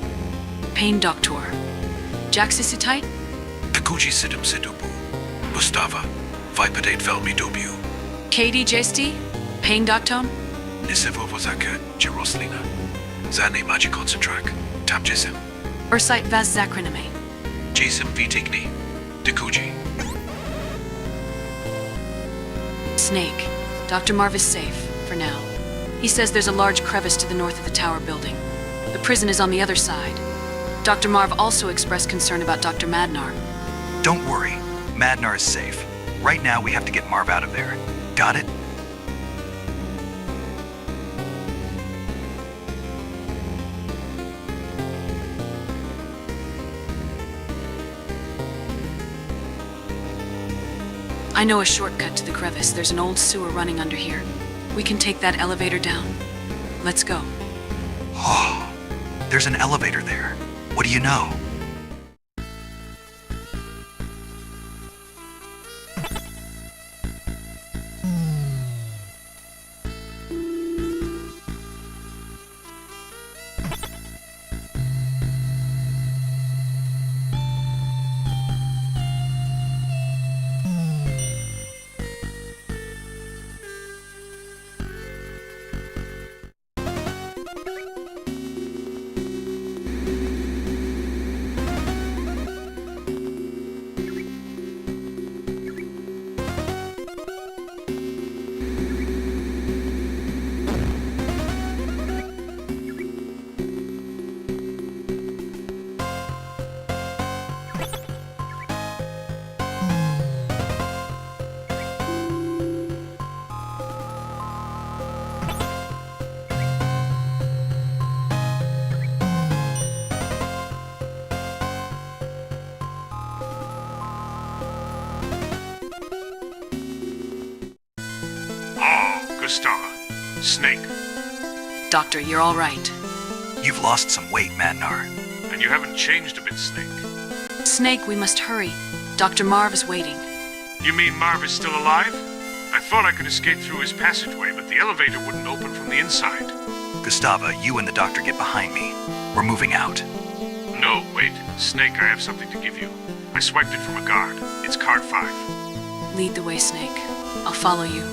Pain Doctor. Jaxicitite? Takuji Sidum Sidubu. Gustava. Vipedate Velmi Dobu. KD Jesti? Pain Doctone? Nisevovozaka Jeroslina. Zane Magikoncentrak. Tam Jisim. Ursite Vaz Zacriname. Jisim Vitigni. Takuji. Snake. Dr. Marv is safe, for now. He says there's a large crevice to the north of the tower building. The prison is on the other side. Dr. Marv also expressed concern about Dr. Madnar. Don't worry. Madnar is safe. Right now, we have to get Marv out of there. Got it? I know a shortcut to the crevice. There's an old sewer running under here. We can take that elevator down. Let's go. Oh, there's an elevator there. What do you know? Gustava. Snake. Doctor, you're all right. You've lost some weight, Madnar. And you haven't changed a bit, Snake. Snake, we must hurry. Dr. Marv is waiting. You mean Marv is still alive? I thought I could escape through his passageway, but the elevator wouldn't open from the inside. Gustava, you and the doctor get behind me. We're moving out. No, wait. Snake, I have something to give you. I swiped it from a guard. It's card 5. Lead the way, Snake. I'll follow you.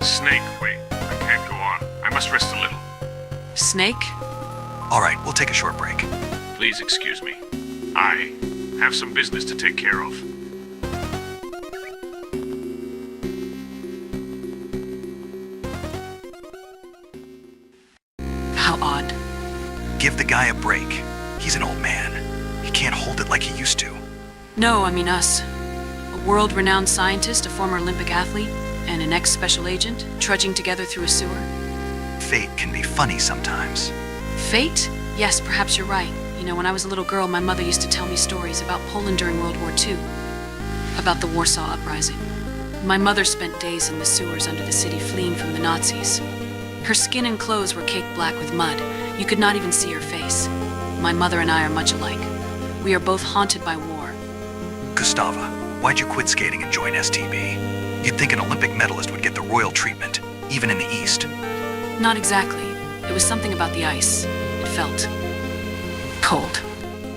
Snake, wait. I can't go on. I must rest a little. Snake? All right, we'll take a short break. Please excuse me. I have some business to take care of. Give the guy a break. He's an old man. He can't hold it like he used to. No, I mean us. A world-renowned scientist, a former Olympic athlete, and an ex-special agent trudging together through a sewer. Fate can be funny sometimes. Fate? Yes, perhaps you're right. You know, when I was a little girl, my mother used to tell me stories about Poland during World War II, about the Warsaw Uprising. My mother spent days in the sewers under the city fleeing from the Nazis. Her skin and clothes were caked black with mud. You could not even see her face. My mother and I are much alike. We are both haunted by war. Gustava, why'd you quit skating and join STB? You'd think an Olympic medalist would get the royal treatment, even in the East. Not exactly. It was something about the ice. It felt cold.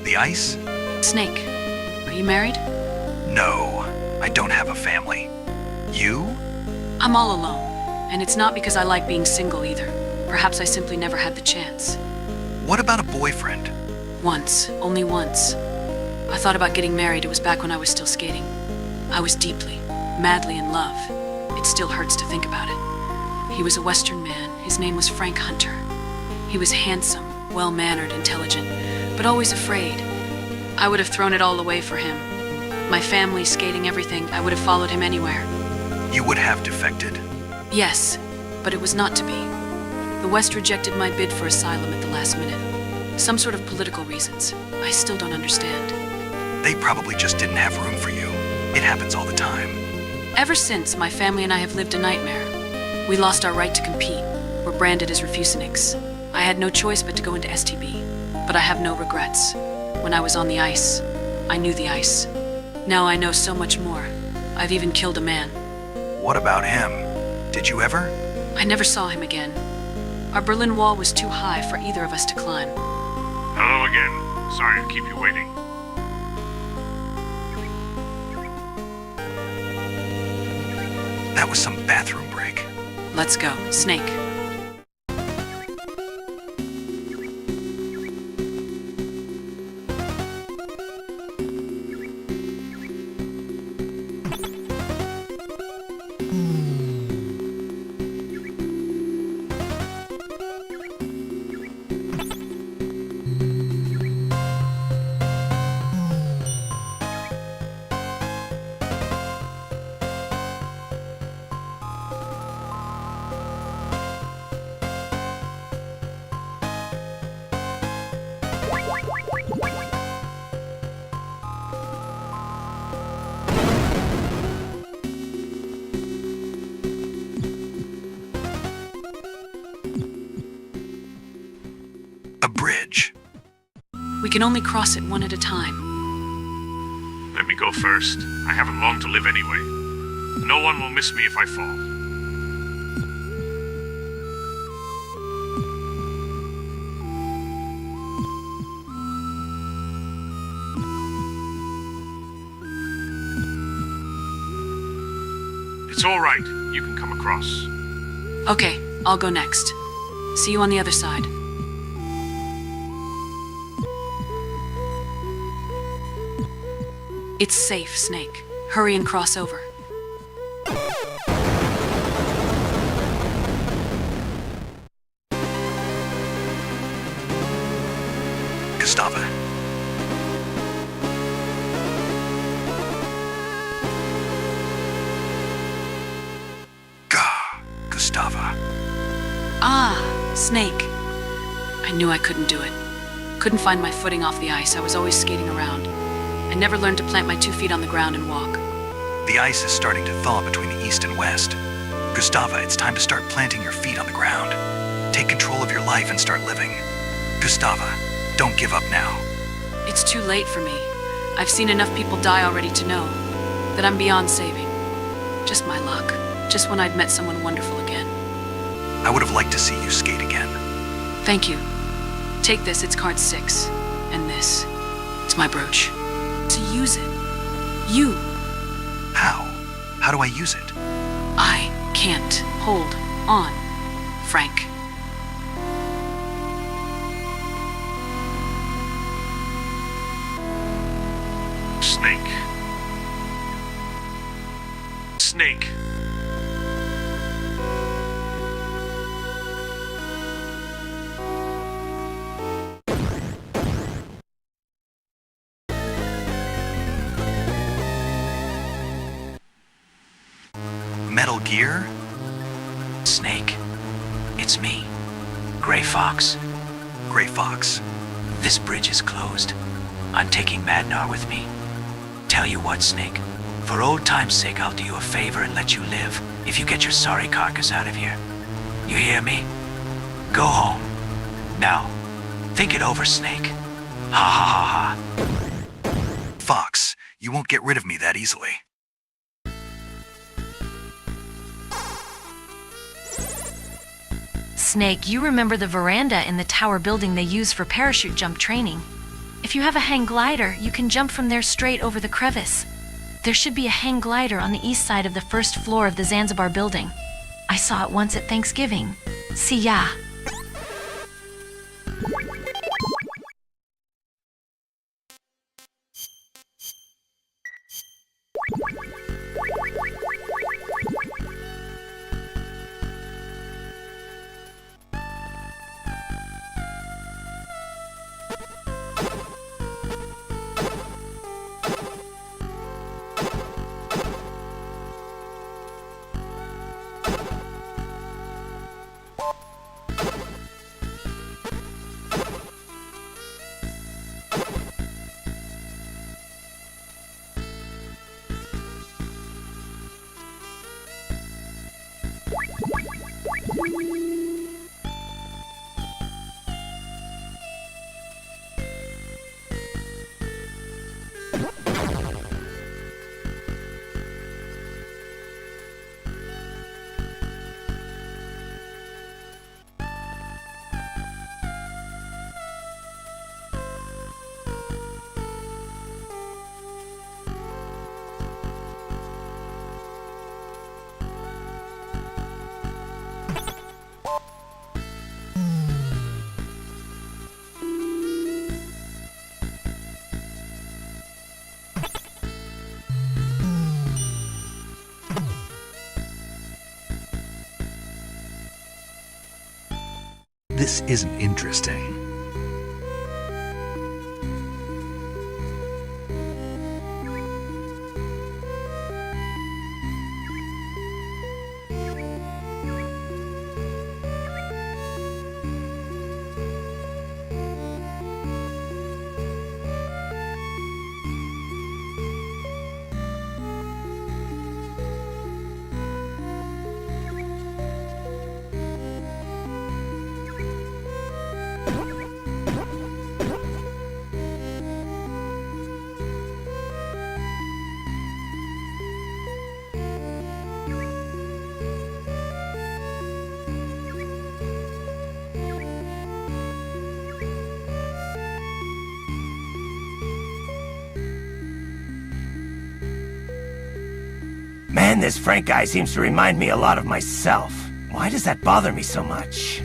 The ice? Snake, are you married? No, I don't have a family. You? I'm all alone. And it's not because I like being single either. Perhaps I simply never had the chance. What about a boyfriend? Once, only once. I thought about getting married. It was back when I was still skating. I was deeply, madly in love. It still hurts to think about it. He was a Western man. His name was Frank Hunter. He was handsome, well-mannered, intelligent, but always afraid. I would have thrown it all away for him. My family, skating, everything. I would have followed him anywhere. You would have defected. Yes, but it was not to be. The West rejected my bid for asylum at the last minute. Some sort of political reasons. I still don't understand. They probably just didn't have room for you. It happens all the time. Ever since, my family and I have lived a nightmare. We lost our right to compete. We're branded as refuseniks. I had no choice but to go into STB. But I have no regrets. When I was on the ice, I knew the ice. Now I know so much more. I've even killed a man. What about him? Did you ever? I never saw him again. Our Berlin Wall was too high for either of us to climb. Hello again. Sorry to keep you waiting. That was some bathroom break. Let's go. Snake. A bridge. We can only cross it one at a time. Let me go first. I haven't long to live anyway. No one will miss me if I fall. It's all right. You can come across. Okay, I'll go next. See you on the other side. It's safe, Snake. Hurry and cross over. Gustava. Gustava. Ah, Snake. I knew I couldn't do it. Couldn't find my footing off the ice. I was always skating around. I never learned to plant my 2 feet on the ground and walk. The ice is starting to thaw between the east and west. Gustava, it's time to start planting your feet on the ground. Take control of your life and start living. Gustava, don't give up now. It's too late for me. I've seen enough people die already to know that I'm beyond saving. Just my luck. Just when I'd met someone wonderful again. I would have liked to see you skate again. Thank you. Take this, it's card 6. And this. It's my brooch. To use it. You. How? How do I use it? I can't hold on, Frank. Snake. Snake. Metal Gear? Snake, it's me, Gray Fox. Gray Fox. This bridge is closed. I'm taking Madnar with me. Tell you what, Snake, for old time's sake, I'll do you a favor and let you live if you get your sorry carcass out of here. You hear me? Go home. Now, think it over, Snake. Ha ha ha ha. Fox, you won't get rid of me that easily. Snake, you remember the veranda in the tower building they use for parachute jump training. If you have a hang glider, you can jump from there straight over the crevice. There should be a hang glider on the east side of the first floor of the Zanzibar building. I saw it once at Thanksgiving. See ya. This isn't interesting. Man, this Frank guy seems to remind me a lot of myself. Why does that bother me so much?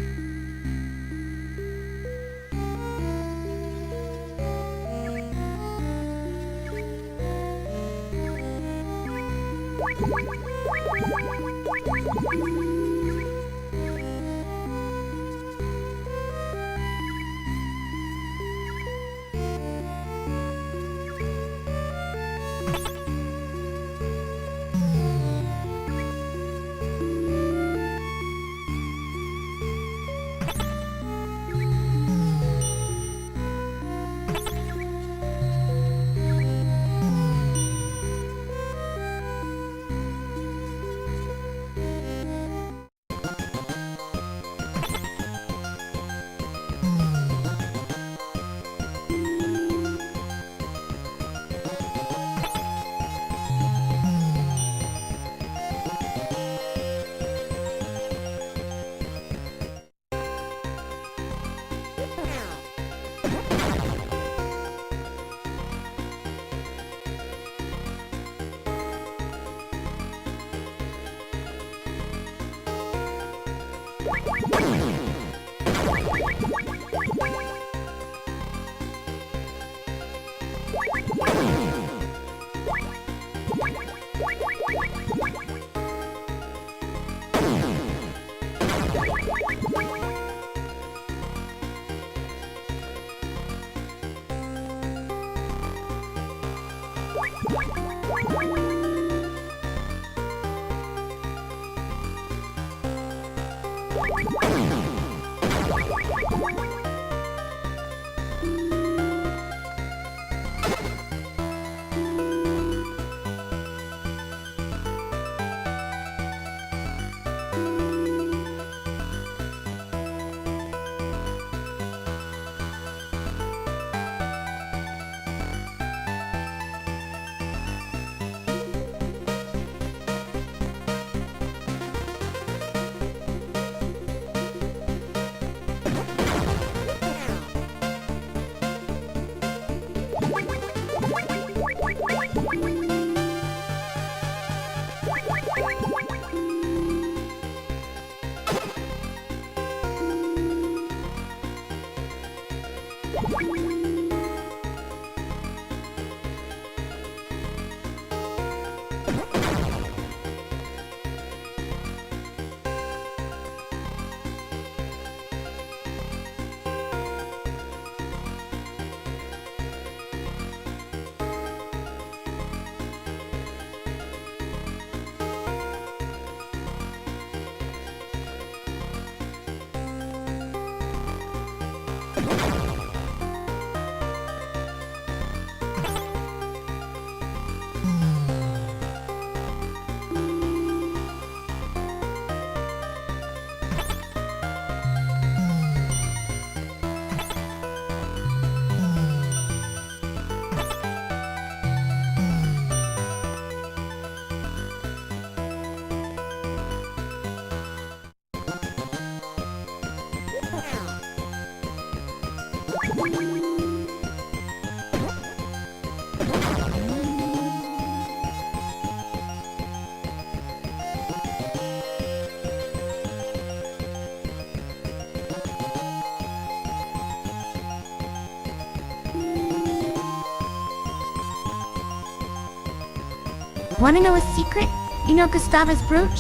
Wanna know a secret? You know Gustava's brooch?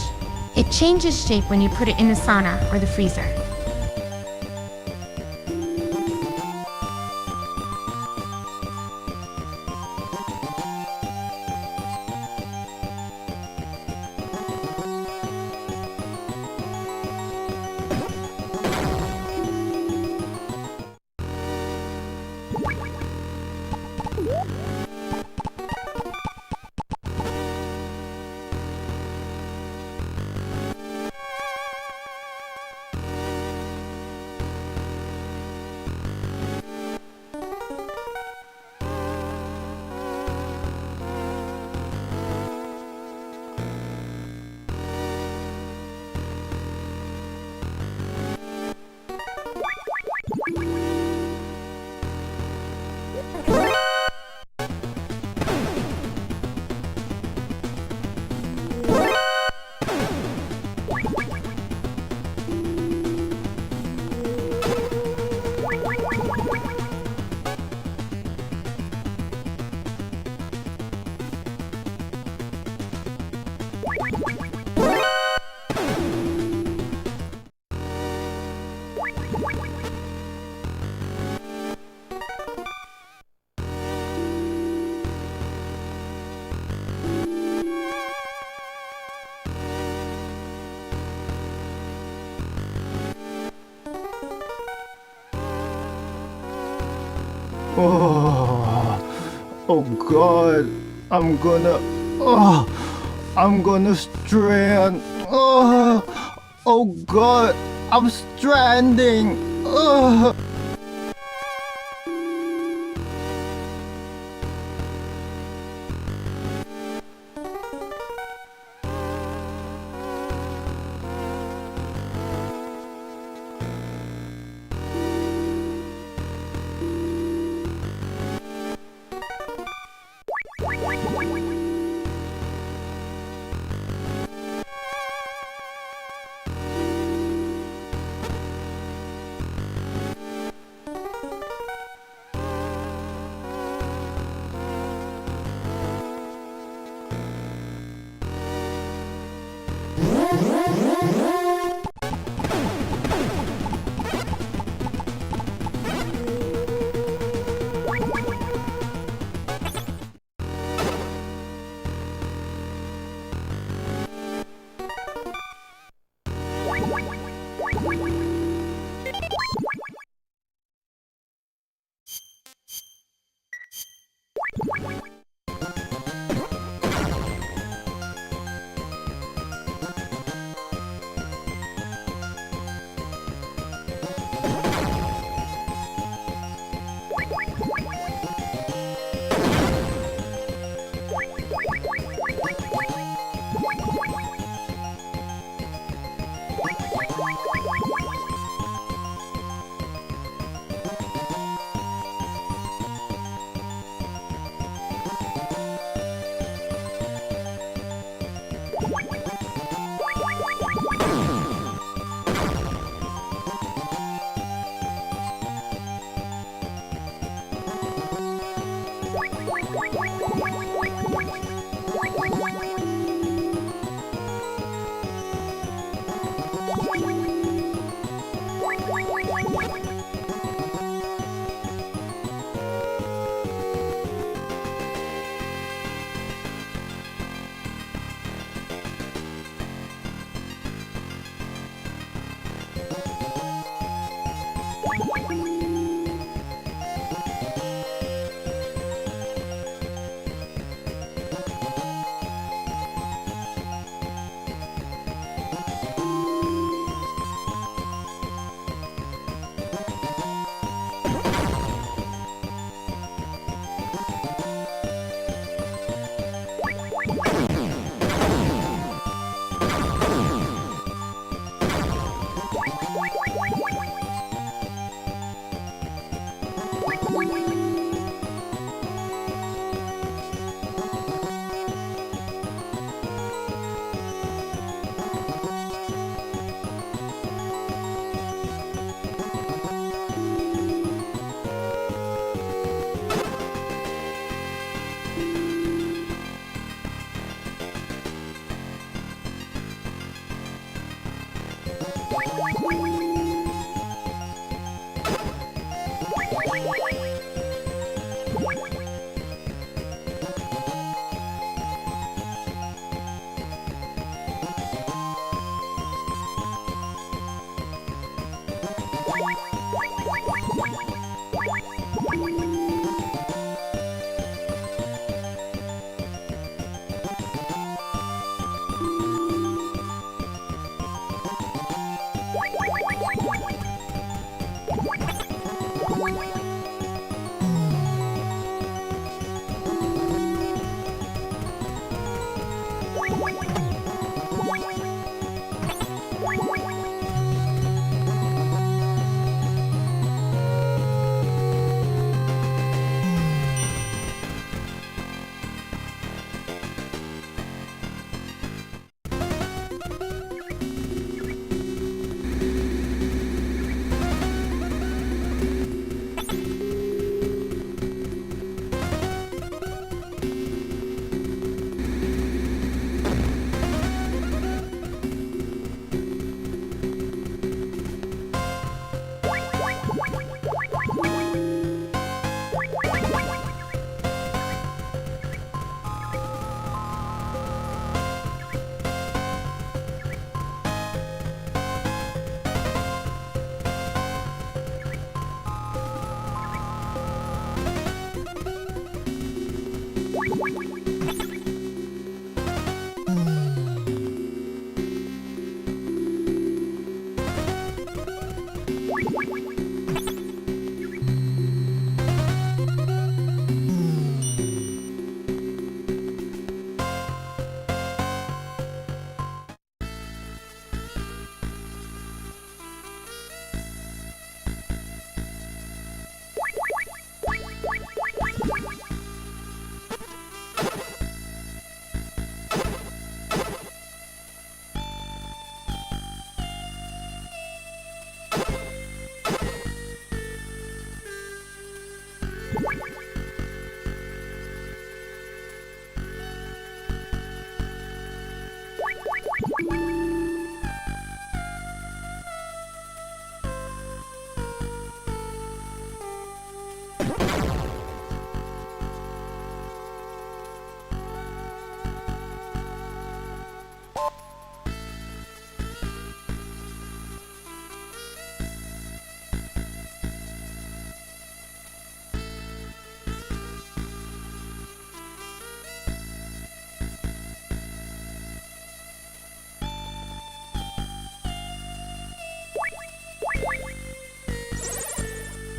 It changes shape when you put it in the sauna or the freezer. Oh God, I'm gonna strand. Oh God, I'm stranding.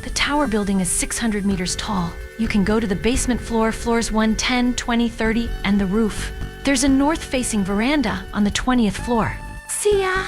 The tower building is 600 meters tall. You can go to the basement floor, floors 110, 20, 30, and the roof. There's a north-facing veranda on the 20th floor. See ya!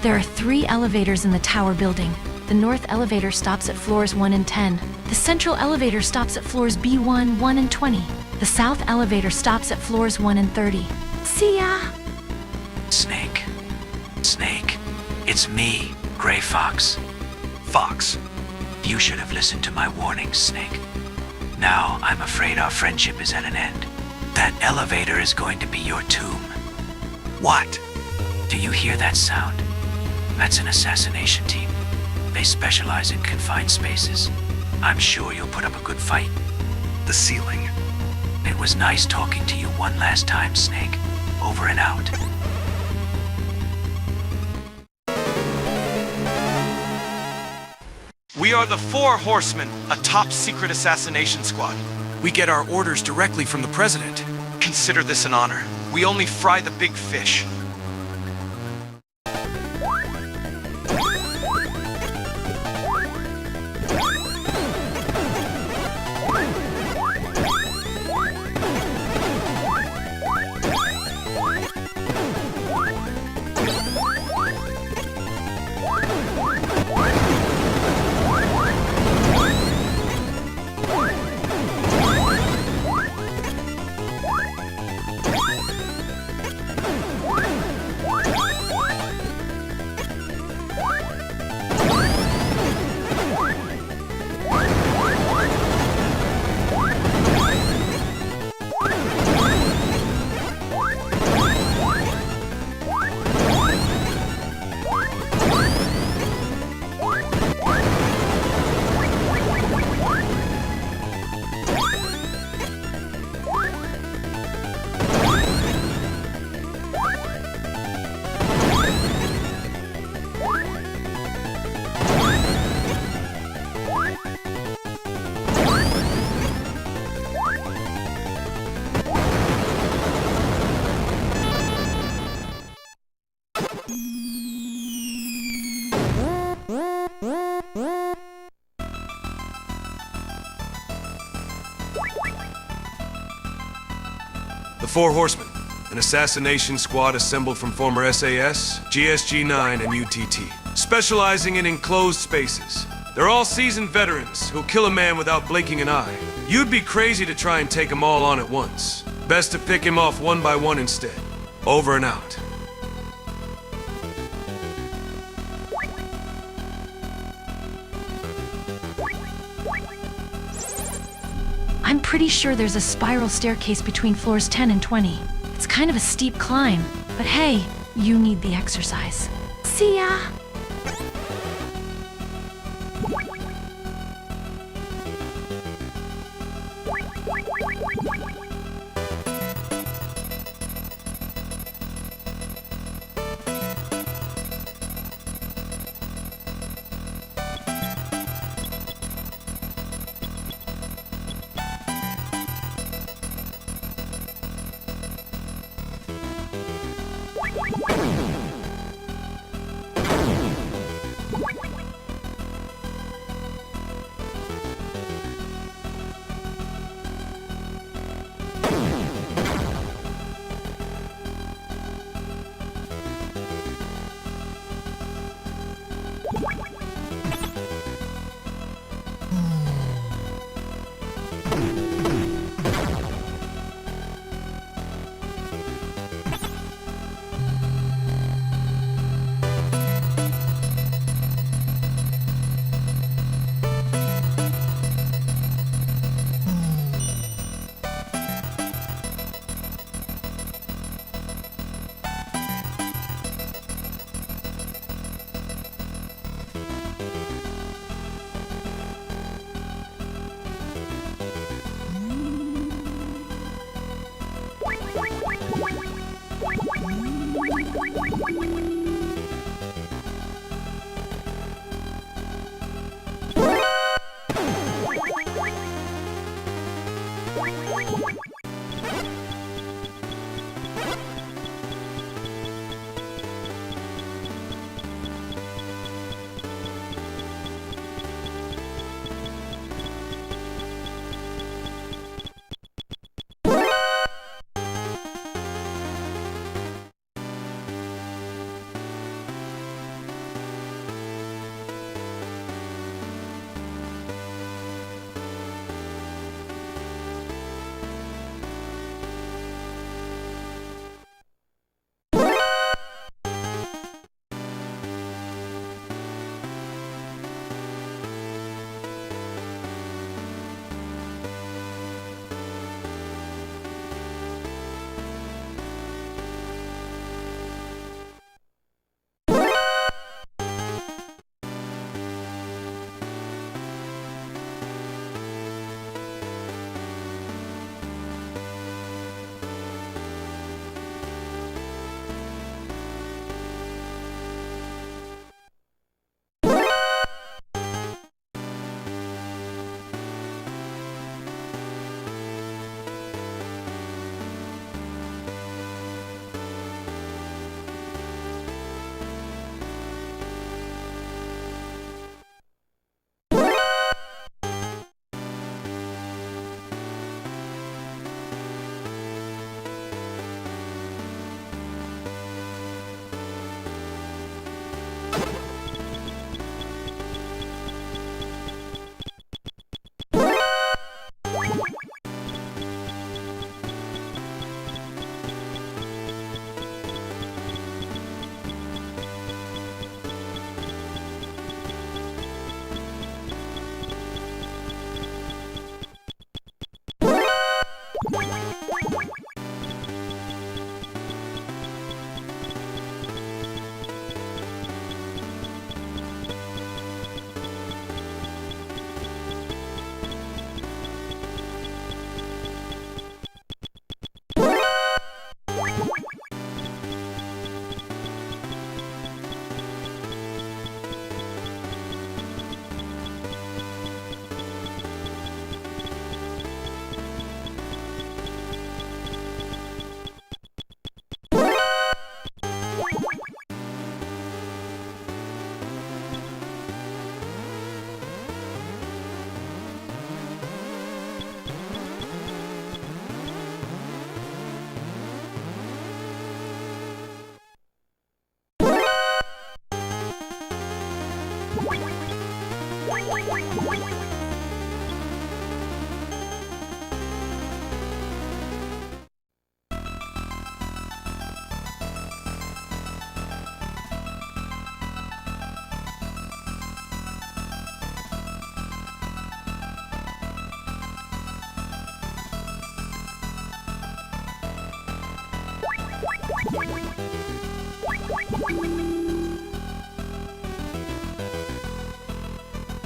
There are 3 elevators in the tower building. The north elevator stops at floors 1 and 10. The central elevator stops at floors B1, 1, and 20. The south elevator stops at floors 1 and 30. See ya! Snake. Snake. It's me, Gray Fox. Fox. You should have listened to my warnings, Snake. Now, I'm afraid our friendship is at an end. That elevator is going to be your tomb. What? Do you hear that sound? That's an assassination team. They specialize in confined spaces. I'm sure you'll put up a good fight. The ceiling. It was nice talking to you one last time, Snake. Over and out. We are the Four Horsemen, a top-secret assassination squad. We get our orders directly from the president. Consider this an honor. We only fry the big fish. The Four Horsemen, an assassination squad assembled from former SAS, GSG-9, and UTT, specializing in enclosed spaces. They're all seasoned veterans who'll kill a man without blinking an eye. You'd be crazy to try and take them all on at once. Best to pick him off one by one instead. Over and out. I'm pretty sure there's a spiral staircase between floors 10 and 20. It's kind of a steep climb, but hey, you need the exercise. See ya!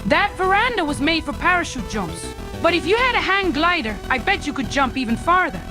That veranda was made for parachute jumps. But if you had a hang glider, I bet you could jump even farther.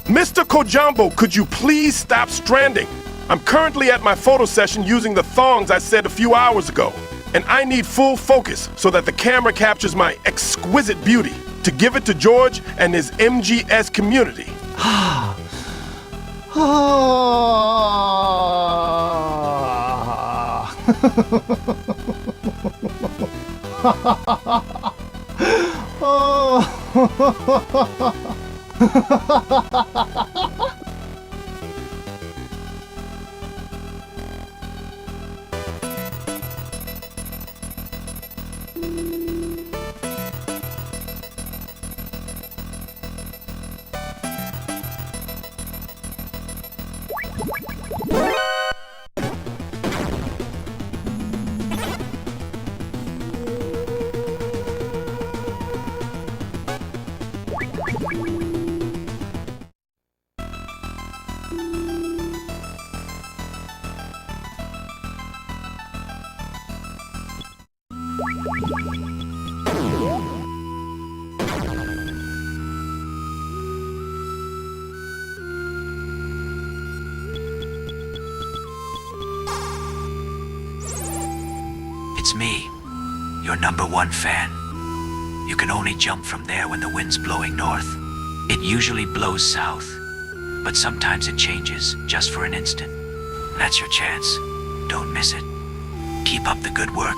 Mr. Kojambo, could you please stop stranding? I'm currently at my photo session using the thongs I said a few hours ago, and I need full focus so that the camera captures my exquisite beauty to give it to George and his MGS community. It's me, your #1 fan. You can only jump from there when the wind's blowing north. It usually blows south, but sometimes it changes just for an instant. That's your chance. Don't miss it. Keep up the good work.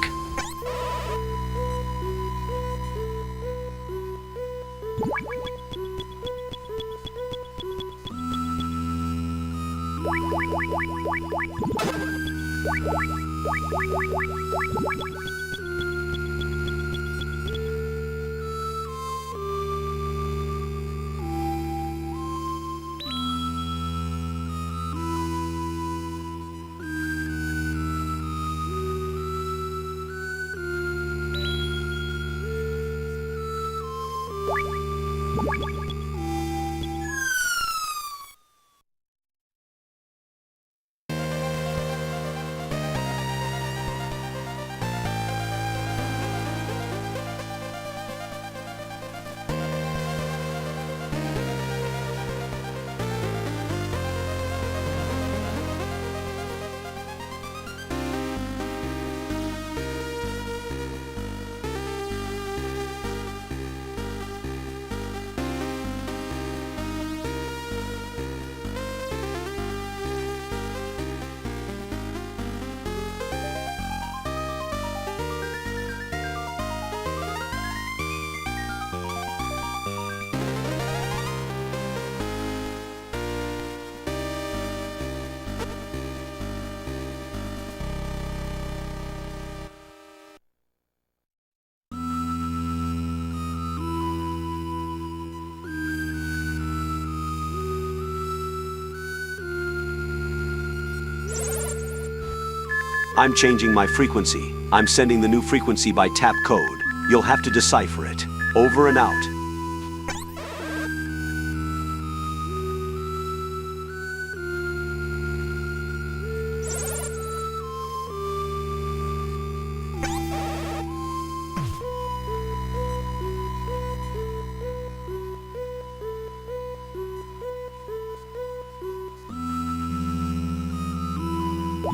I'm changing my frequency. I'm sending the new frequency by tap code. You'll have to decipher it. Over and out.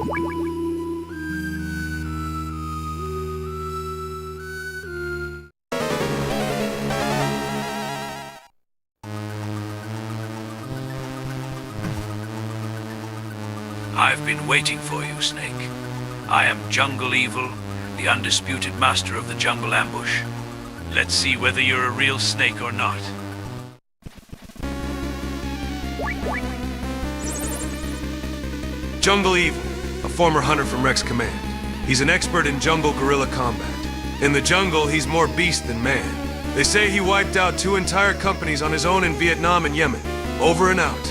I've been waiting for you, Snake. I am Jungle Evil, the undisputed master of the jungle ambush. Let's see whether you're a real snake or not. Jungle Evil, a former hunter from Rex Command. He's an expert in jungle guerrilla combat. In the jungle, he's more beast than man. They say he wiped out 2 entire companies on his own in Vietnam and Yemen. Over and out.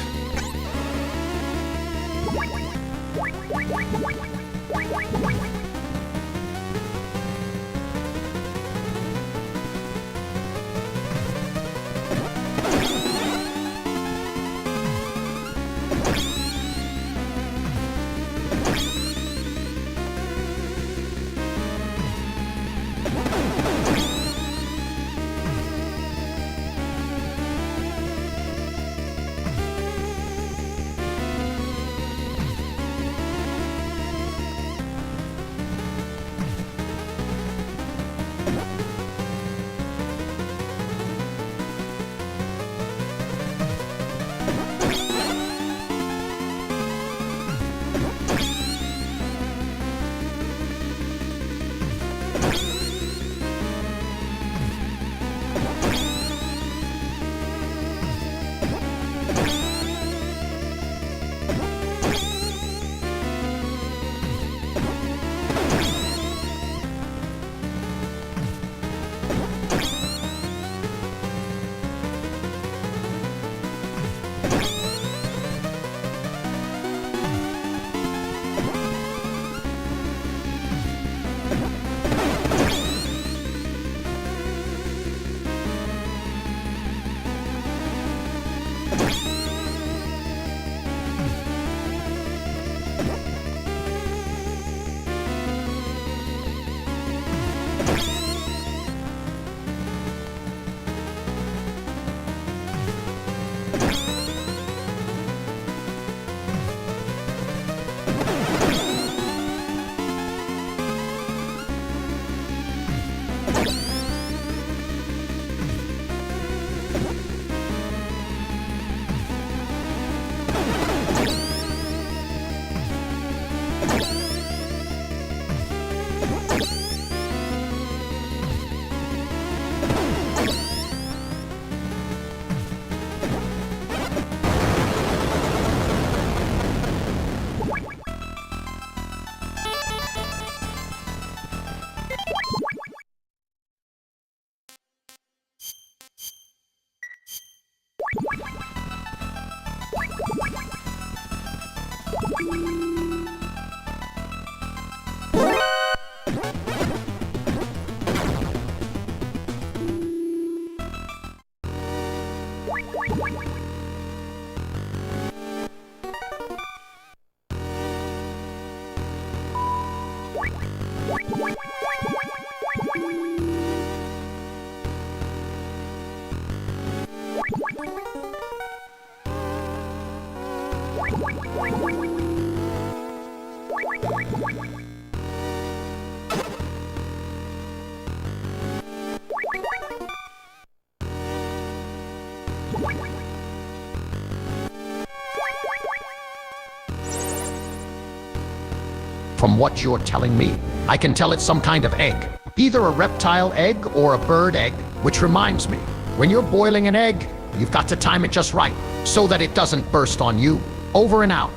From what you're telling me, I can tell it's some kind of egg. Either a reptile egg or a bird egg, which reminds me, when you're boiling an egg, you've got to time it just right, so that it doesn't burst on you. Over and out.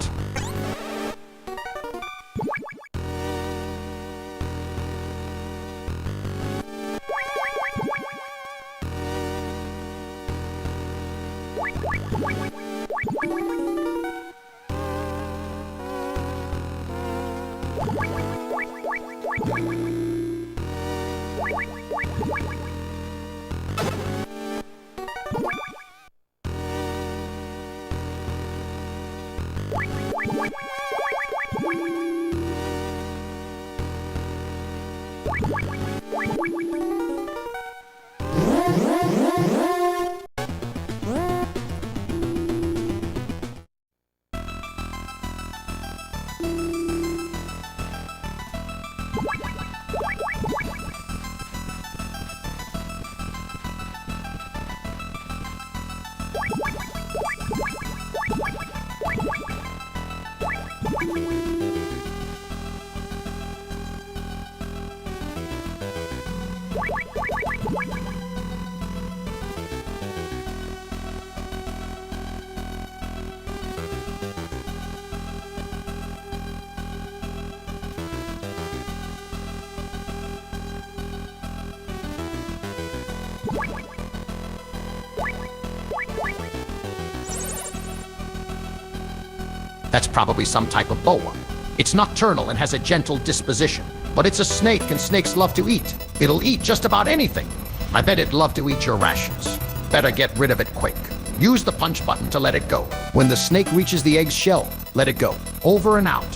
That's probably some type of boa. It's nocturnal and has a gentle disposition. But it's a snake, and snakes love to eat. It'll eat just about anything. I bet it'd love to eat your rations. Better get rid of it quick. Use the punch button to let it go. When the snake reaches the egg's shell, let it go. Over and out.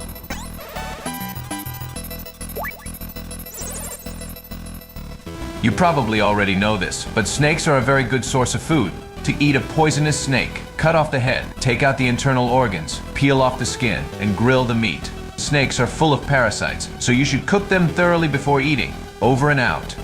You probably already know this, but snakes are a very good source of food. To eat a poisonous snake, cut off the head, take out the internal organs, peel off the skin, and grill the meat. Snakes are full of parasites, so you should cook them thoroughly before eating. Over and out.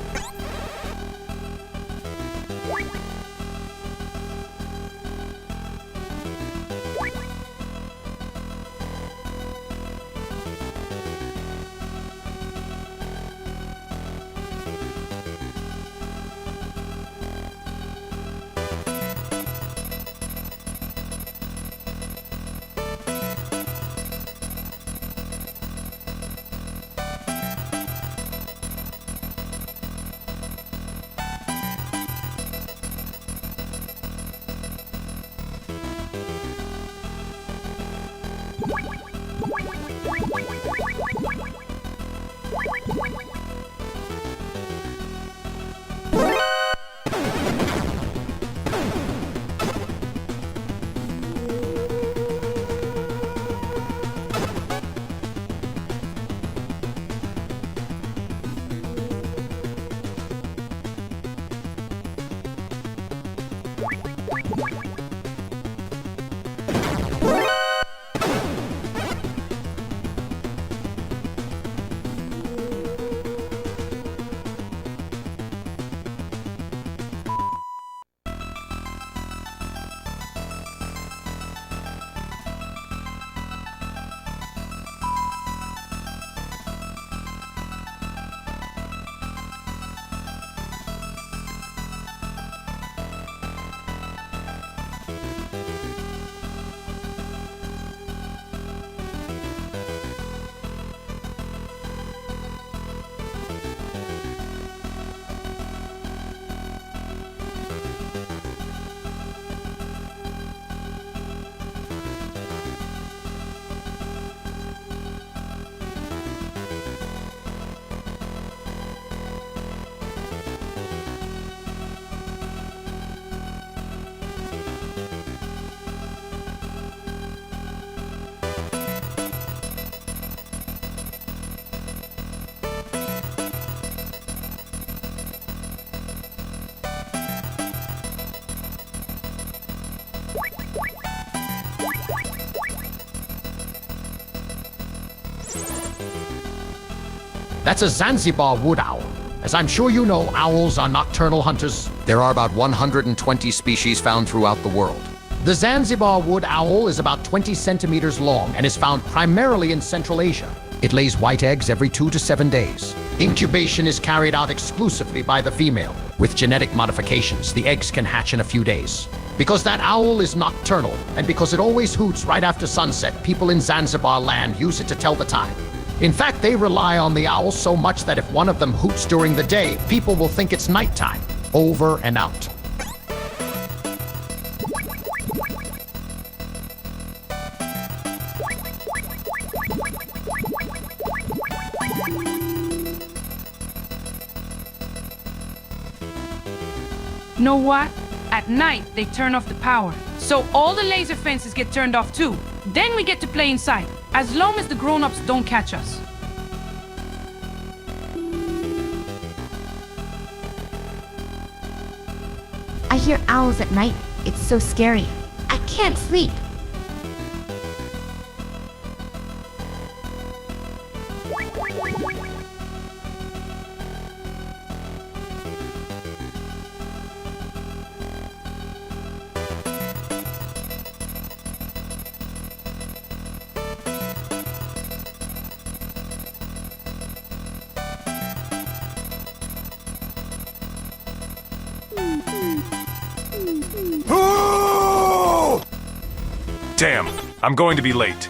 That's a Zanzibar wood owl. As I'm sure you know, owls are nocturnal hunters. There are about 120 species found throughout the world. The Zanzibar wood owl is about 20 centimeters long and is found primarily in Central Asia. It lays white eggs every 2 to 7 days. Incubation is carried out exclusively by the female. With genetic modifications, the eggs can hatch in a few days. Because that owl is nocturnal, and because it always hoots right after sunset, people in Zanzibar Land use it to tell the time. In fact, they rely on the owl so much that if one of them hoots during the day, people will think it's nighttime. Over and out. Know what? At night, they turn off the power. So all the laser fences get turned off too. Then we get to play inside, as long as the grown-ups don't catch us. I hear owls at night. It's so scary. I can't sleep. Damn, I'm going to be late.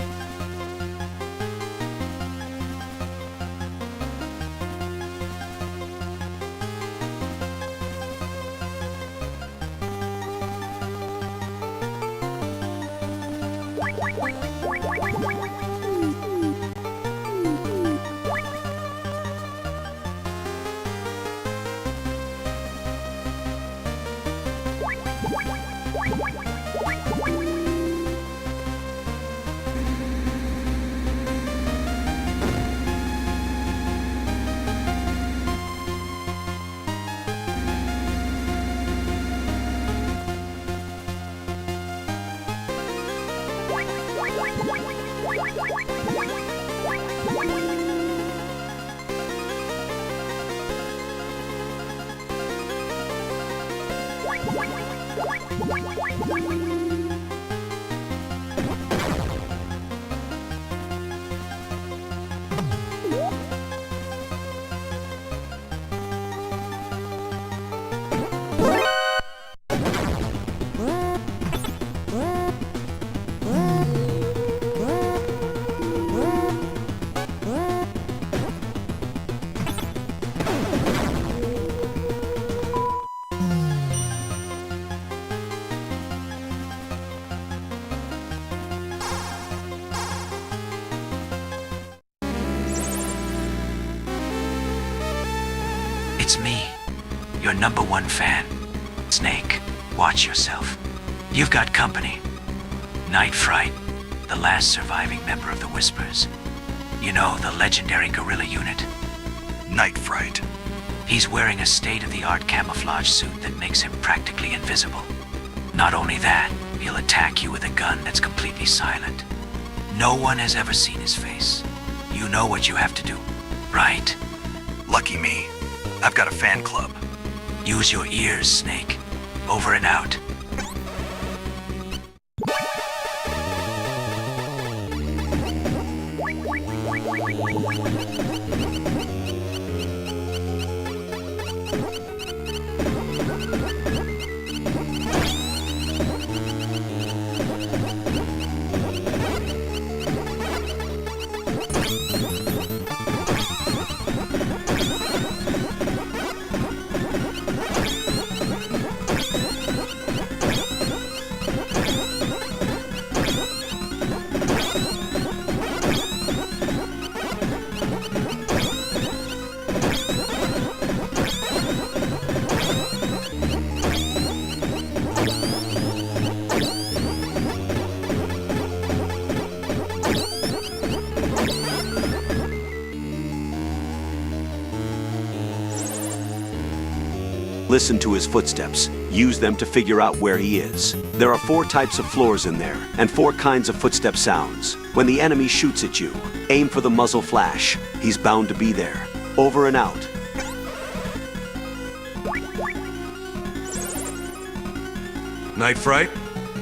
It's me, your #1 fan. Snake, watch yourself. You've got company. Night Fright, the last surviving member of the Whispers. You know, the legendary guerrilla unit. Night Fright. He's wearing a state-of-the-art camouflage suit that makes him practically invisible. Not only that, he'll attack you with a gun that's completely silent. No one has ever seen his face. You know what you have to do, right? Lucky me. I've got a fan club. Use your ears, Snake. Over and out. Listen to his footsteps. Use them to figure out where he is. There are 4 types of floors in there, and 4 kinds of footstep sounds. When the enemy shoots at you, aim for the muzzle flash. He's bound to be there. Over and out. Night Fright?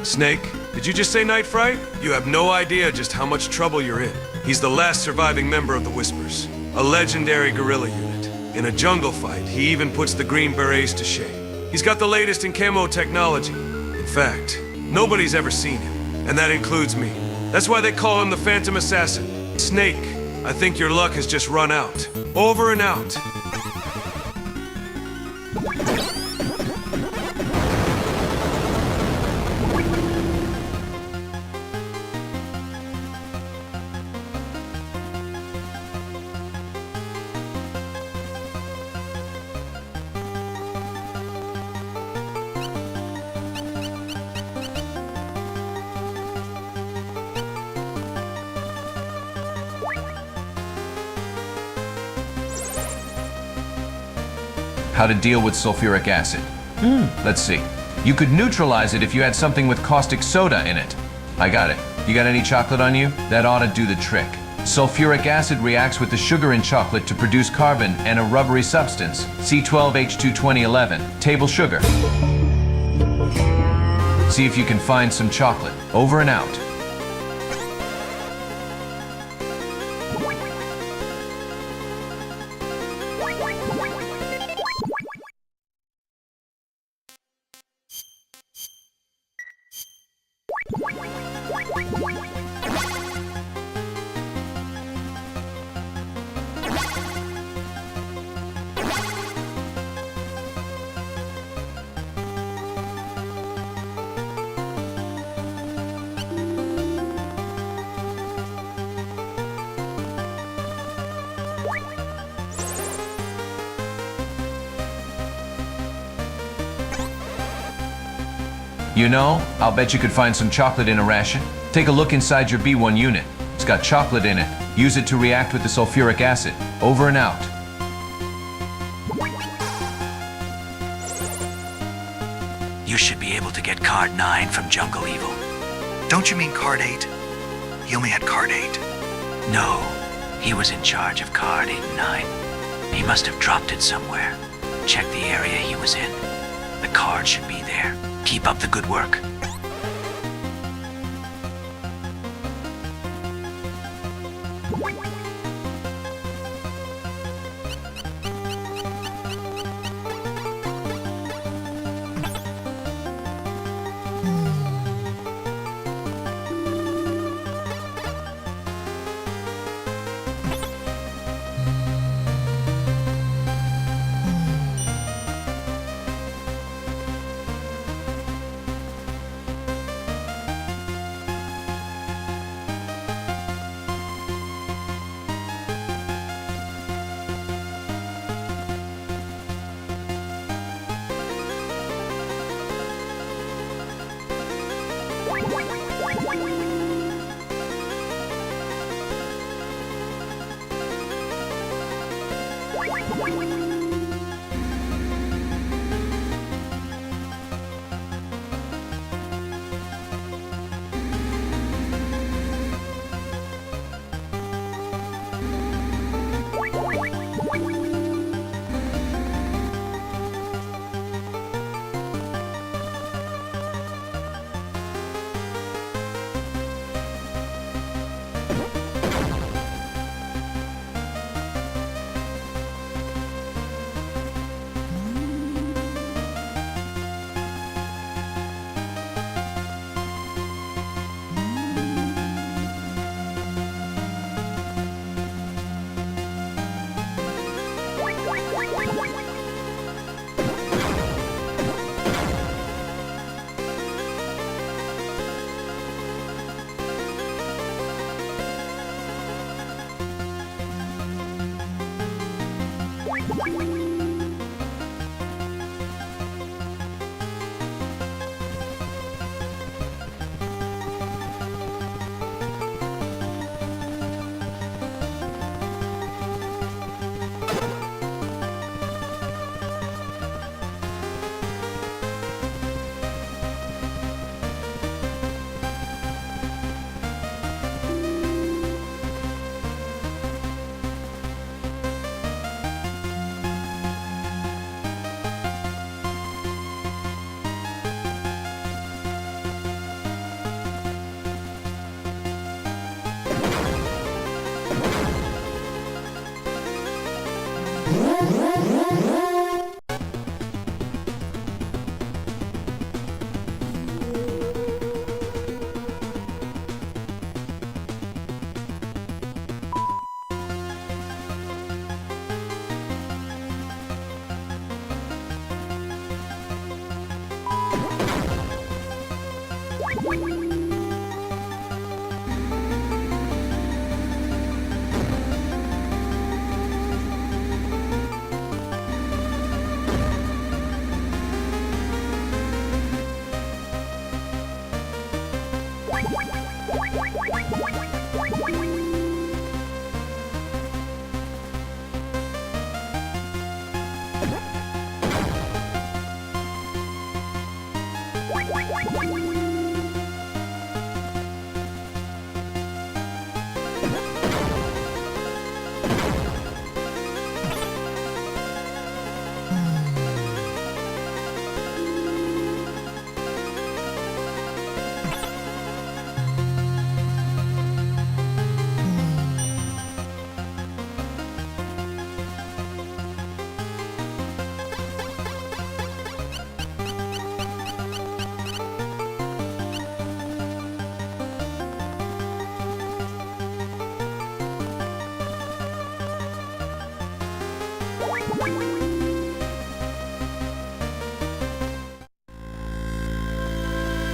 Snake, did you just say Night Fright? You have no idea just how much trouble you're in. He's the last surviving member of the Whispers, a legendary guerrilla unit. In a jungle fight, he even puts the Green Berets to shame. He's got the latest in camo technology. In fact, nobody's ever seen him, and that includes me. That's why they call him the Phantom Assassin. Snake, I think your luck has just run out. Over and out. How to deal with sulfuric acid. Let's see. You could neutralize it if you had something with caustic soda in it. I got it. You got any chocolate on you? That ought to do the trick. Sulfuric acid reacts with the sugar in chocolate to produce carbon and a rubbery substance, C12H22011, table sugar. See if you can find some chocolate. Over and out. You know, I'll bet you could find some chocolate in a ration. Take a look inside your B1 unit. It's got chocolate in it. Use it to react with the sulfuric acid. Over and out. You should be able to get card 9 from Jungle Evil. Don't you mean card 8? He only had card 8. No, he was in charge of card 8 and 9. He must have dropped it somewhere. Check the area he was in. The card should be there. Keep up the good work.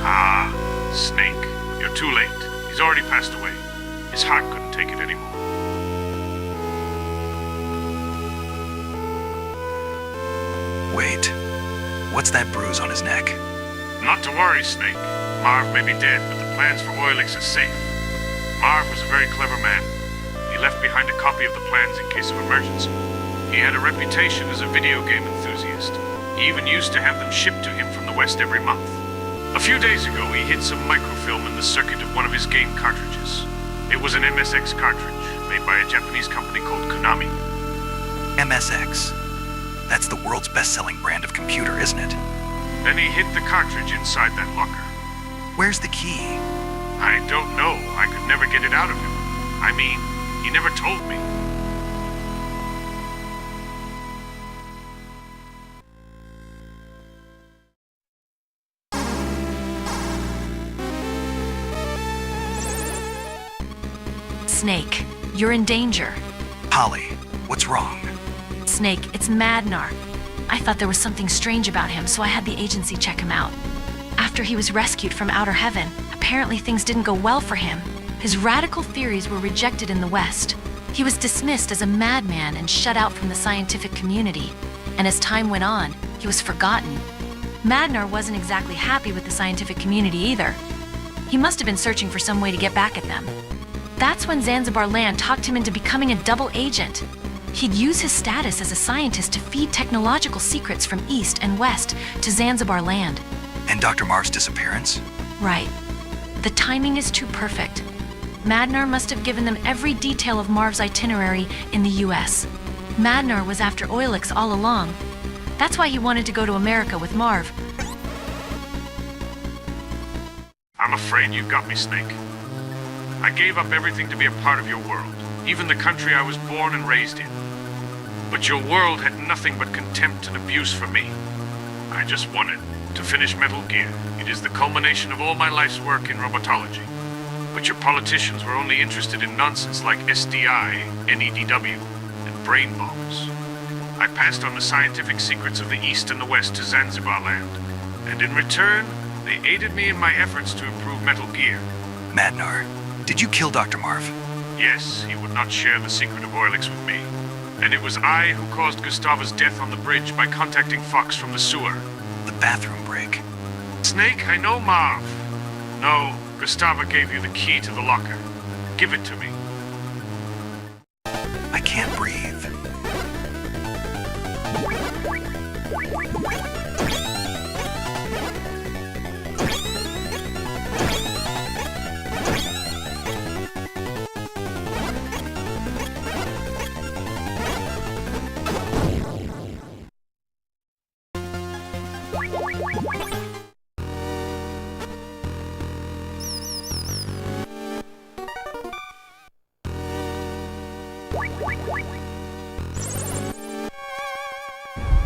Ah, Snake. You're too late. He's already passed away. His heart couldn't take it anymore. Wait, what's that bruise on his neck? Not to worry, Snake. Marv may be dead, but the plans for Oilix are safe. Marv was a very clever man. He left behind a copy of the plans in case of emergency. He had a reputation as a video game enthusiast. He even used to have them shipped to him from the West every month. A few days ago, he hid some microfilm in the circuit of one of his game cartridges. It was an MSX cartridge, made by a Japanese company called Konami. MSX. That's the world's best-selling brand of computer, isn't it? Then he hid the cartridge inside that locker. Where's the key? I don't know. I could never get it out of him. I mean, he never told me. Snake, you're in danger. Holly, what's wrong? Snake, it's Madnar. I thought there was something strange about him, so I had the agency check him out. After he was rescued from outer heaven, apparently things didn't go well for him. His radical theories were rejected in the West. He was dismissed as a madman and shut out from the scientific community. And as time went on, he was forgotten. Madnar wasn't exactly happy with the scientific community either. He must have been searching for some way to get back at them. That's when Zanzibar Land talked him into becoming a double agent. He'd use his status as a scientist to feed technological secrets from East and West to Zanzibar Land. And Dr. Marv's disappearance? Right. The timing is too perfect. Madnar must have given them every detail of Marv's itinerary in the US. Madnar was after Oilix all along. That's why he wanted to go to America with Marv. I'm afraid you got me, Snake. I gave up everything to be a part of your world, even the country I was born and raised in. But your world had nothing but contempt and abuse for me. I just wanted to finish Metal Gear. It is the culmination of all my life's work in robotology. But your politicians were only interested in nonsense like SDI, NEDW, and brain bombs. I passed on the scientific secrets of the East and the West to Zanzibar Land, and in return, they aided me in my efforts to improve Metal Gear. Madnar, did you kill Dr. Marv? Yes, he would not share the secret of Oilix with me. And it was I who caused Gustava's death on the bridge by contacting Fox from the sewer. The bathroom break. Snake, I know Marv. No, Gustava gave you the key to the locker. Give it to me. I can't breathe.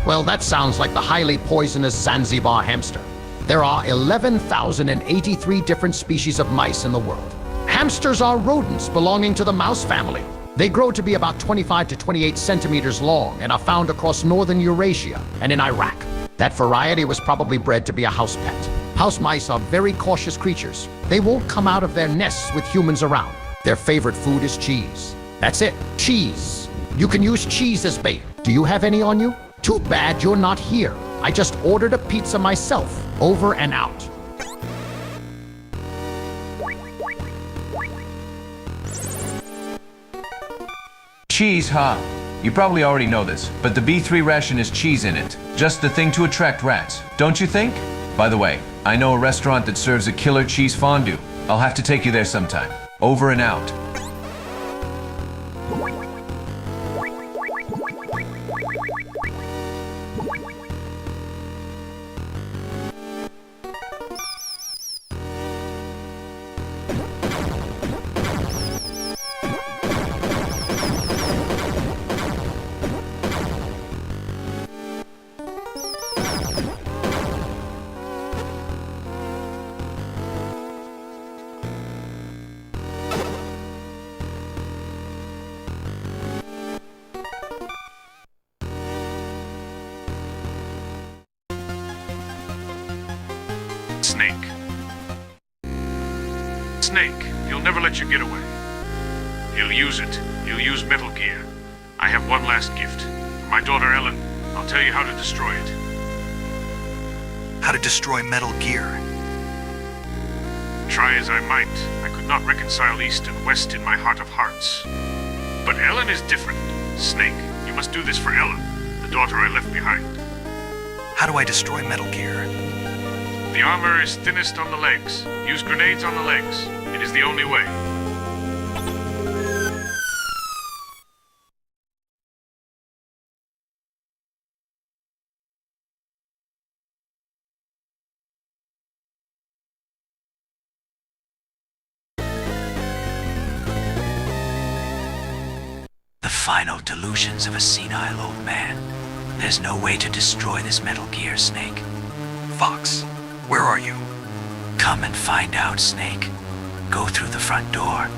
Well, that sounds like the highly poisonous Zanzibar hamster. There are 11,083 different species of mice in the world. Hamsters are rodents belonging to the mouse family. They grow to be about 25 to 28 centimeters long and are found across northern Eurasia and in Iraq. That variety was probably bred to be a house pet. House mice are very cautious creatures. They won't come out of their nests with humans around. Their favorite food is cheese. That's it, cheese. You can use cheese as bait. Do you have any on you? Too bad you're not here. I just ordered a pizza myself. Over and out. Cheese, huh? You probably already know this, but the B3 ration is cheese in it. Just the thing to attract rats, don't you think? By the way, I know a restaurant that serves a killer cheese fondue. I'll have to take you there sometime. Over and out. Snake. Snake, he'll never let you get away. He'll use it. He'll use Metal Gear. I have one last gift. For my daughter Ellen, I'll tell you how to destroy it. How to destroy Metal Gear? Try as I might, I could not reconcile East and West in my heart of hearts. But Ellen is different. Snake, you must do this for Ellen, the daughter I left behind. How do I destroy Metal Gear? The armor is thinnest on the legs. Use grenades on the legs. It is the only way. The final delusions of a senile old man. There's no way to destroy this Metal Gear, Snake. Fox, where are you? Come and find out, Snake. Go through the front door.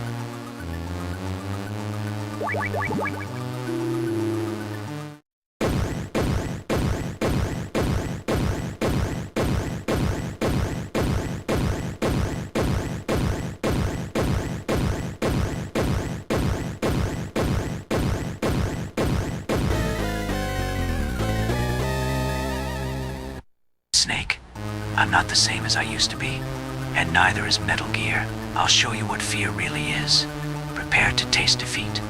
Snake, I'm not the same as I used to be, and neither is Metal Gear. I'll show you what fear really is. Prepare to taste defeat.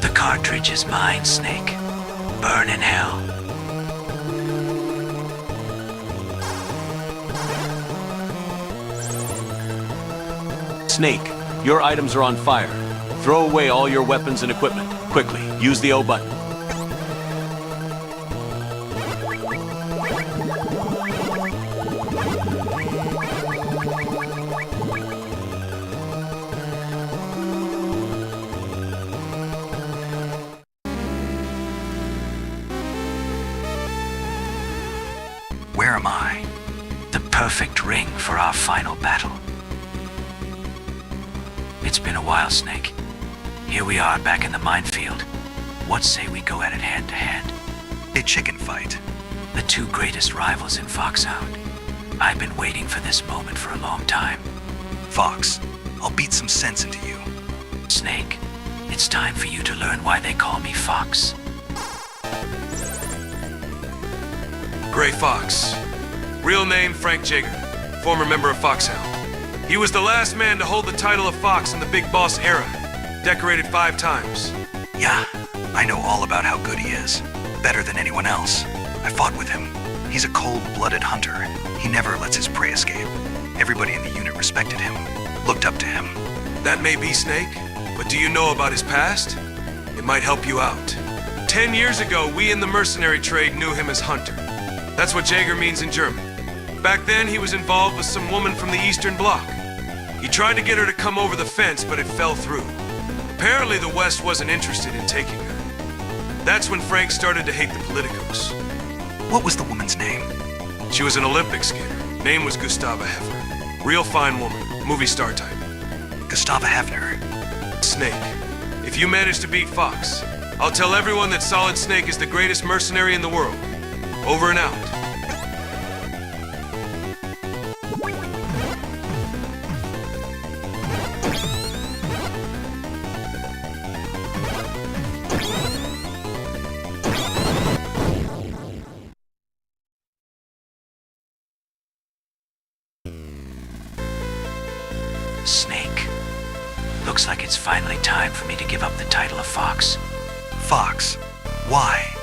The cartridge is mine, Snake. Burn in hell. Snake, your items are on fire. Throw away all your weapons and equipment. Quickly, use the O button. Where am I? The perfect ring for our final battle. It's been a while, Snake. Here we are back in the minefield. What say we go at it hand to hand? A chicken fight. The two greatest rivals in Foxhound. I've been waiting for this moment for a long time. Fox, I'll beat some sense into you. Snake, it's time for you to learn why they call me Fox. Gray Fox. Real name Frank Jaeger, former member of Foxhound. He was the last man to hold the title of Fox in the Big Boss era, decorated 5 times. Yeah, I know all about how good he is. Better than anyone else. I fought with him. He's a cold-blooded hunter. He never lets his prey escape. Everybody in the unit respected him, looked up to him. That may be, Snake, but do you know about his past? It might help you out. 10 years ago, we in the mercenary trade knew him as Hunter. That's what Jaeger means in German. Back then, he was involved with some woman from the Eastern Bloc. He tried to get her to come over the fence, but it fell through. Apparently, the West wasn't interested in taking her. That's when Frank started to hate the politicos. What was the woman's name? She was an Olympic skater. Name was Gustava Hefner. Real fine woman, movie star type. Gustava Hefner. Snake, if you manage to beat Fox, I'll tell everyone that Solid Snake is the greatest mercenary in the world. Over and out. Snake. Looks like it's finally time for me to give up the title of Fox. Fox? Why?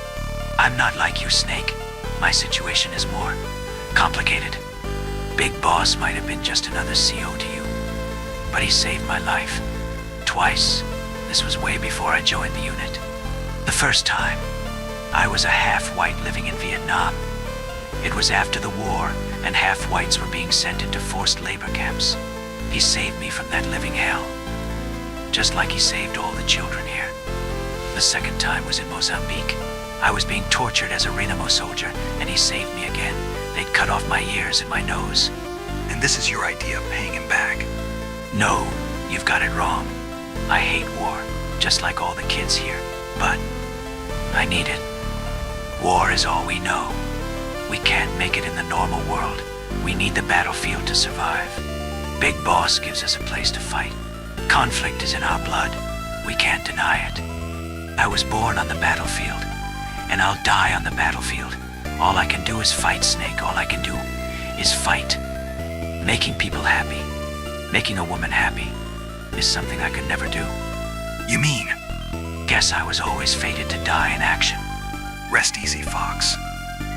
I'm not like you, Snake. My situation is more complicated. Big Boss might have been just another CO to you, but he saved my life. Twice. This was way before I joined the unit. The first time, I was a half-white living in Vietnam. It was after the war, and half-whites were being sent into forced labor camps. He saved me from that living hell, just like he saved all the children here. The second time was in Mozambique. I was being tortured as a Renamo soldier, and he saved me again. They'd cut off my ears and my nose. And this is your idea of paying him back? No, you've got it wrong. I hate war, just like all the kids here, but I need it. War is all we know. We can't make it in the normal world. We need the battlefield to survive. Big Boss gives us a place to fight. Conflict is in our blood. We can't deny it. I was born on the battlefield, and I'll die on the battlefield. All I can do is fight, Snake. All I can do is fight. Making people happy, making a woman happy, is something I could never do. You mean? Guess I was always fated to die in action. Rest easy, Fox.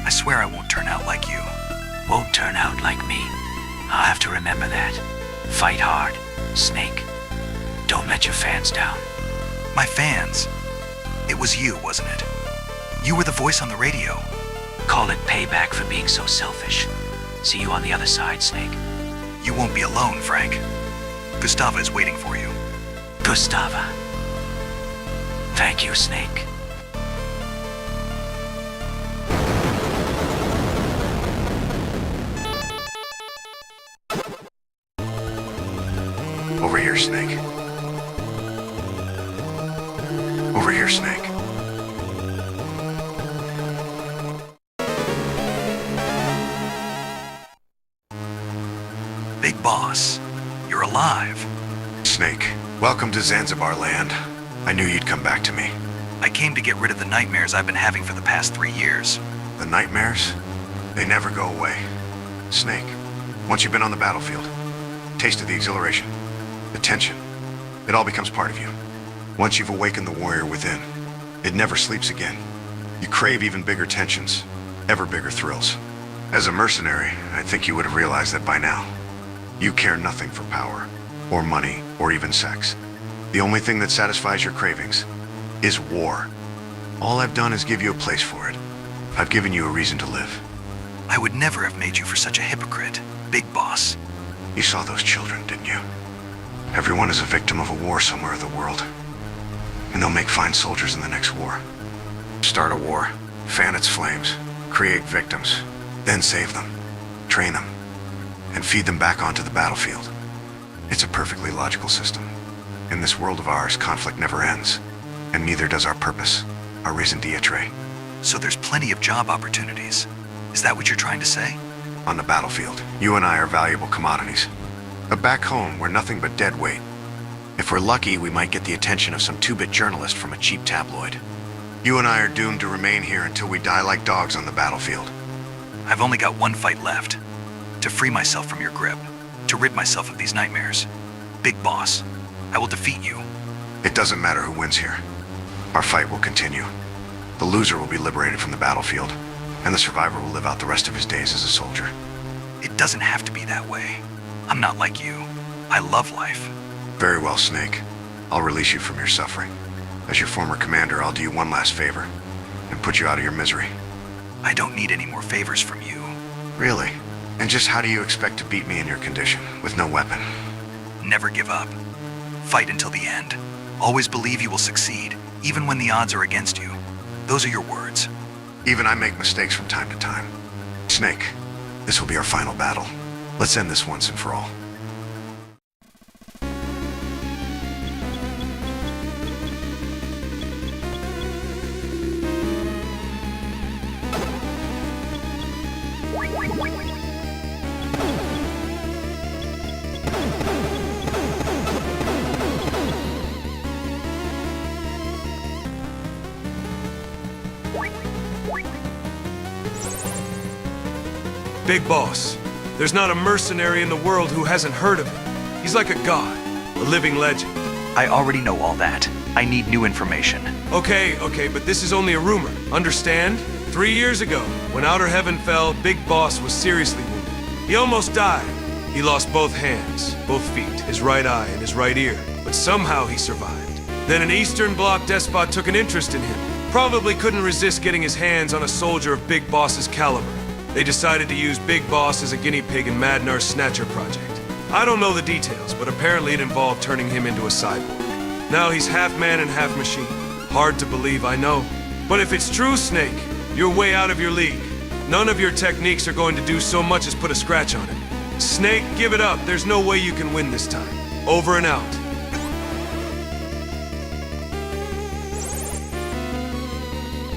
I swear I won't turn out like you. Won't turn out like me. I'll have to remember that. Fight hard, Snake. Don't let your fans down. My fans? It was you, wasn't it? You were the voice on the radio. Call it payback for being so selfish. See you on the other side, Snake. You won't be alone, Frank. Gustava is waiting for you. Gustava. Thank you, Snake. Over here, Snake. Over here, Snake. Big Boss, you're alive. Snake, welcome to Zanzibar Land. I knew you'd come back to me. I came to get rid of the nightmares I've been having for the past 3 years. The nightmares? They never go away. Snake, once you've been on the battlefield, tasted the exhilaration, the tension, it all becomes part of you. Once you've awakened the warrior within, it never sleeps again. You crave even bigger tensions, ever bigger thrills. As a mercenary, I think you would have realized that by now. You care nothing for power, or money, or even sex. The only thing that satisfies your cravings is war. All I've done is give you a place for it. I've given you a reason to live. I would never have made you for such a hypocrite, Big Boss. You saw those children, didn't you? Everyone is a victim of a war somewhere in the world. And they'll make fine soldiers in the next war. Start a war, fan its flames, create victims, then save them, train them, and feed them back onto the battlefield. It's a perfectly logical system. In this world of ours, conflict never ends, and neither does our purpose, our raison d'etre. So there's plenty of job opportunities. Is that what you're trying to say? On the battlefield, you and I are valuable commodities. But back home, we're nothing but dead weight. If we're lucky, we might get the attention of some two-bit journalist from a cheap tabloid. You and I are doomed to remain here until we die like dogs on the battlefield. I've only got one fight left. To free myself from your grip. To rid myself of these nightmares. Big Boss, I will defeat you. It doesn't matter who wins here. Our fight will continue. The loser will be liberated from the battlefield, and the survivor will live out the rest of his days as a soldier. It doesn't have to be that way. I'm not like you. I love life. Very well, Snake. I'll release you from your suffering. As your former commander, I'll do you one last favor, and put you out of your misery. I don't need any more favors from you. Really? And just how do you expect to beat me in your condition, with no weapon? Never give up. Fight until the end. Always believe you will succeed, even when the odds are against you. Those are your words. Even I make mistakes from time to time. Snake, this will be our final battle. Let's end this once and for all. Big Boss. There's not a mercenary in the world who hasn't heard of him. He's like a god, a living legend. I already know all that. I need new information. Okay, but this is only a rumor. Understand? 3 years ago, when Outer Heaven fell, Big Boss was seriously wounded. He almost died. He lost both hands, both feet, his right eye, and his right ear. But somehow he survived. Then an Eastern Bloc despot took an interest in him. Probably couldn't resist getting his hands on a soldier of Big Boss's caliber. They decided to use Big Boss as a guinea pig in Madnar's Snatcher project. I don't know the details, but apparently it involved turning him into a cyborg. Now he's half man and half machine. Hard to believe, I know. But if it's true, Snake, you're way out of your league. None of your techniques are going to do so much as put a scratch on him. Snake, give it up. There's no way you can win this time. Over and out.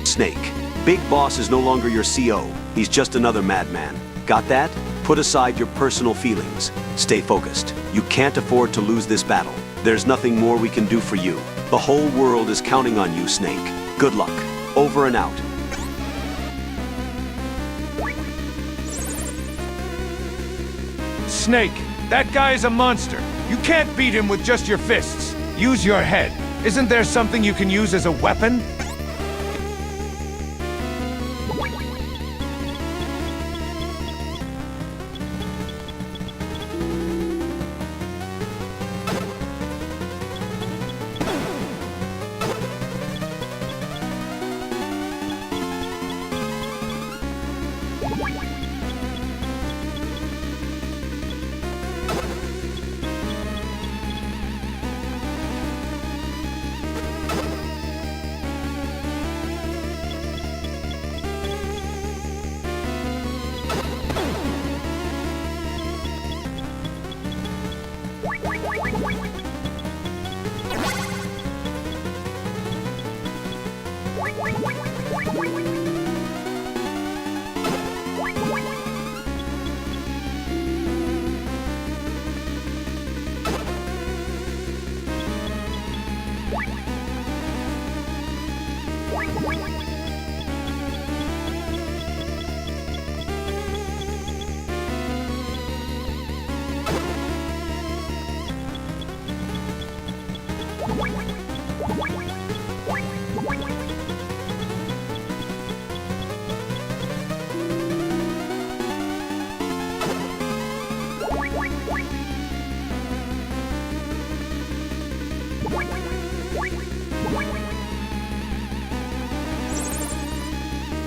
Snake, Big Boss is no longer your CO. He's just another madman. Got that? Put aside your personal feelings. Stay focused. You can't afford to lose this battle. There's nothing more we can do for you. The whole world is counting on you, Snake. Good luck. Over and out. Snake, that guy is a monster. You can't beat him with just your fists. Use your head. Isn't there something you can use as a weapon?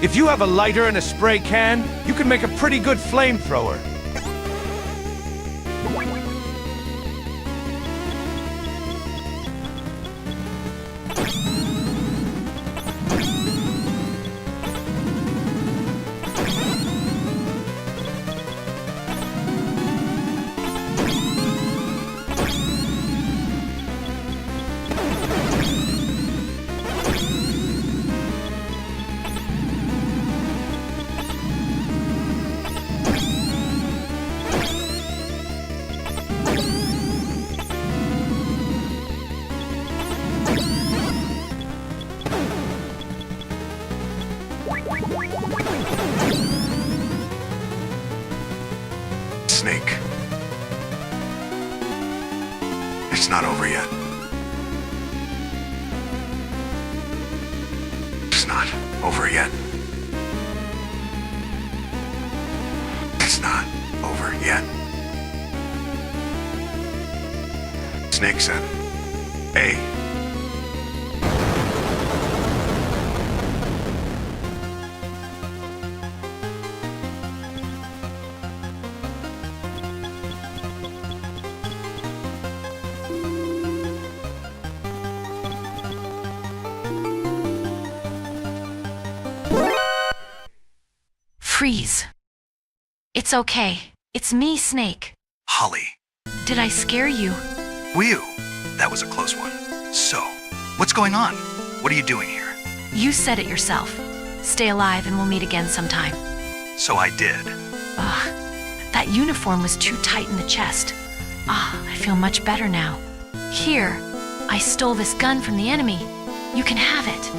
If you have a lighter and a spray can, you can make a pretty good flamethrower. Snake. It's not over yet. It's not over yet. It's not over yet. Snake said, "Hey." Freeze. It's okay. It's me, Snake. Holly. Did I scare you? Whew. That was a close one. So, what's going on? What are you doing here? You said it yourself. Stay alive and we'll meet again sometime. So I did. Ugh. That uniform was too tight in the chest. I feel much better now. Here, I stole this gun from the enemy. You can have it.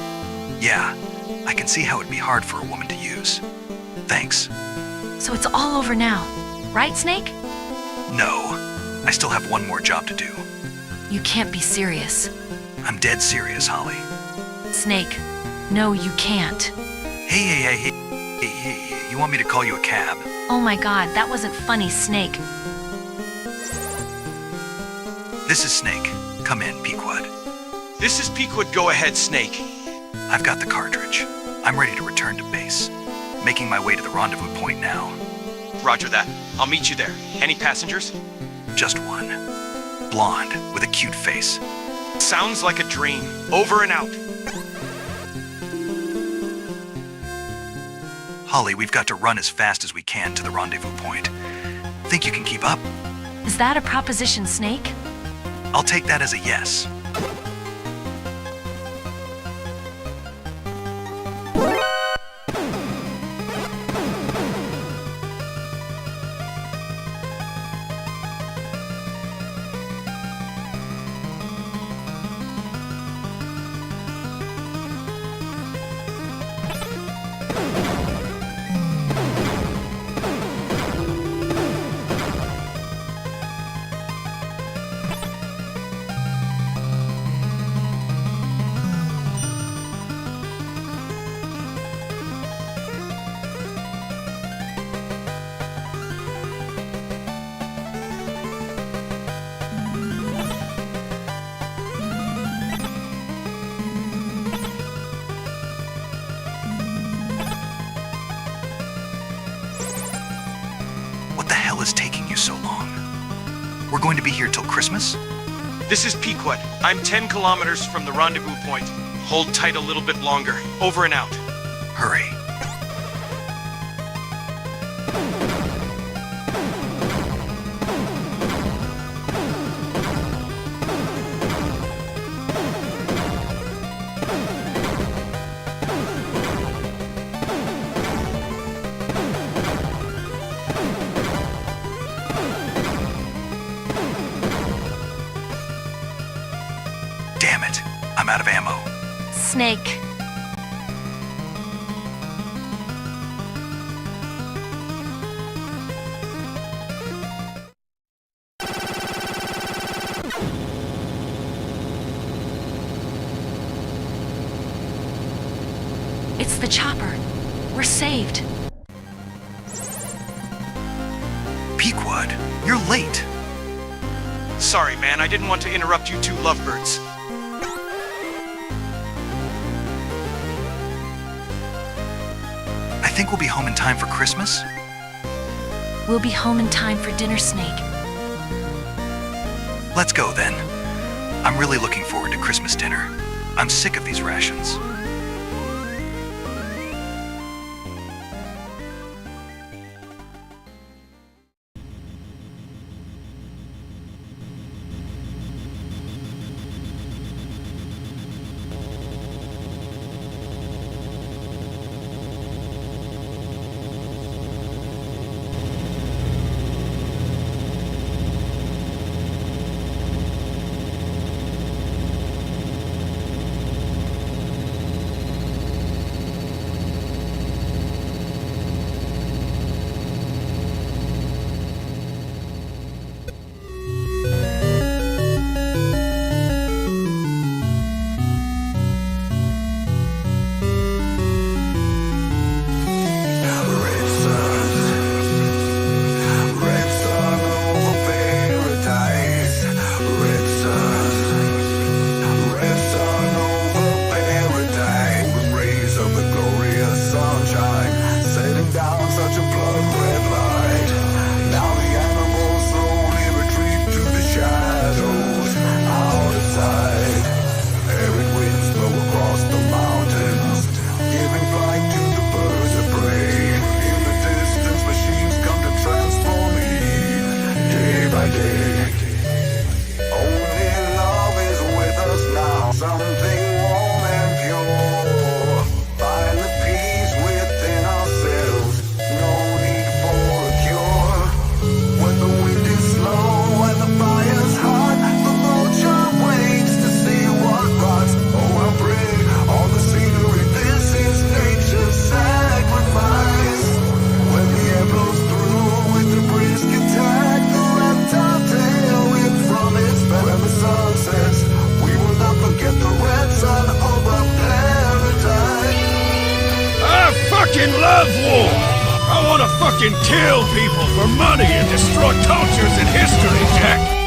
Yeah, I can see how it'd be hard for a woman to use. Thanks. So it's all over now, right, Snake? No, I still have one more job to do. You can't be serious. I'm dead serious, Holly. Snake, no, you can't. Hey, you want me to call you a cab? Oh my god, that wasn't funny, Snake. This is Snake. Come in, Pequod. This is Pequod. Go ahead, Snake. I've got the cartridge. I'm ready to return to base. Making my way to the rendezvous point now. Roger that. I'll meet you there. Any passengers? Just one. Blonde, with a cute face. Sounds like a dream. Over and out. Holly, we've got to run as fast as we can to the rendezvous point. Think you can keep up? Is that a proposition, Snake? I'll take that as a yes. What the hell is taking you so long? We're going to be here till Christmas? This is Pequod. I'm 10 kilometers from the rendezvous point. Hold tight a little bit longer. Over and out. Hurry. Damn it. I'm out of ammo. Snake. It's the chopper. We're saved. Pequod, you're late. Sorry, man. I didn't want to interrupt you two lovebirds. I think we'll be home in time for Christmas. We'll be home in time for dinner, Snake. Let's go then. I'm really looking forward to Christmas dinner. I'm sick of these rations. love war. I want to fucking kill people for money and destroy cultures and history, Jack.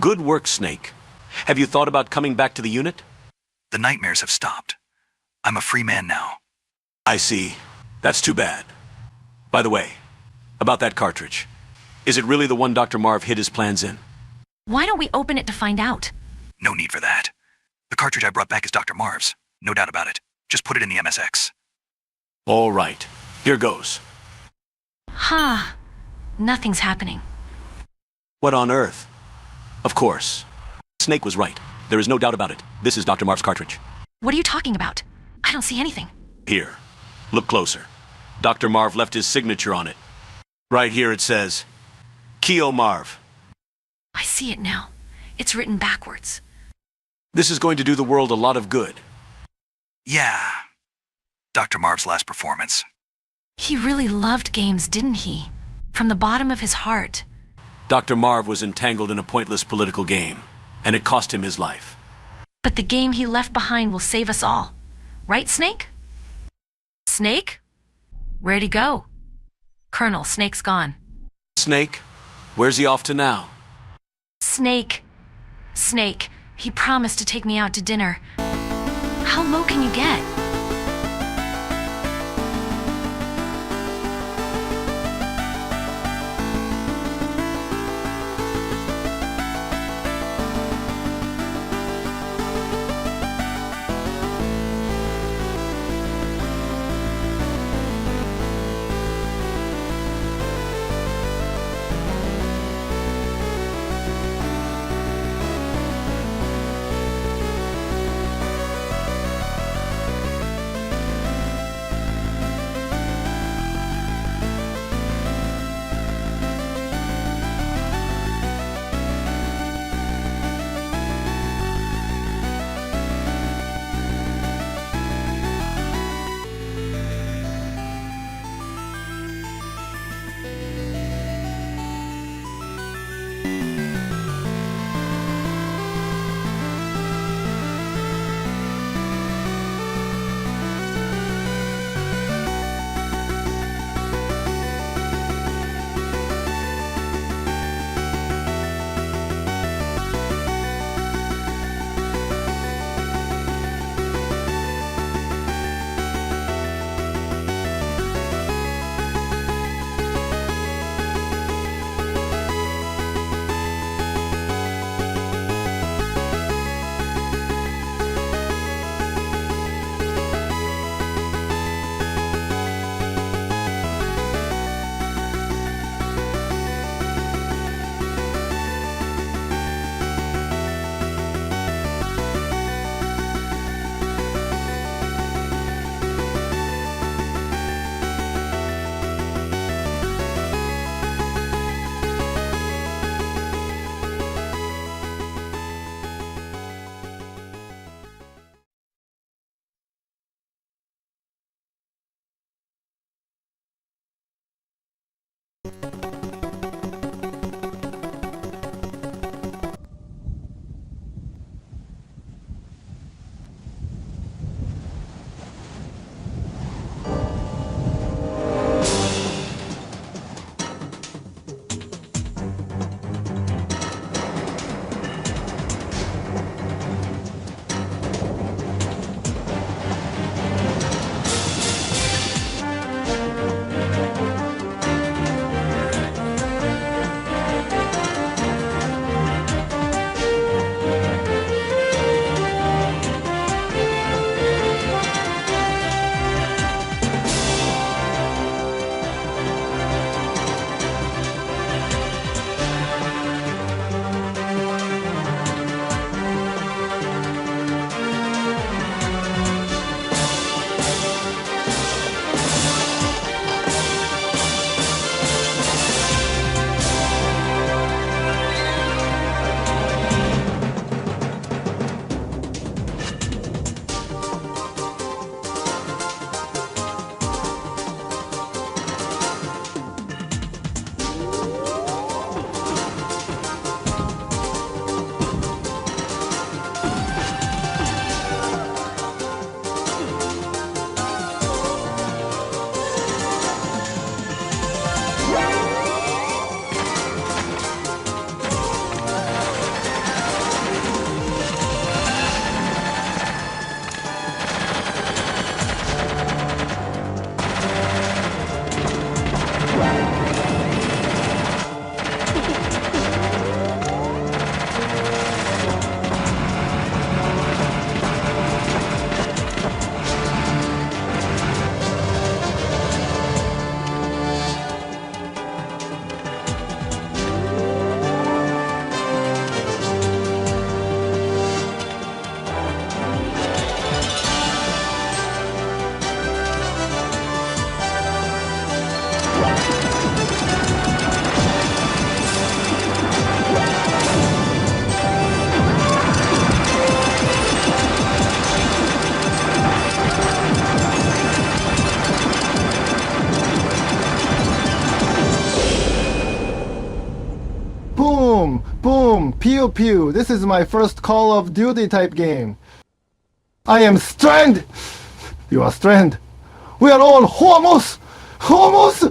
Good work, Snake. Have you thought about coming back to the unit? The nightmares have stopped. I'm a free man now. I see. That's too bad. By the way, about that cartridge. Is it really the one Dr. Marv hid his plans in? Why don't we open it to find out? No need for that. The cartridge I brought back is Dr. Marv's. No doubt about it. Just put it in the MSX. All right. Here goes. Huh. Nothing's happening. What on earth? Of course. Snake was right. There is no doubt about it. This is Dr. Marv's cartridge. What are you talking about? I don't see anything. Here. Look closer. Dr. Marv left his signature on it. Right here it says, Keo Marv. I see it now. It's written backwards. This is going to do the world a lot of good. Yeah. Dr. Marv's last performance. He really loved games, didn't he? From the bottom of his heart. Dr. Marv was entangled in a pointless political game, and it cost him his life. But the game he left behind will save us all. Right, Snake? Snake? Where'd he go? Colonel, Snake's gone. Snake? Where's he off to now? Snake. Snake. He promised to take me out to dinner. How low can you get? pew pew. This is my first Call of Duty type game. I am Strand. You are Strand. We are all homos. Homos.